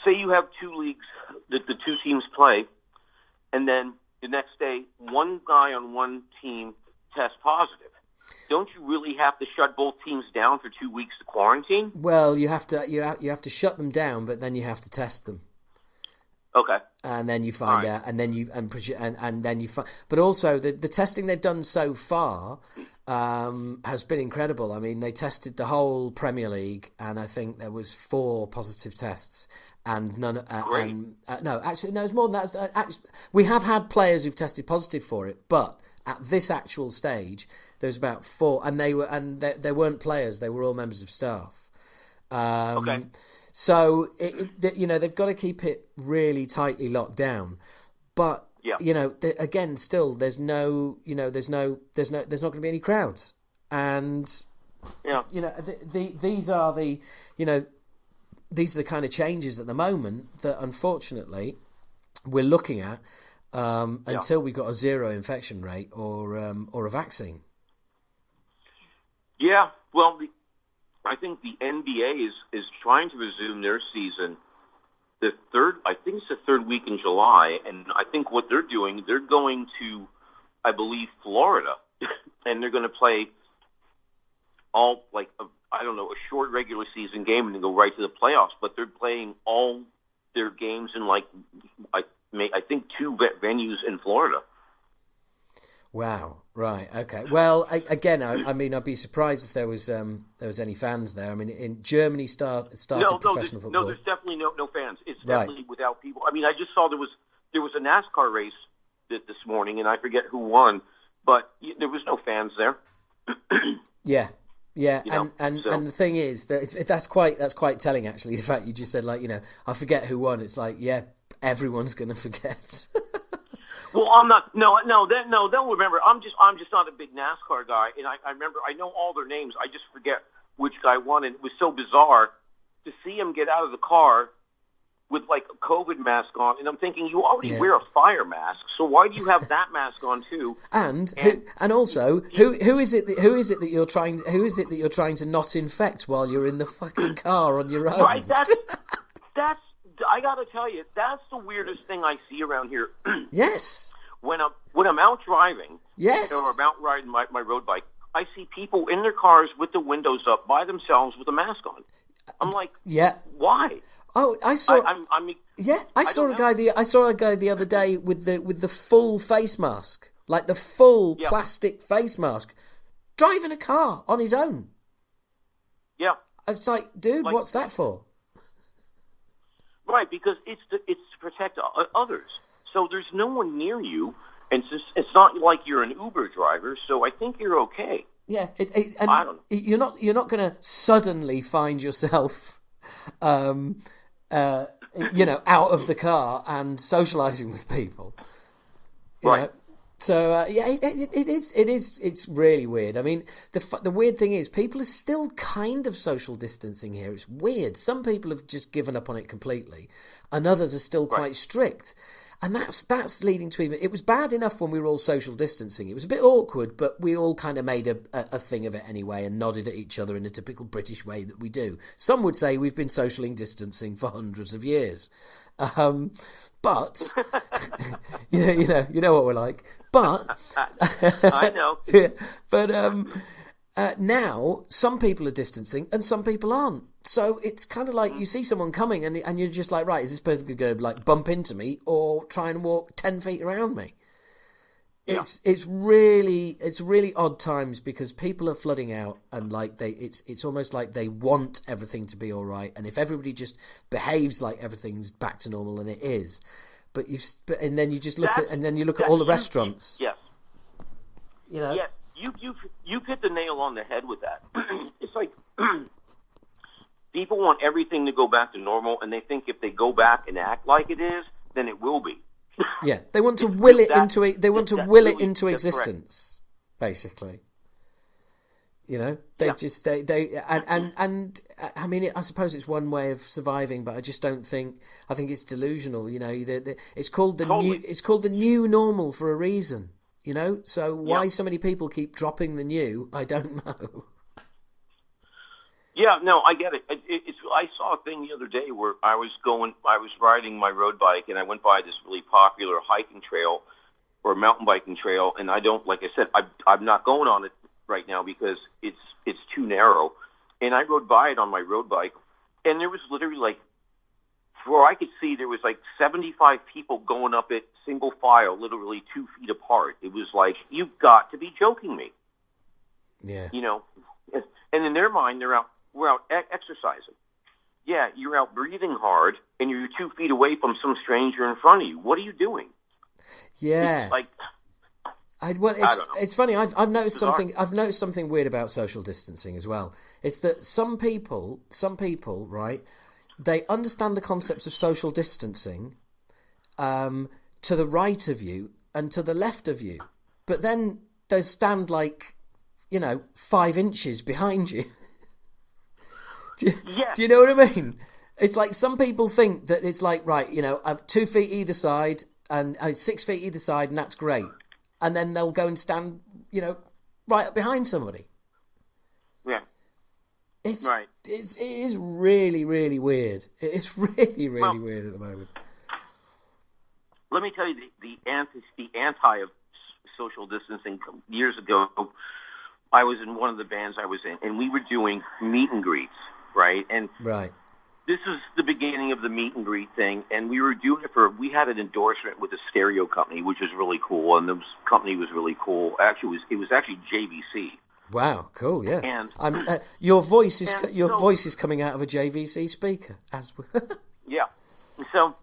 Say you have 2 leagues that the 2 teams play, and then the next day one guy on one team test positive. Don't you really have to shut both teams down for 2 weeks to quarantine? Well, you have to shut them down, but then you have to test them. Okay. And then you find out, and then you find. But also, the testing they've done so far has been incredible. I mean, they tested the whole Premier League, and I think there was 4 positive tests, and none. No, it's more than that. We have had players who've tested positive for it, but at this actual stage, there's about 4, and they weren't players; they were all members of staff. Okay. So they've got to keep it really tightly locked down. But again, still, there's not going to be any crowds, and these are the kind of changes at the moment that unfortunately we're looking at until we've got a zero infection rate or a vaccine. Yeah, well, I think the NBA is trying to resume their season. I think it's the third week in July, and I think what they're doing, they're going to, I believe, Florida, and they're going to play all a short regular season game and then go right to the playoffs. But they're playing all their games in I think 2 venues in Florida. Wow. Right. Okay. Well, I mean, I'd be surprised if there was any fans there. I mean, in Germany started professional football. No, there's definitely no fans. It's definitely without people. I mean, I just saw there was a NASCAR race this morning, and I forget who won, but there was no fans there. Yeah. And the thing is that's quite telling, actually. The fact you just said, I forget who won. It's like, everyone's going to forget. Well, I'm not. No. Don't remember. I'm just not a big NASCAR guy, and I remember. I know all their names. I just forget which guy won, and it was so bizarre to see him get out of the car with a COVID mask on, and I'm thinking, you already wear a fire mask, so why do you have that mask on too? And also, who is it that you're trying to not infect while you're in the fucking car on your own? Right. That's. I got to tell you, that's the weirdest thing I see around here. Yes. When I'm out driving, yes, or I'm out riding my road bike, I see people in their cars with the windows up by themselves with a mask on. I'm like, why? Oh, I saw. I saw a guy the other day with the full face mask, like the full plastic face mask, driving a car on his own. Yeah. I was like, dude, what's that for? Right, because it's to protect others. So there's no one near you, and it's not like you're an Uber driver. So I think you're okay. Yeah, and I don't know. You're not going to suddenly find yourself, out of the car and socializing with people. You know? So it's really weird. I mean, the weird thing is people are still kind of social distancing here. It's weird. Some people have just given up on it completely, and others are still quite strict. And that's leading to it was bad enough when we were all social distancing. It was a bit awkward, but we all kind of made a thing of it anyway and nodded at each other in a typical British way that we do. Some would say we've been socially distancing for hundreds of years. But you know what we're like. But I know. But now some people are distancing and some people aren't. So it's kind of like you see someone coming and you're just like, right, is this person going to bump into me or try and walk 10 feet around me? Yeah. It's really odd times because people are flooding out and it's almost like they want everything to be all right, and if everybody just behaves like everything's back to normal, and it is, and then you just look at all the restaurants. Yes. Yes, you've hit the nail on the head with that. It's like people want everything to go back to normal, and they think if they go back and act like it is, then it will be. Yeah, they want to will it into it. They want to will it into existence, basically. They just and I mean, I suppose it's one way of surviving, but I just don't think. I think it's delusional. It's called the new normal for a reason. So why so many people keep dropping the new, I don't know. Yeah, no, I get it. I saw a thing the other day where I was riding my road bike, and I went by this really popular hiking trail or mountain biking trail, and like I said, I'm not going on it right now because it's too narrow. And I rode by it on my road bike, and there was literally where I could see there was 75 people going up it single file, literally 2 feet apart. It was like, you've got to be joking me. Yeah. And in their mind, we're out exercising. Yeah, you're out breathing hard, and you're 2 feet away from some stranger in front of you. What are you doing? Yeah. I don't know. It's funny. I've noticed something. I've noticed something weird about social distancing as well. It's that some people, right, they understand the concepts of social distancing to the right of you and to the left of you. But then they stand 5 inches behind you. Do you know what I mean? It's like some people think that it's like, right, I've 2 feet either side and 6 feet either side, and that's great. And then they'll go and stand, right up behind somebody. Yeah. It right. It is really, really weird. It is really, really weird at the moment. Let me tell you, the anti of social distancing. Years ago, I was in one of the bands I was in, and we were doing meet and greets, right? And right. This is the beginning of the meet and greet thing, and we were doing it we had an endorsement with a stereo company, which was really cool, and the company was really cool. Actually, it was actually JVC. Wow, cool, yeah. And your voice is coming out of a JVC speaker. Yeah. So,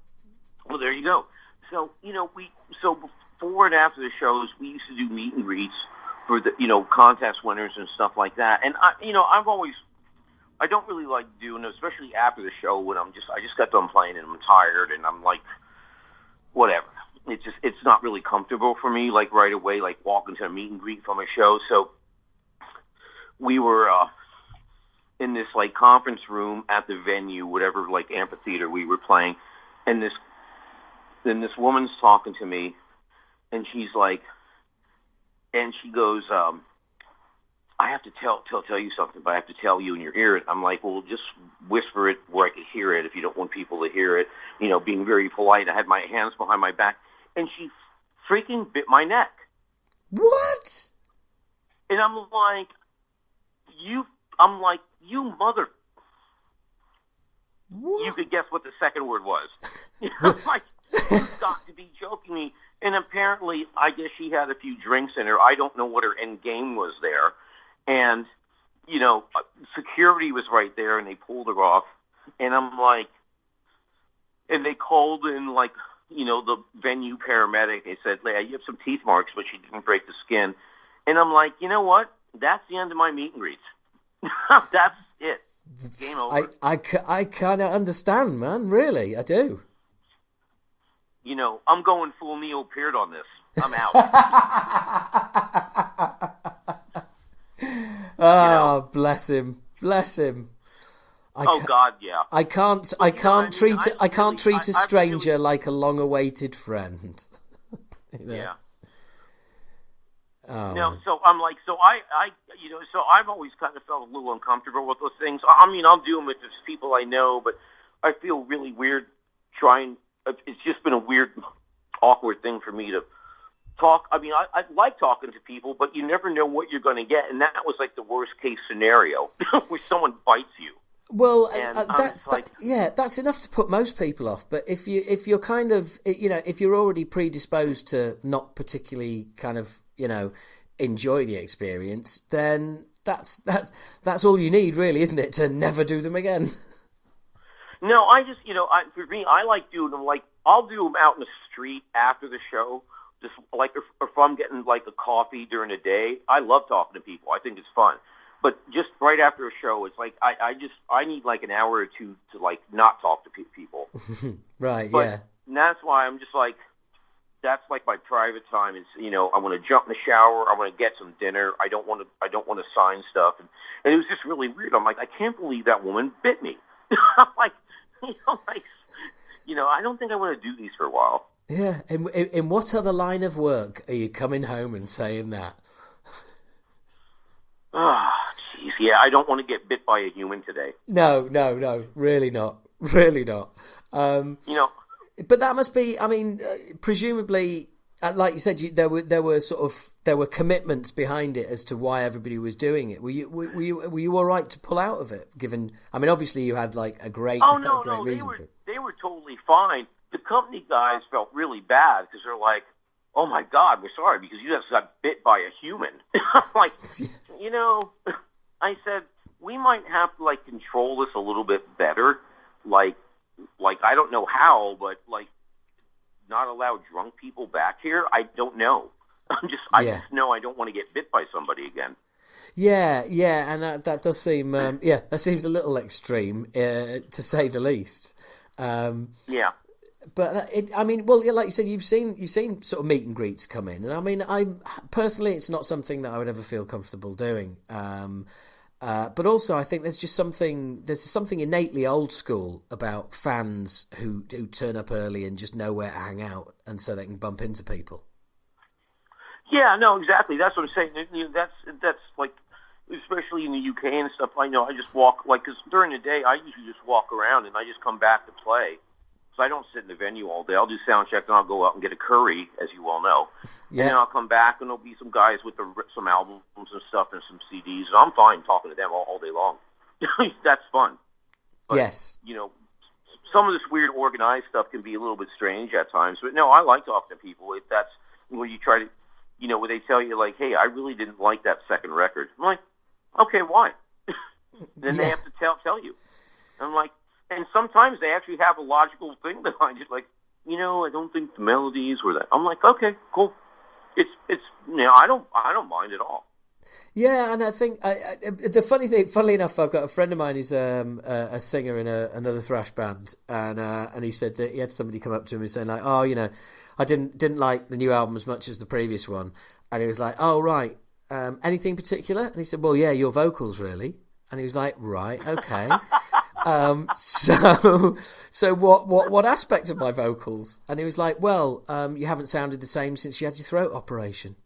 well, there you go. So, before and after the shows, we used to do meet and greets for the, contest winners and stuff like that. And I don't really like doing it, especially after the show when I just got done playing and I'm tired and I'm like, whatever. It's not really comfortable for me, like right away, like walking to a meet and greet from a show. So we were in this like conference room at the venue, whatever like amphitheater we were playing, and then this woman's talking to me, and she's like, and she goes, I have to tell you something, but I have to tell you in your ear. I'm like, well, just whisper it where I could hear it if you don't want people to hear it. Being very polite. I had my hands behind my back, and she freaking bit my neck. What? And I'm like, you mother. What? You could guess what the second word was. Like, you've got to be joking me. And apparently, I guess she had a few drinks in her. I don't know what her end game was there. And, security was right there, and they pulled her off. And I'm like, and they called in, like, the venue paramedic. They said, Leah, you have some teeth marks, but she didn't break the skin. And I'm like, you know what? That's the end of my meet and greets. That's it. Game over. I kind of understand, man. Really, I do. I'm going full Neil Peart on this. I'm out. Bless him. God, yeah. I can't treat a stranger like a long-awaited friend. Yeah. Oh. No, so I'm like, so I've always kind of felt a little uncomfortable with those things. I mean, I'll do them if it's people I know, but I feel really weird it's just been a weird, awkward thing for me to talk. I mean, I like talking to people, but you never know what you're going to get, and that was like the worst case scenario where someone bites you. Well, that's enough to put most people off. But if you're kind of, if you're already predisposed to not particularly kind of, enjoy the experience, then that's all you need, really, isn't it? To never do them again. No, I just, for me, I like doing them. Like, I'll do them out in the street after the show. Just like if I'm getting like a coffee during the day, I love talking to people. I think it's fun. But just right after a show, it's like I need like an hour or two to like not talk to people. Right. But, yeah. And that's why I'm just like, that's like my private time. Is I want to jump in the shower. I want to get some dinner. I don't want to sign stuff. And it was just really weird. I'm like, I can't believe that woman bit me. I'm like, I don't think I want to do these for a while. Yeah. In what other line of work are you coming home and saying that? Oh, jeez. Yeah, I don't want to get bit by a human today. No, really not. Really not. But that must be, I mean, presumably, like you said, there were commitments behind it as to why everybody was doing it. Were you all right to pull out of it? Given, I mean, obviously you had like a great reason to. They were totally fine. The company guys felt really bad because they're like, "Oh my God, we're sorry because you just got bit by a human." I'm like, I said we might have to like control this a little bit better, like I don't know how, but like not allow drunk people back here. I don't know. I just know I don't want to get bit by somebody again. Yeah, and that does seem, that seems a little extreme, to say the least. Yeah. But I mean, well, yeah, like you said, you've seen sort of meet and greets come in, and I mean, I personally, it's not something that I would ever feel comfortable doing. But also, I think there's something innately old school about fans who turn up early and just know where to hang out, and so they can bump into people. Yeah, no, exactly. That's what I'm saying. That's like, especially in the UK and stuff. I know I just walk, like, because during the day I usually just walk around and I just come back to play. So I don't sit in the venue all day. I'll do sound check and I'll go out and get a curry, as you well know. Yeah. And then I'll come back and there'll be some guys with some albums and stuff and some CDs, and I'm fine talking to them all day long. That's fun. But, yes. Some of this weird organized stuff can be a little bit strange at times, but no, I like talking to people. If that's when you try to, where they tell you, like, hey, I really didn't like that second record. I'm like, okay, why? Then they have to tell you. I'm like, and sometimes they actually have a logical thing behind it, like, I don't think the melodies were that. I'm like, okay, cool. It's I don't mind at all. Yeah, and I think the funny thing, funnily enough, I've got a friend of mine who's a singer in another thrash band, and he said he had somebody come up to him and saying, like, oh, I didn't like the new album as much as the previous one, and he was like, oh right, anything particular? And he said, well, yeah, your vocals really. And he was like, right, okay. So what aspect of my vocals? And he was like, well, you haven't sounded the same since you had your throat operation.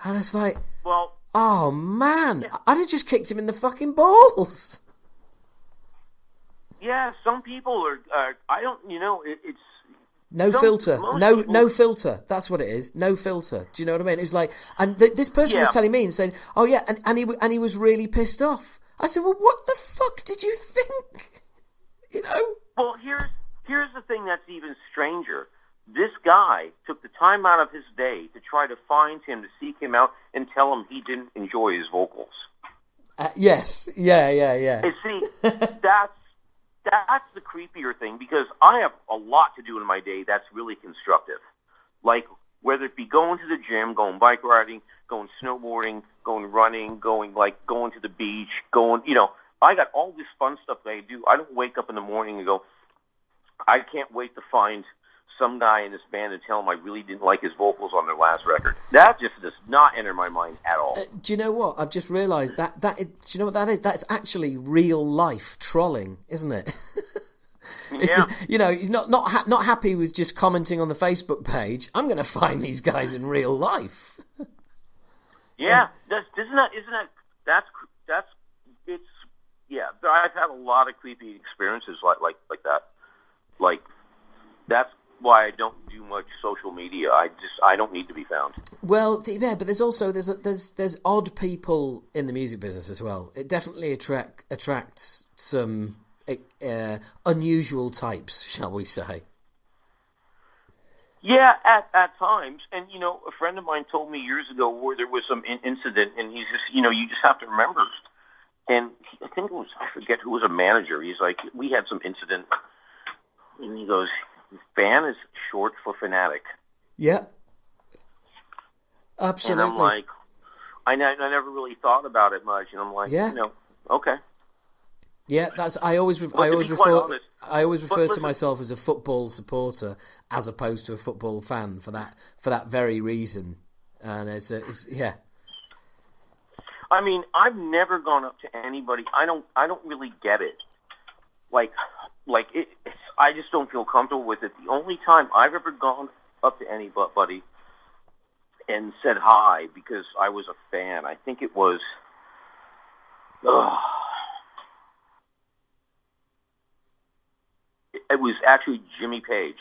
And it's like, well, oh man, yeah. I'd have just kicked him in the fucking balls. Yeah, some people are. I don't. It's no filter. No filter. That's what it is. No filter. Do you know what I mean? It was like, and this person was telling me and saying, oh yeah, and he was really pissed off. I said, well, what the fuck did you think? Well, here's the thing that's even stranger. This guy took the time out of his day to try to find him, to seek him out, and tell him he didn't enjoy his vocals. Yes. Yeah. And see, that's the creepier thing, because I have a lot to do in my day that's really constructive. Like, whether it be going to the gym, going bike riding, going snowboarding, going running, going to the beach, I got all this fun stuff that I do. I don't wake up in the morning and go, I can't wait to find some guy in this band and tell him I really didn't like his vocals on their last record. That just does not enter my mind at all. Do you know what? I've just realised do you know what that is? That's actually real life trolling, isn't it? Yeah. He's not happy with just commenting on the Facebook page. I'm going to find these guys in real life. Yeah, I've had a lot of creepy experiences like that. Like, that's why I don't do much social media. I don't need to be found. Well, yeah, but there's odd people in the music business as well. It definitely attracts some unusual types, shall we say? Yeah, at times. And a friend of mine told me years ago where there was some incident, and he's just you just have to remember. And I think I forget who was a manager. He's like, we had some incident, and he goes, fan is short for fanatic. Yeah. Absolutely. And I'm like, I never really thought about it much, and I'm like, okay. Yeah, I always refer to myself as a football supporter as opposed to a football fan for that very reason, and it's yeah. I mean, I've never gone up to anybody. I don't really get it. Like I just don't feel comfortable with it. The only time I've ever gone up to anybody and said hi because I was a fan, I think it was. It was actually Jimmy Page.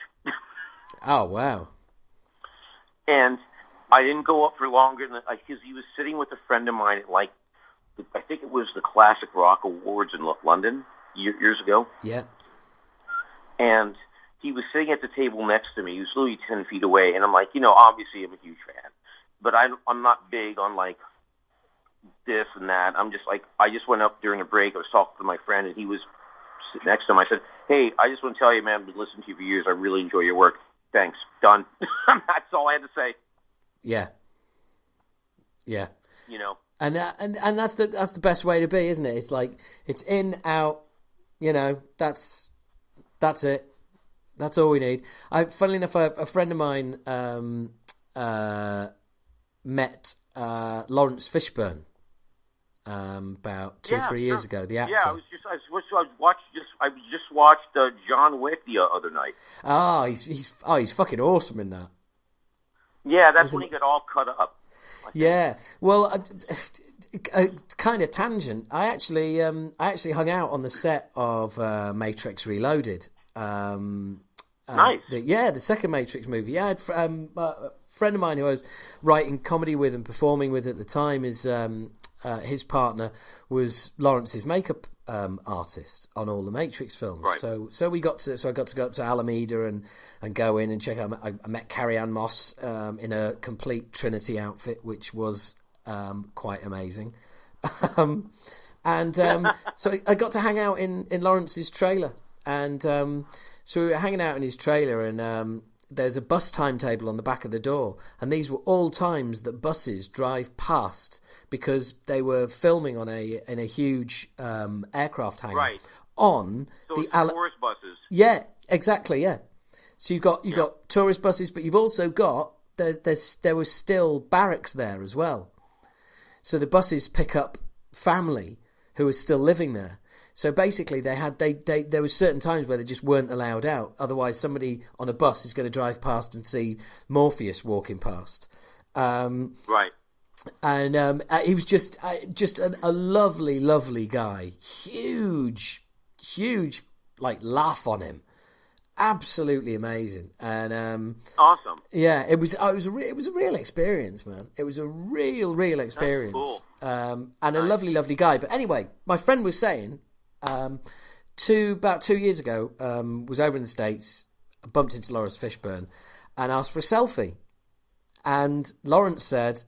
Oh, wow. And I didn't go up for longer than because he was sitting with a friend of mine at I think it was the Classic Rock Awards in London years ago. Yeah. And he was sitting at the table next to me. He was literally 10 feet away. And I'm like, obviously I'm a huge fan. But I'm not big on, this and that. I'm just I just went up during a break. I was talking to my friend, and he was sitting next to him. I said, hey, I just want to tell you, man, I've been listening to you for years. I really enjoy your work. Thanks. Done. That's all I had to say. Yeah. Yeah. And that's the best way to be, isn't it? It's like it's in, out, that's it. That's all we need. Funnily enough, a friend of mine met Lawrence Fishburne about 2-3 years ago. The actor. Yeah, I just watched John Wick the other night. Oh, he's fucking awesome in that. Yeah, that's when he got all cut up. Yeah, well, a kind of tangent. I actually hung out on the set of Matrix Reloaded. Nice. The second Matrix movie. Yeah, I had a friend of mine who I was writing comedy with and performing with at the time. His partner was Lawrence's makeup artist on all the Matrix films. Right. So I got to go up to Alameda and go in and check out. I met Carrie-Anne Moss in a complete Trinity outfit, which was quite amazing. So I got to hang out in Lawrence's trailer, and so we were hanging out in his trailer, and there's a bus timetable on the back of the door, and these were all times that buses drive past because they were filming in a huge aircraft hangar. Right. On so the tourist buses. Yeah, exactly. Yeah. So you've got tourist buses, but you've also got there was still barracks there as well. So the buses pick up family who are still living there. So basically, there were certain times where they just weren't allowed out. Otherwise, somebody on a bus is going to drive past and see Morpheus walking past. Right. And he was just a lovely, lovely guy. Huge, like laugh on him. Absolutely amazing. And awesome. Yeah, it was a real experience, man. It was a real experience. That's cool. And a lovely, lovely guy. But anyway, my friend was saying. About 2 years ago, was over in the States, bumped into Lawrence Fishburne and asked for a selfie. And Lawrence said,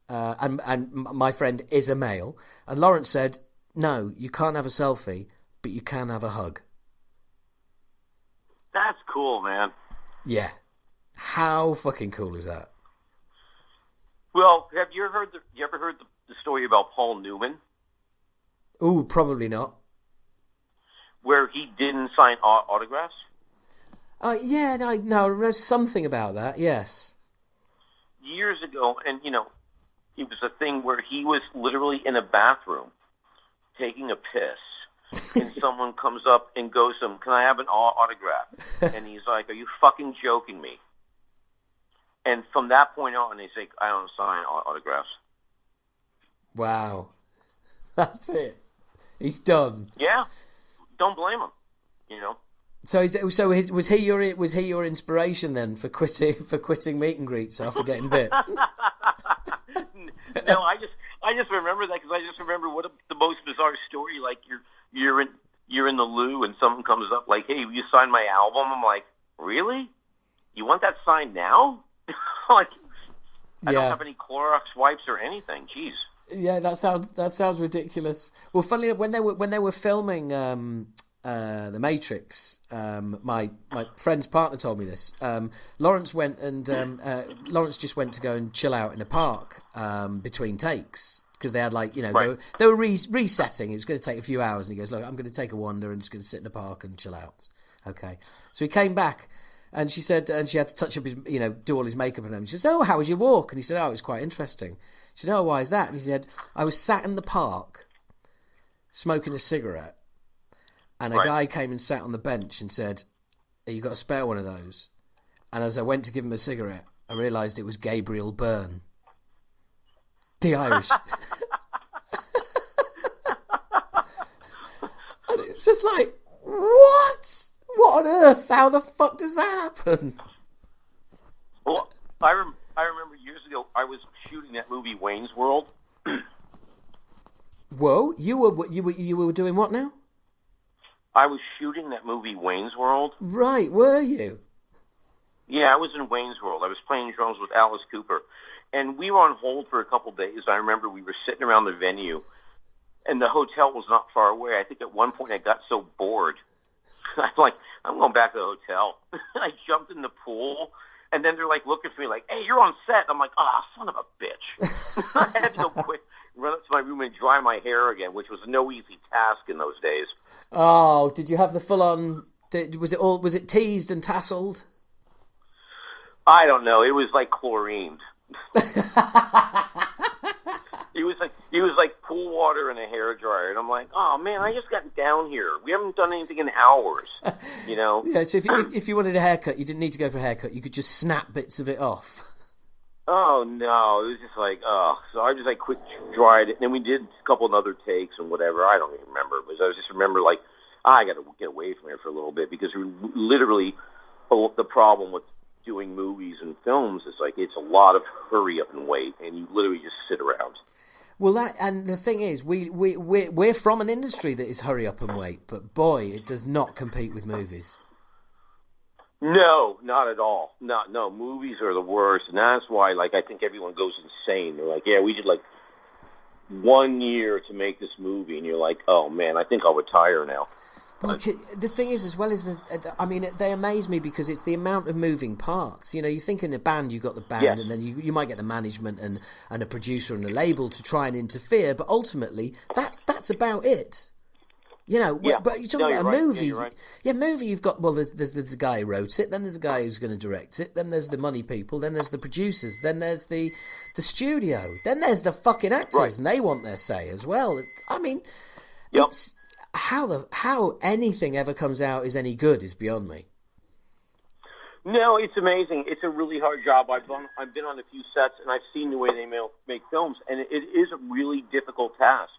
and my friend is a male, and Lawrence said, no, you can't have a selfie, but you can have a hug. That's cool, man. Yeah. How fucking cool is that? Well, have you ever heard the story about Paul Newman? Ooh, probably not. Where he didn't sign autographs? Yeah, no, there's something about that, yes. Years ago, and, it was a thing where he was literally in a bathroom taking a piss, and someone comes up and goes to him, can I have an autograph? And he's like, are you fucking joking me? And from that point on, he's like, I don't sign autographs. Wow. That's it. He's done. Yeah, don't blame him. So was he your inspiration then for quitting meet and greets after getting bit? No, I just remember that because I just remember what the most bizarre story. Like you're in the loo and someone comes up like, hey, will you sign my album? I'm like, really? You want that signed now? Like, I don't have any Clorox wipes or anything. Jeez. Yeah, that sounds ridiculous. Well, funnily enough, when they were filming The Matrix, my friend's partner told me this. Lawrence went and Lawrence just went to go and chill out in a park between takes because they had right. they were resetting. It was going to take a few hours, and he goes, "Look, I'm going to take a wander and just going to sit in the park and chill out." Okay, so he came back. And she said, and she had to touch up his, do all his makeup and everything. She said, "Oh, how was your walk?" And he said, "Oh, it was quite interesting." She said, "Oh, why is that?" And he said, "I was sat in the park, smoking a cigarette, and a guy came and sat on the bench and said, 'Have you got a spare one of those?' And as I went to give him a cigarette, I realised it was Gabriel Byrne, the Irish." And it's just like, what? What on earth? How the fuck does that happen? Well, I remember years ago I was shooting that movie Wayne's World. Whoa, you were doing what now? I was shooting that movie Wayne's World. Right, were you? Yeah, I was in Wayne's World. I was playing drums with Alice Cooper, and we were on hold for a couple of days. I remember we were sitting around the venue, and the hotel was not far away. I think at one point I got so bored. I'm like, I'm going back to the hotel. I jumped in the pool, And then they're like looking for me like, hey, you're on set. I'm like, son of a bitch. I had to go quick, run up to my room and dry my hair again, which was no easy task in those days. Oh, did you have the full-on... Was it teased and tasseled? I don't know. It was like chlorined. It was like pool water and a hairdryer, and I'm like, oh man, I just got down here. We haven't done anything in hours, you know. Yeah. So if you wanted a haircut, you didn't need to go for a haircut. You could just snap bits of it off. Oh no, it was just like, so I just like quick dried it, and then we did a couple of other takes and whatever. I don't even remember, but I just remember like, I got to get away from here for a little bit because we literally the problem with doing movies and films is like it's a lot of hurry up and wait, and you literally just sit around. Well, and the thing is, we're from an industry that is hurry up and wait, but boy, it does not compete with movies. No, not at all. No, movies are the worst, and that's why, like, I think everyone goes insane. They're like, yeah, we did like 1 year to make this movie, and you're like, oh man, I think I'll retire now. Look, the thing is, as well as they amaze me because it's the amount of moving parts. You know, you think in a band you've got the band, yes, and then you might get the management and a producer and a label to try and interfere, but ultimately that's about it. You know, yeah. But you're talking about a movie. Yeah, right. Movie. You've got there's a guy who wrote it, then there's a guy who's going to direct it, then there's the money people, then there's the producers, then there's the studio, then there's the fucking actors, right, and they want their say as well. I mean, yep. It's how anything ever comes out is any good is beyond me. No, it's amazing. It's a really hard job. I've been on a few sets, and I've seen the way they make films, and it is a really difficult task.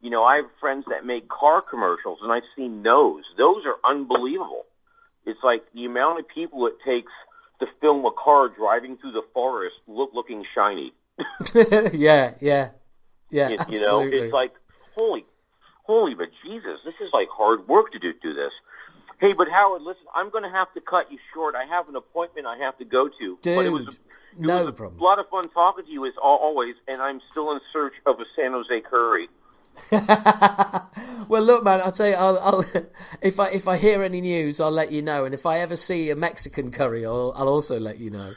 You know, I have friends that make car commercials, and I've seen those. Those are unbelievable. It's like the amount of people it takes to film a car driving through the forest looking shiny. Yeah. You know, it's like, holy, but Jesus, this is like hard work to do this. Hey, but Howard, listen, I'm going to have to cut you short. I have an appointment I have to go to. Dude, but it was no problem. A lot of fun talking to you as always, and I'm still in search of a San Jose curry. Well, look, man, I'll tell you, I'll if I hear any news, I'll let you know, and if I ever see a Mexican curry, I'll also let you know.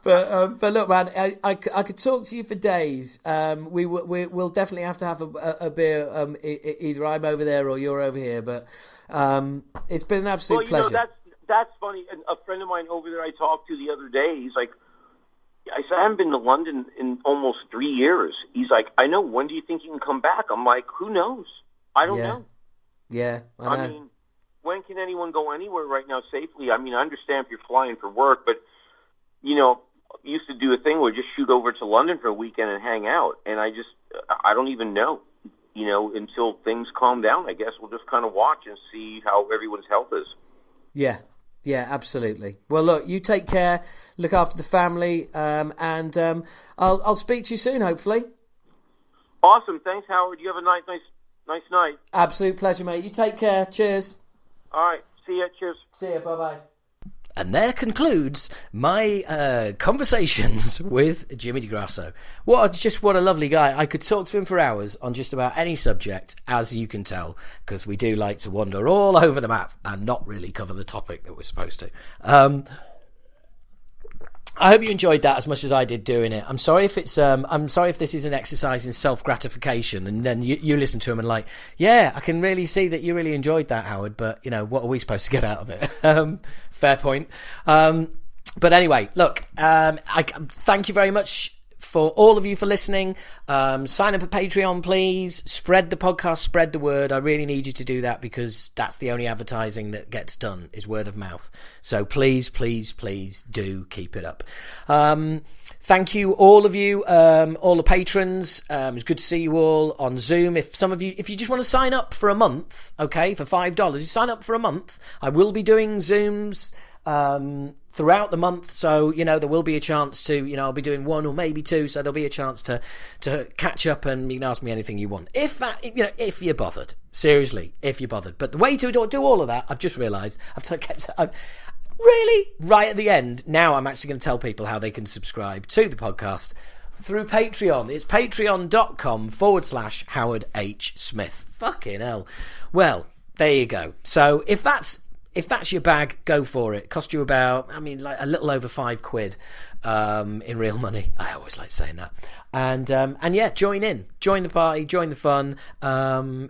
But look, man, I could talk to you for days. We'll definitely have to have a beer. Either I'm over there or you're over here. But it's been an absolute pleasure. Know, that's funny. A friend of mine over there I talked to the other day, he's like, I said, I haven't been to London in almost 3 years. He's like, I know. When do you think you can come back? I'm like, who knows? I don't know. Yeah, I know. I mean, when can anyone go anywhere right now safely? I mean, I understand if you're flying for work, but, you know, used to do a thing where just shoot over to London for a weekend and hang out. And I don't even know, you know, until things calm down. I guess we'll just kind of watch and see how everyone's health is. Yeah. Yeah, absolutely. Well, look, you take care, look after the family, and I'll speak to you soon, hopefully. Awesome. Thanks, Howard. You have a nice night. Absolute pleasure, mate. You take care. Cheers. All right. See ya. Cheers. See ya. Bye-bye. And there concludes my conversations with Jimmy Degrasso. What a lovely guy. I could talk to him for hours on just about any subject, as you can tell, because we do like to wander all over the map and not really cover the topic that we're supposed to. I hope you enjoyed that as much as I did doing it. I'm sorry if this is an exercise in self-gratification, and then you listen to him and like, yeah, I can really see that you really enjoyed that, Howard, but, you know, what are we supposed to get out of it? Fair point. But anyway, look, I thank you very much for all of you for listening. Sign up at Patreon, please. Spread the podcast, spread the word. I really need you to do that because that's the only advertising that gets done is word of mouth. So please, please, please do keep it up. Thank you, all of you, all the patrons. It's good to see you all on Zoom. If you just want to sign up for a month, okay, for $5, you sign up for a month. I will be doing Zooms throughout the month, so you know there will be a chance to, you know, I'll be doing one or maybe two, so there'll be a chance to catch up, and you can ask me anything you want if if you're bothered. Seriously, if you're bothered. But the way to do all of that, I've just realised I've really right at the end. Now I'm actually going to tell people how they can subscribe to the podcast through Patreon. It's patreon.com/Howard H. Smith. Fucking hell. Well, there you go. So if if that's your bag, go for it. Cost you about, I mean, like a little over £5 in real money. I always like saying that. And yeah, join the party, join the fun.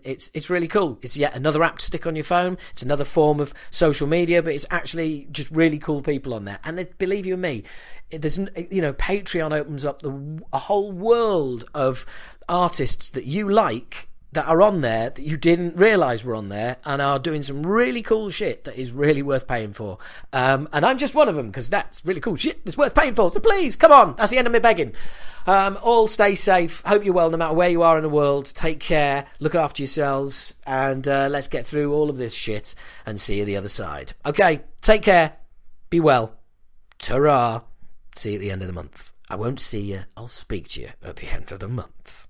It's really cool. It's yet another app to stick on your phone. It's another form of social media, but it's actually just really cool people on there. And believe you me, there's, Patreon opens up a whole world of artists that you like that are on there that you didn't realise were on there and are doing some really cool shit that is really worth paying for. And I'm just one of them because that's really cool shit that's worth paying for. So please, come on. That's the end of me begging. All stay safe. Hope you're well no matter where you are in the world. Take care. Look after yourselves. And let's get through all of this shit and see you the other side. Okay, take care. Be well. Ta-ra. See you at the end of the month. I won't see you. I'll speak to you at the end of the month.